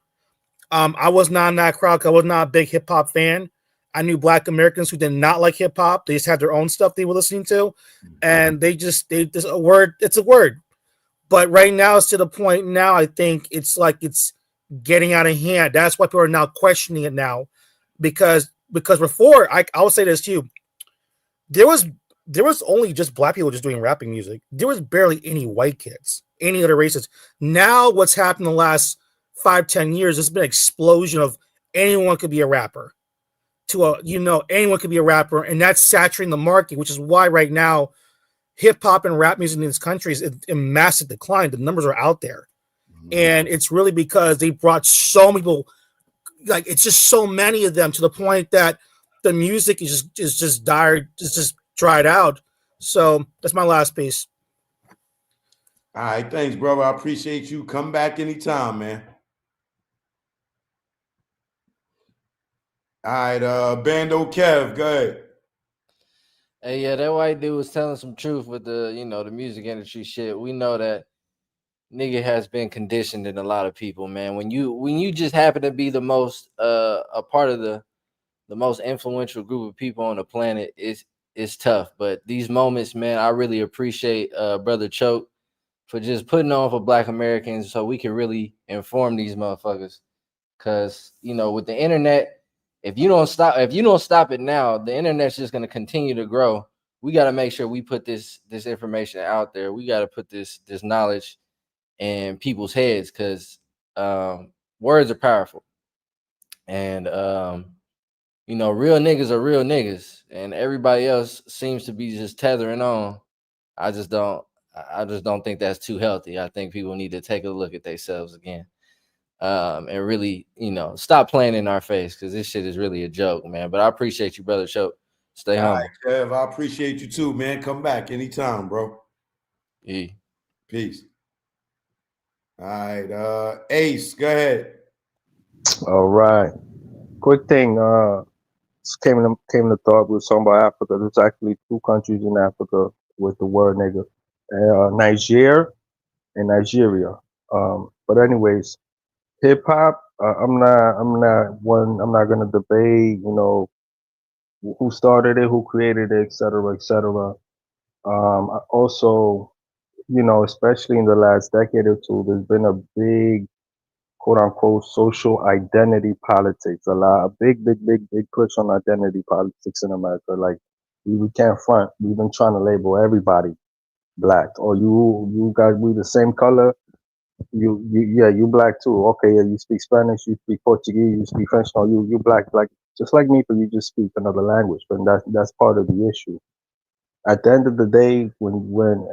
I was not in that crowd. I was not a big hip hop fan. I knew Black Americans who did not like hip hop. They just had their own stuff they were listening to, and it's a word. It's a word. But right now, it's to the point now, I think it's getting out of hand. That's why people are now questioning it now. Because before, I will say this to you. There was there was only just black people just doing rapping music. There was barely any white kids, any other races. Now, what's happened in the last 5-10 years, there's been an explosion of anyone could be a rapper. Anyone could be a rapper, and that's saturating the market, which is why right now hip hop and rap music in this country is in massive decline. The numbers are out there, and it's really because they brought so many people. Like, it's just so many of them to the point that the music is just died, it's just dried out. So that's my last piece. All right, thanks, brother. I appreciate you. Come back anytime, man. All right, Bando Kev, go ahead. Hey, yeah, that white dude was telling some truth with the, the music industry shit. We know that nigga has been conditioned in a lot of people, man. When you just happen to be the most a part of the most influential group of people on the planet, it's tough. But these moments, man, I really appreciate Brother Choke for just putting on for Black Americans so we can really inform these motherfuckers. Cause with the internet, if you don't stop it now, the internet's just gonna continue to grow. We gotta make sure we put this information out there. We gotta put this knowledge in people's heads, because words are powerful. And real niggas are real niggas, and everybody else seems to be just tethering on. I just don't think that's too healthy. I think people need to take a look at themselves again. And really, stop playing in our face, because this shit is really a joke, man. But I appreciate you, Brother Choke. Stay humble. All right, Kev, I appreciate you too, man. Come back anytime, bro. Yeah. Peace. All right, Ace, go ahead. All right. Quick thing. Just came to thought. We were talking about Africa. There's actually 2 countries in Africa with the word nigga, Niger and Nigeria. But anyways, hip hop. I'm not gonna debate. Who started it, who created it, etc., etc. Also, especially in the last decade or two, there's been a big, quote unquote, social identity politics. A big push on identity politics in America. Like, we can't front. We've been trying to label everybody black. Or you guys, we the same color. You black too. Okay, yeah, you speak Spanish, you speak Portuguese, you speak French. No, you black, like just like me, but you just speak another language. But that's part of the issue. At the end of the day, when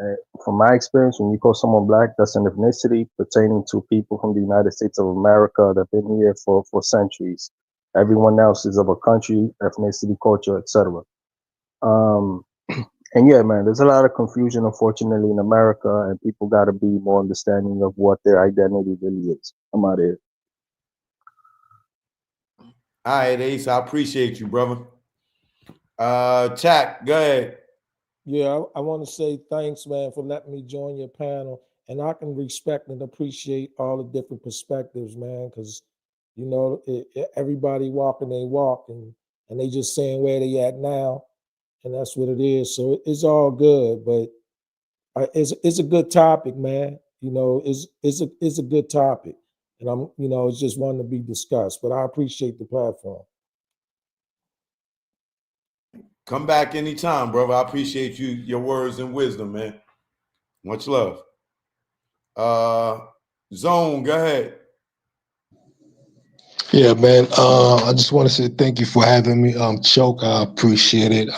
from my experience, when you call someone black, that's an ethnicity pertaining to people from the United States of America that have been here for centuries. Everyone else is of a country, ethnicity, culture, etc. And yeah, man, there's a lot of confusion, unfortunately, in America, and people got to be more understanding of what their identity really is. I'm out of here. All right, Ace, I appreciate you, brother. Chak, go ahead. Yeah, I want to say thanks, man, for letting me join your panel. And I can respect and appreciate all the different perspectives, man, because, everybody walking they walk, and they just saying where they at now. And that's what it is. So it's all good, but it's a good topic, man. It's a good topic, and it's just one to be discussed. But I appreciate the platform. Come back anytime, brother. I appreciate your words and wisdom, man. Much love. Zone, go ahead. Yeah, man. I just want to say thank you for having me. Choke, I appreciate it.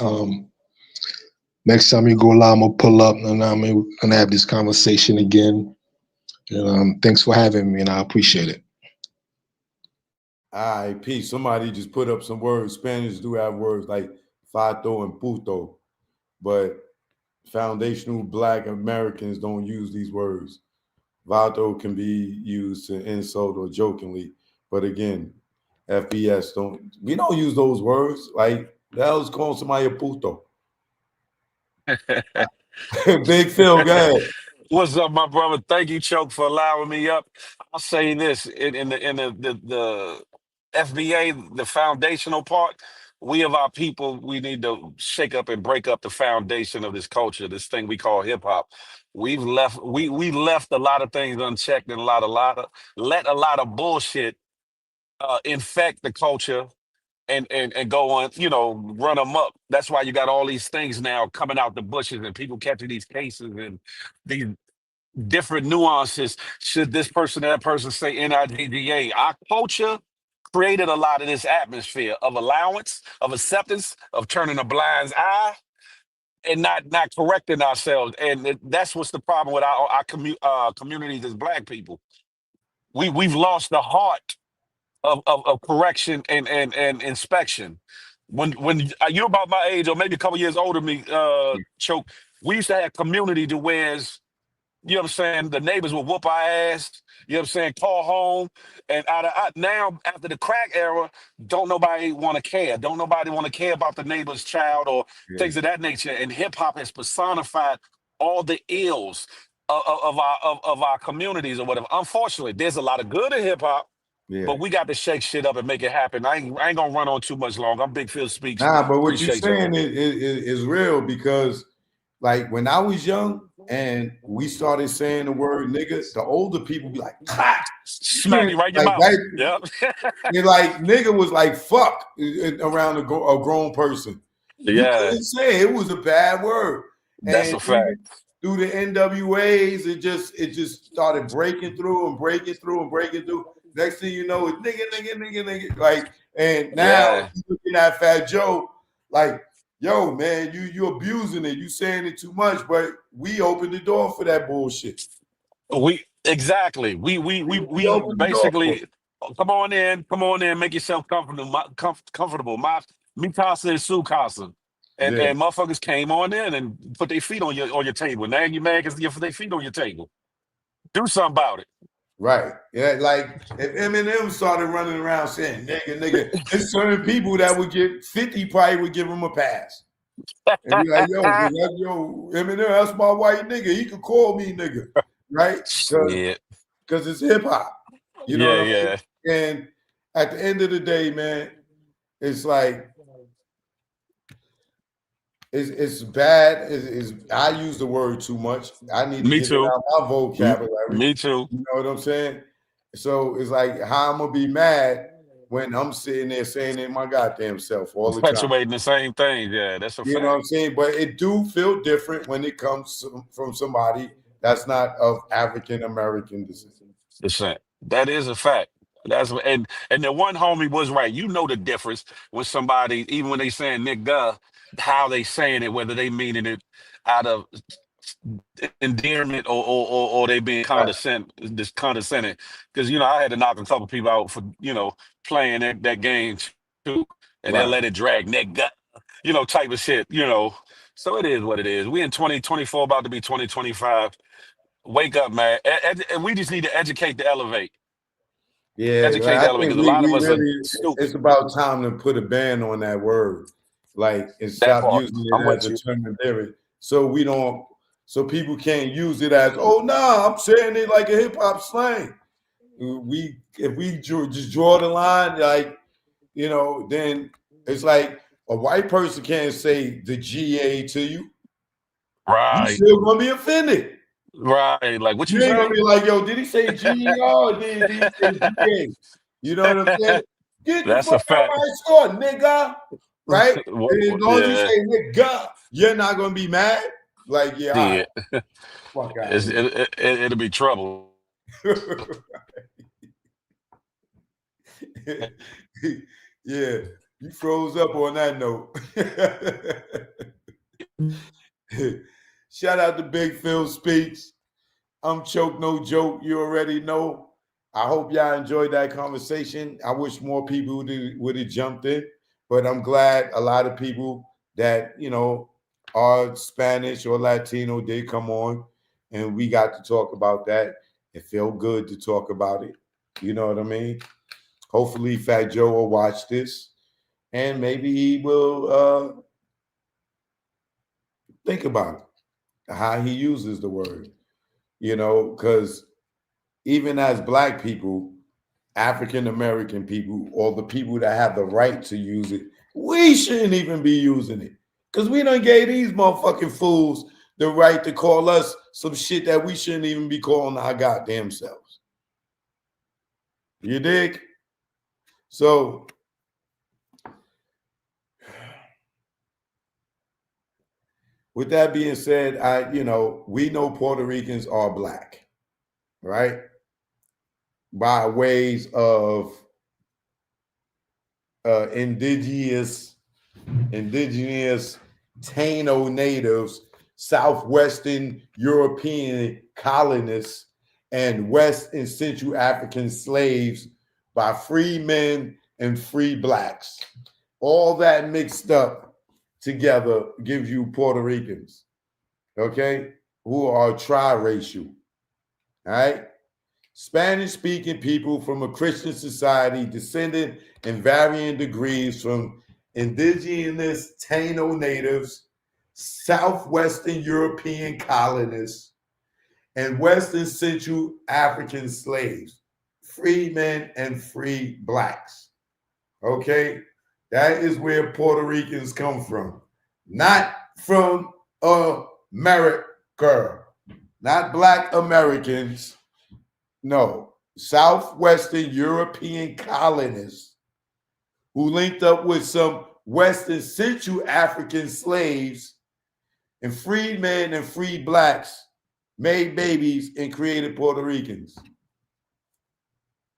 Next time you go live, I'm gonna pull up, and we're gonna have this conversation again. And thanks for having me, and I appreciate it. All right, peace. Somebody just put up some words. Spanish do have words like fato and puto, but foundational Black Americans don't use these words. Vato can be used to insult or jokingly, but again, FBS we don't use those words. Like, the hell's calling somebody a puto? Big Phil, go ahead. What's up, my brother? Thank you, Choke, for allowing me up. I'll say this in the FBA, the foundational part. We of our people, we need to shake up and break up the foundation of this culture, this thing we call hip hop. We left a lot of things unchecked, and let a lot of bullshit infect the culture and go on, run them up. That's why you got all these things now coming out the bushes and people catching these cases and these different nuances. Should this person, that person say NIDDA? Our culture created a lot of this atmosphere of allowance, of acceptance, of turning a blind eye and not correcting ourselves. And that's what's the problem with our communities as Black people. We've lost the heart of correction and inspection. When you're about my age or maybe a couple years older than me, Choke, we used to have community to whereas, you know what I'm saying, the neighbors would whoop our ass, you know what I'm saying, call home. And now, after the crack era, don't nobody want to care. Don't nobody want to care about the neighbor's child or things of that nature. And hip hop has personified all the ills of our communities or whatever. Unfortunately, there's a lot of good in hip hop, but we got to shake shit up and make it happen. I ain't gonna run on too much longer. I'm Big Phil Speaks. Nah, but what you're Appreciate y'all. saying is real because, like, when I was young and we started saying the word nigga, the older people be like, clap. Smack you right in your mouth. Yep. And like nigga was like fuck around a grown person. You couldn't say it was a bad word. That's a fact. Through the NWAs, it just started breaking through and breaking through and breaking through. Next thing you know, it's nigga. Like, and now you looking at Fat Joe, like, yo, man, you abusing it, you saying it too much, but we opened the door for that bullshit. We basically come on in, make yourself comfortable. Me Casa and Sue Casa. And motherfuckers came on in and put their feet on your table. Now you mad because you put their feet on your table. Do something about it. Right. Yeah, like if Eminem started running around saying nigga, there's certain people that would get 50 probably would give him a pass. And be like, yo, Eminem, that's my white nigga. He could call me nigga, right? Because it's hip hop. You know what I mean? And at the end of the day, man, it's like it's bad. I use the word too much. I need to get it out my vocabulary. Me too. You know what I'm saying? So it's like how I'm gonna be mad when I'm sitting there saying it my goddamn self all the time. Perpetuating the same thing. Yeah, that's a fact. You know what I'm saying? But it do feel different when it comes from somebody that's not of African American descent. That is a fact. And the one homie was right. You know the difference when somebody, even when they saying nigga, how they saying it, whether they meaning it out of endearment or they being condescending. Because I had to knock a couple people out for playing that game too, and then let it drag nigga, type of shit. So it is what it is. We in 2024 about to be 2025. Wake up, man, and we just need to educate to elevate. Yeah, educate to elevate. Because a lot of us really, are stupid. It's about time to put a ban on that word, like, and stop using it as a term of lyric, so people can't use it as, oh no, I'm saying it like a hip hop slang. If we just draw the line, like, then it's like a white person can't say the GA to you. Right. You still gonna be offended. Right. Like what you ain't saying? Gonna be like, yo, did he say GER or did he say GA? You know what I'm saying? Get the fuck out of my store, nigga. Right? And as long as you say nigga, you're not gonna be mad. Like, yeah. Fuck out. It'll be trouble. Yeah, you froze up on that note. Shout out to Big Phil Speaks. I'm Choke No Joke. You already know. I hope y'all enjoyed that conversation. I wish more people would have jumped in, but I'm glad a lot of people that are Spanish or Latino did come on, and we got to talk about that. It felt good to talk about it. You know what I mean? Hopefully Fat Joe will watch this, and maybe he will think about it, how he uses the word, because even as Black people, African American people, or the people that have the right to use it, we shouldn't even be using it, because we done gave these motherfucking fools the right to call us some shit that we shouldn't even be calling our goddamn selves. You dig? So with that being said, we know Puerto Ricans are black, right? By ways of indigenous Taino natives, Southwestern European colonists, and West and Central African slaves by free men and free blacks. All that mixed up together gives you Puerto Ricans, okay, who are triracial, all right? Spanish-speaking people from a Christian society descended in varying degrees from indigenous Taino natives, Southwestern European colonists, and Western Central African slaves, free men and free blacks. Okay? That is where Puerto Ricans come from. Not from America. Not Black Americans. No. Southwestern European colonists who linked up with some Western Central African slaves and freed men and freed blacks, made babies and created Puerto Ricans.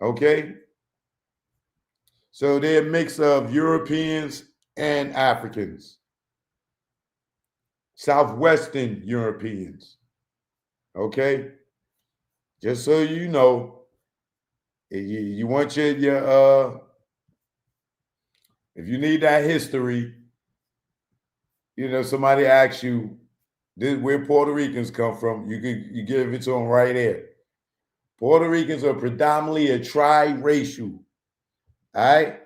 Okay? So they're a mix of Europeans and Africans. Southwestern Europeans. Okay? Just so you know, you want your if you need that history, somebody asks you where Puerto Ricans come from, you give it to them right there. Puerto Ricans are predominantly a triracial, all right?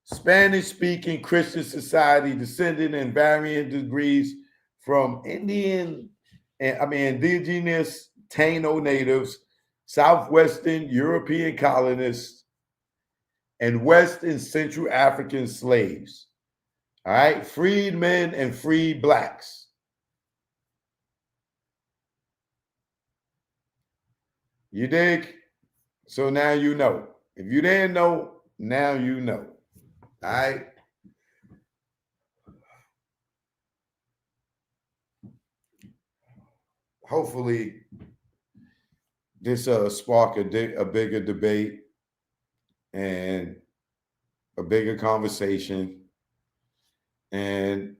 Spanish-speaking Christian society descended in varying degrees from indigenous Taino natives, Southwestern European colonists, and West and Central African slaves. All right, freed men and freed blacks. You dig? So now you know. If you didn't know, now you know. All right. Hopefully, this spark a bigger debate and a bigger conversation, and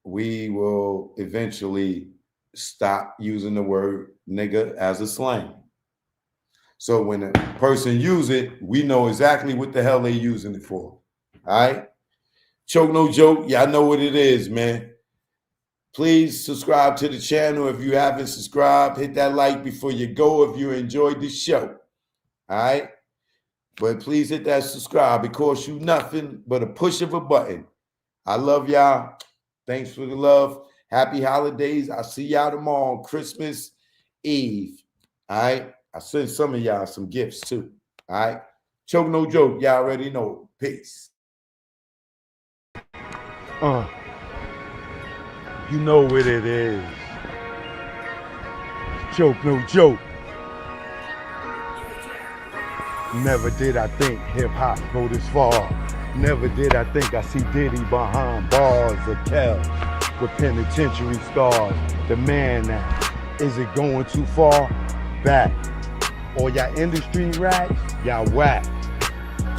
we will eventually stop using the word nigga as a slang. So when a person use it, we know exactly what the hell they're using it for. All right? Choke No Joke, y'all know what it is, man. Please subscribe to the channel if you haven't subscribed. Hit that like before you go if you enjoyed the show. All right? But please hit that subscribe. It costs you nothing but a push of a button. I love y'all. Thanks for the love. Happy holidays. I'll see y'all tomorrow on Christmas Eve. All right? I send some of y'all some gifts too. All right? Choke No Joke. Y'all already know. Peace. You know what it is. Choke No Joke. Never did I think hip-hop go this far. Never did I think I see Diddy behind bars of Kel with penitentiary scars. The man now, is it going too far? Back. Or y'all industry rats, y'all whack.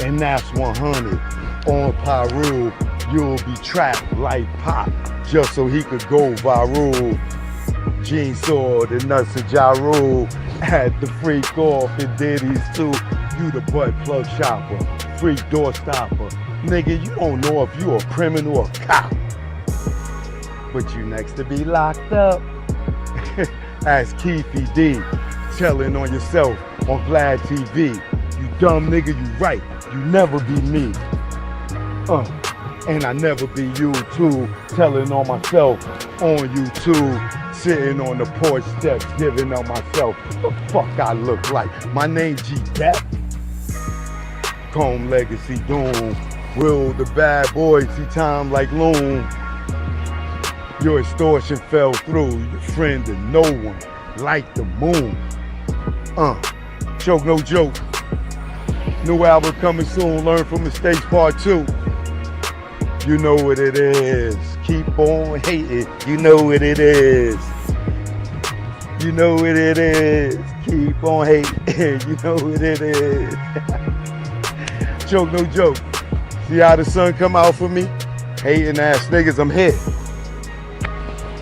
And that's 100. On Pyru, you'll be trapped like Pop, just so he could go viral. Gene saw the nuts of Ja Rule, had the freak off in Diddy's too. You the butt plug shopper, freak door stopper. Nigga, you don't know if you a criminal or cop. But you next to be locked up. Ask Keefy D, telling on yourself on Vlad TV. You dumb nigga, you right, you never be me. And I never be you too, telling on myself on YouTube, sitting on the porch steps, giving on myself. What the fuck I look like? My name G Depp. Comb Legacy Doom. Will the bad boys see time like loom? Your extortion fell through, your friend and no one, like the moon. Choke No Joke. New album coming soon, Learn from Mistakes Part 2. You know what it is. Keep on hating. You know what it is. You know what it is. Keep on hating. You know what it is. Joke, no joke. See how the sun come out for me? Hating ass niggas, I'm hit.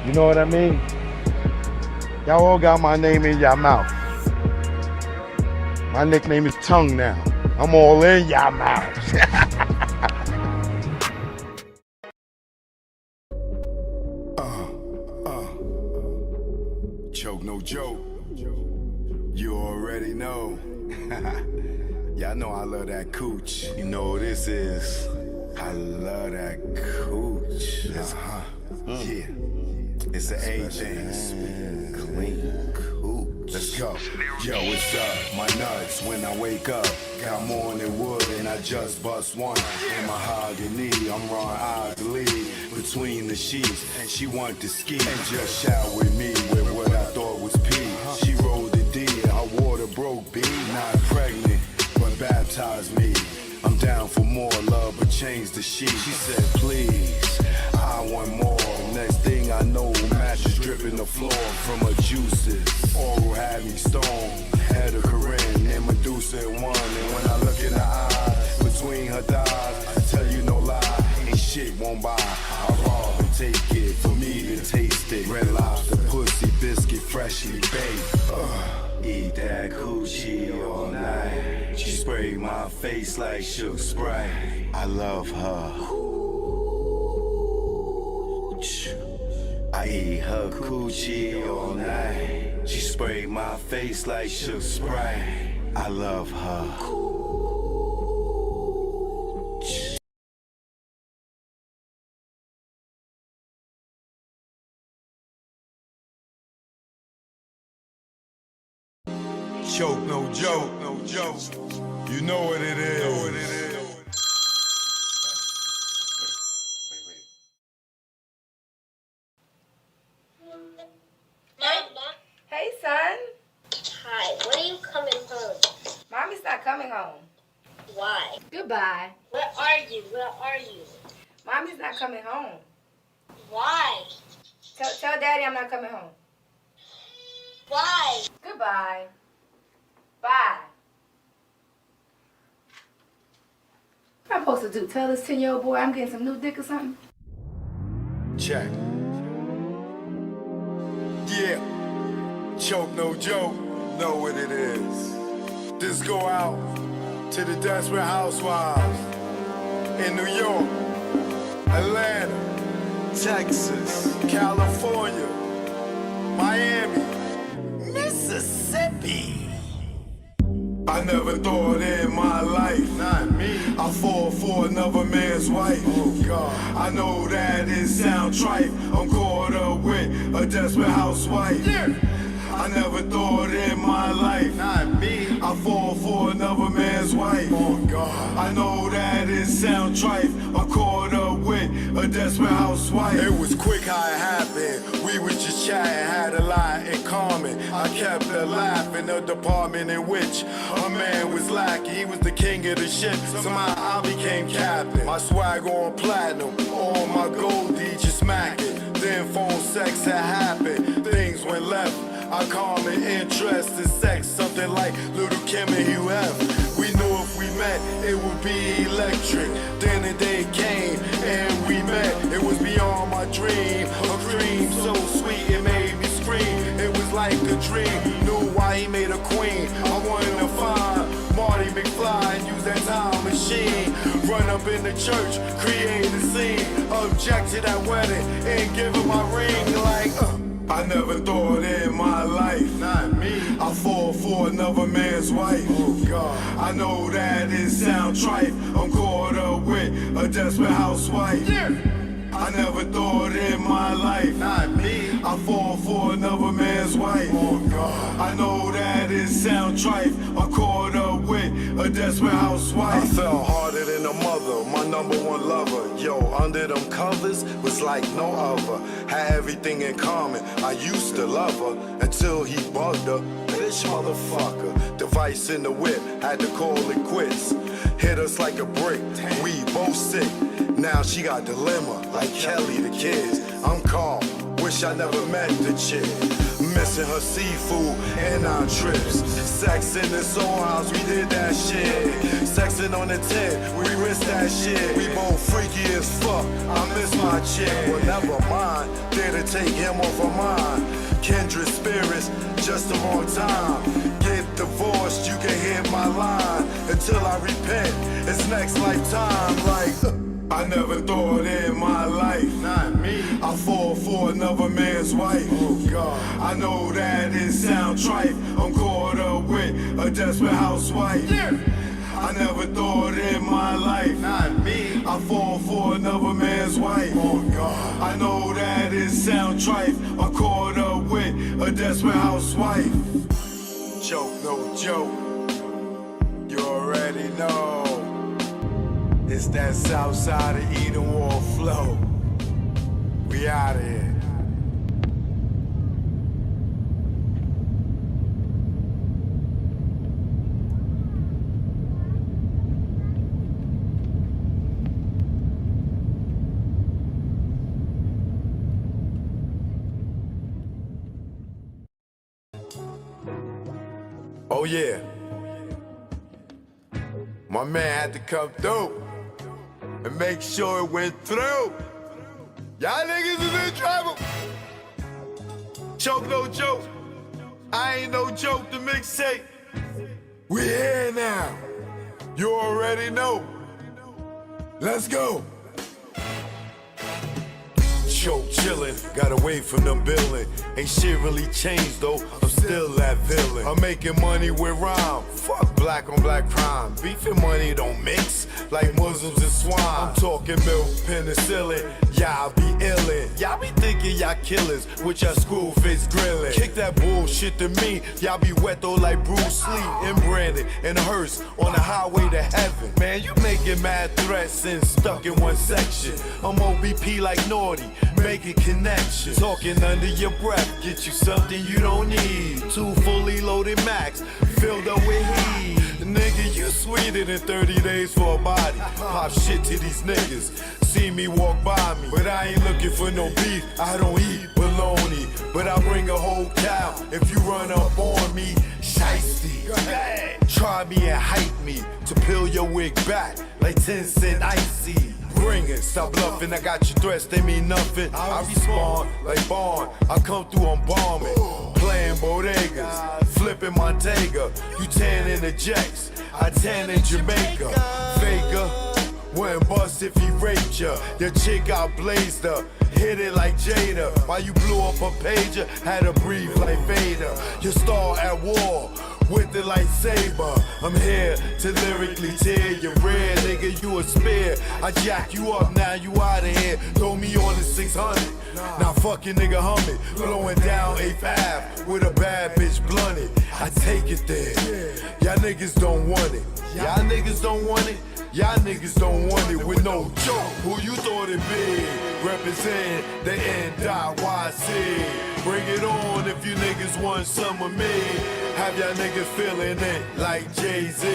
You know what I mean? Y'all all got my name in your mouth. My nickname is Tongue now. I'm all in your mouth. Choke, no joke. You already know. Y'all know I love that cooch. You know what this is. I love that cooch. Yeah. It's an A thing. Clean cooch. Let's go. Yo, what's up? My nuts when I wake up. Got more than wood and I just bust one. In mahogany, I'm Ron Osley. Between the sheets, and she want to ski. And just shout with me with what I thought was pee. She rolled the D, her water broke B. Not pregnant, but baptized me. I'm down for more love, but change the sheet. She said, please, I want more. Next thing I know, mattress dripping the floor from her juices. Oral had me stoned, had a Corinne and Medusa in one. And when I look in her eyes, between her thighs, I tell you no lie, ain't shit won't buy. I rob and take it, for me to taste it. Red Lobster, pussy, biscuit, freshly baked. Eat that coochie all night. She sprayed my face like Shook Sprite. I love her. I eat her coochie all night. She sprayed my face like Shook Sprite. I love her. Choke, no joke, no joke. You know what it is. Hey, son. Hi, when are you coming home? Mommy's not coming home. Why? Goodbye. Where are you? Where are you? Mommy's not coming home. Why? Tell Daddy I'm not coming home. Why? Goodbye. Bye. What am I supposed to do? Tell this 10-year-old boy I'm getting some new dick or something? Check. Yeah. Choke, no joke. Know what it is. This go out to the Desperate Housewives in New York, Atlanta, Texas, California, Miami, Mississippi. I never thought in my life, not me, I fall for another man's wife. Oh God, I know that it sound trite. I'm caught up with a desperate housewife. Yeah. I never thought in my life, not me, I fall for another man's wife. Oh God, I know that it sound trite. I'm caught up with a desperate housewife. It was quick how it happened. We was just chatting, had a lot in common. I kept her laughing, the department in which a man was lacking. He was the king of the ship. Somehow I became captain. My swag on platinum, all my gold just smacking. Then phone sex had happened. Things went left. Our common interest in sex, something like Little Kim and Hugh Hef. We knew if we met, it would be electric. Then the day came and we met. It was beyond my dream. A dream so sweet it made me scream. It was like a dream. Knew why he made a queen. I wanted to find Marty McFly and use that time machine. Run up in the church, create a scene. Object to that wedding and give her my ring like I never thought in my life, not me, I fall for another man's wife. Oh God, I know that it sound trite. I'm caught up with a desperate housewife. Yeah. I never thought in my life, not me, I fall for another man's wife. Oh God, I know that it sound trite. I'm caught up with a desperate housewife. I fell harder than a mother, my number one lover. Yo, under them covers was like no other. Had everything in common. I used to love her until he bugged her. Bitch motherfucker, device in the whip, had to call it quits. Hit us like a brick, we both sick. Now she got dilemma, like Kelly the kids. I'm calm, wish I never met the chick. Missing her seafood and our trips. Sex in the soul house, we did that shit. Sexing on the tent, we risked that shit. We both freaky as fuck, I miss my chick. Well, never mind, dare to take him off of mine. Kindred spirits, just the wrong time. Get divorced, you can hear my line. Until I repent, it's next lifetime. Like, I never thought in my life, not me, I fall for another man's wife. Oh God, I know that it sound trite. I'm caught up with a desperate housewife. Yeah. I never thought in my life, not me, I fall for another man's wife. Oh God, I know that it sound trite. I'm caught up with a desperate housewife. Joke, no joke. You already know. It's that south side of Eden Wall flow. We out of here. Oh yeah. My man had to come through and make sure it went through. Y'all niggas is in trouble. Choke no joke. I ain't no joke, the mixtape. We here now. You already know. Let's go. Choke chillin', got away from them billin'. Ain't shit really changed though, I'm still that villain. I'm making money with rhyme, fuck black on black crime. Beef and money don't mix, like Muslims and swine. I'm talking milk, penicillin, y'all be illin'. Y'all be thinking y'all killers, with y'all school face grillin'. Kick that bullshit to me, y'all be wet though like Bruce Lee. And Brandon and Hearst on the highway to heaven. Man, you making mad threats and stuck in one section. I'm OBP like Naughty, making connections. Talking under your breath, get you something you don't need. 2 fully loaded Macs, filled up with heat. Nigga, you sweeter than 30 days for a body. Pop shit to these niggas, see me walk by me. But I ain't looking for no beef, I don't eat bologna. But I bring a whole cow if you run up on me. Shiesty, try me and hype me to peel your wig back like 10 cent icy. Bring it, stop bluffing, I got your threats, they mean nothing. I respond like Bond, I come through, I'm bombing. Playing bodegas, flipping Montega. You tan in the Jacks, I tan in Jamaica. Faker, wouldn't bust if he raped ya. Your chick out blazed her, hit it like Jada. While you blew up a pager, had to breathe like Vader. Your star at war, with the lightsaber. I'm here to lyrically tear your red, nigga, you a spear. I jack you up, now you out of here. Throw me on the 600. Now fucking nigga humming, blowing down 8th Ave with a bad bitch blunted. I take it there. Y'all niggas don't want it. Y'all niggas don't want it. Y'all niggas don't want it with no joke. Who you thought it be? Represent the NYC. Bring it on if you niggas want some of me. Have y'all niggas feeling it like Jay-Z.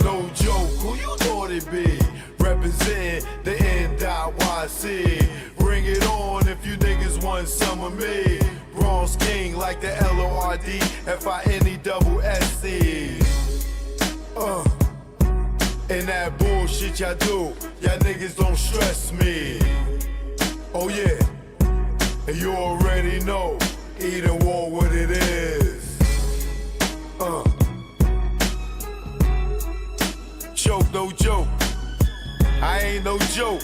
No joke, who you thought it be? Represent the NYC. Bring it on if you niggas want some of me. Bronze King like the LORDFINESSC. And that bullshit y'all do, y'all niggas don't stress me. Oh yeah, and you already know, Eden Wall what it is. Choke no joke, I ain't no joke.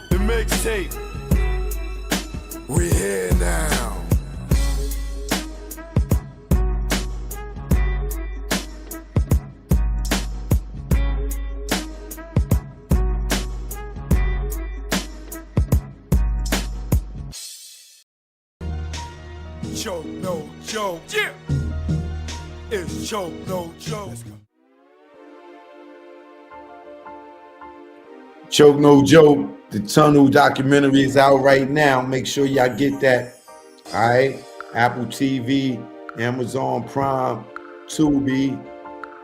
The mixtape, we here now. Choke no joke, yeah. It's choke no joke. Choke no joke. The Tunnel documentary is out right now. Make sure y'all get that. All right, Apple TV, Amazon Prime, Tubi,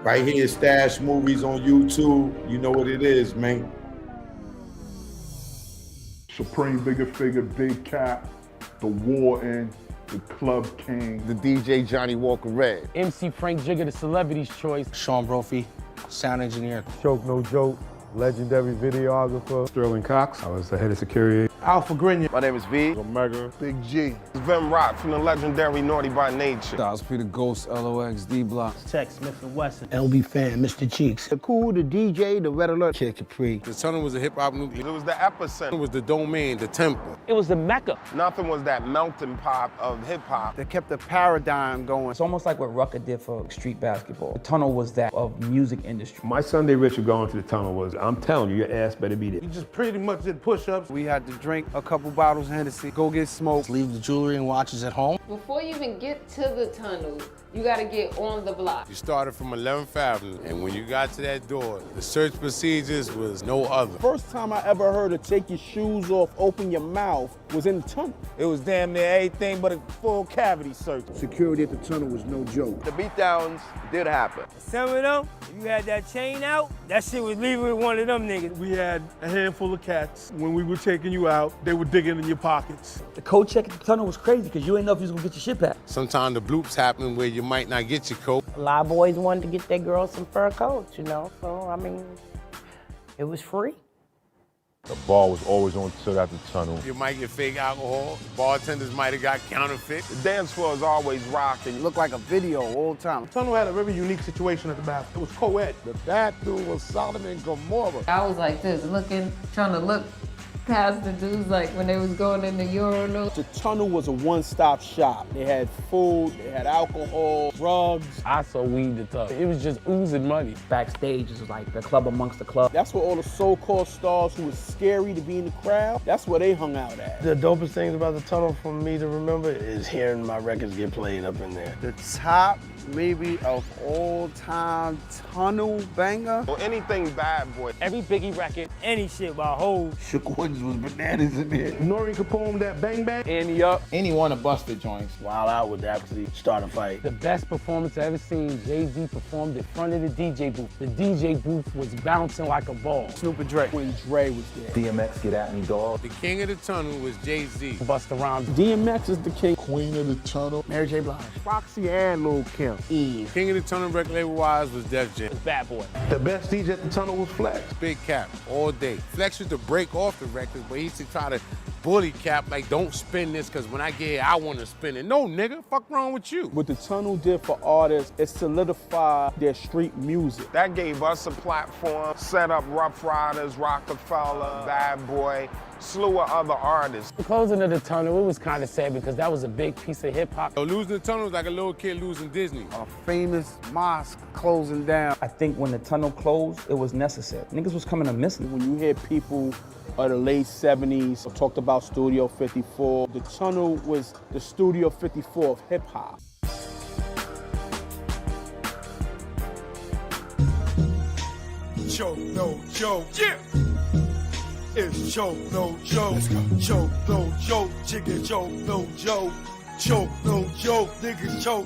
right here, Stash Movies on YouTube. You know what it is, man. Supreme Bigger Figure, Big Cap, The Warden, The Club King. The DJ Johnny Walker Red. MC Frank Jigger, the celebrity's choice. Sean Brophy, sound engineer. Choke No Joke, legendary videographer. Sterling Cox, I was the head of security. Alpha Grinya. My name is V. Omega. Big G. Vim Rock from the legendary Naughty by Nature. Styles P the Ghost, LOX, D Block. Tech Smith and Wesson. LB Fan, Mr. Cheeks. The Cool, the DJ, the Red Alert. Kid Capri. The tunnel was a hip-hop nucleus. It was the epicenter. It was the domain, the temple. It was the Mecca. Nothing was that melting pot of hip-hop. They kept the paradigm going. It's almost like what Rucker did for street basketball. The tunnel was that of music industry. My Sunday ritual going to the tunnel was, I'm telling you, your ass better be there. You just pretty much did push-ups. We had to drink a couple bottles of Hennessy, go get smoked. Leave the jewelry and watches at home. Before you even get to the tunnel, you gotta get on the block. You started from 11th Avenue, and when you got to that door, the search procedures was no other. First time I ever heard of take your shoes off, open your mouth was in the tunnel. It was damn near everything but a full cavity search. Security at the tunnel was no joke. The beatdowns did happen. Some of them, if you had that chain out, that shit was leaving with one of them niggas. We had a handful of cats. When we were taking you out, they were digging in your pockets. The code check at the tunnel was crazy because you didn't know if you was gonna get your shit back. Sometimes the bloops happen where you might not get your coat. A lot of boys wanted to get their girls some fur coats, you know, so I mean, it was free. The bar was always on till after the tunnel. You might get fake alcohol. Bartenders might have got counterfeit. The dance floor is always rocking. It looked like a video all the time. The tunnel had a very unique situation at the bathroom. It was co-ed. The bathroom was Sodom and Gomorrah. I was like this, trying to look past the dudes like when they was going in the urinal. The tunnel was a one-stop shop. They had food, they had alcohol, drugs. I saw weed the tunnel. It was just oozing money. Backstage is like the club amongst the club. That's where all the so-called stars who was scary to be in the crowd, that's where they hung out at. The dopest things about the tunnel for me to remember is hearing my records get played up in there. The top maybe of all time tunnel banger. Or anything Bad Boy. Every Biggie record, any shit by Hov. Shook Ones was bananas in there. Nori Capone, that Bang Bang. Andy Up. Any one of Busta joints. Wild Out would actually start a fight. The best performance I ever seen, Jay-Z performed in front of the DJ booth. The DJ booth was bouncing like a ball. Snoop and Dre. When Dre was there. DMX, Get At Me, Dog. The king of the tunnel was Jay-Z. Busta Rhymes. DMX is the king. Queen of the tunnel. Mary J. Blige. Foxy and Lil' Kim. Eve. King of the tunnel record label-wise was Def Jam. Bad Boy. The best DJ at the tunnel was Flex. Big Cap, all day. Flex used to break off the records, but he used to try to bully Cap, like, don't spin this, because when I get here, I want to spin it. No, nigga, fuck wrong with you? What the tunnel did for artists, it solidified their street music. That gave us a platform, set up Rough Riders, Rockefeller, Bad Boy, slew of other artists. The closing of the tunnel, it was kind of sad because that was a big piece of hip-hop. So losing the tunnel was like a little kid losing Disney. A famous mosque closing down. I think when the tunnel closed, it was necessary. Niggas was coming to miss it. When you hear people of the late 70s talked about Studio 54, the tunnel was the Studio 54 of hip-hop. Choke no joke. Yeah. It's choke no joke. Choke no joke. Chicken choke no joke. Choke no joke. Niggas choke.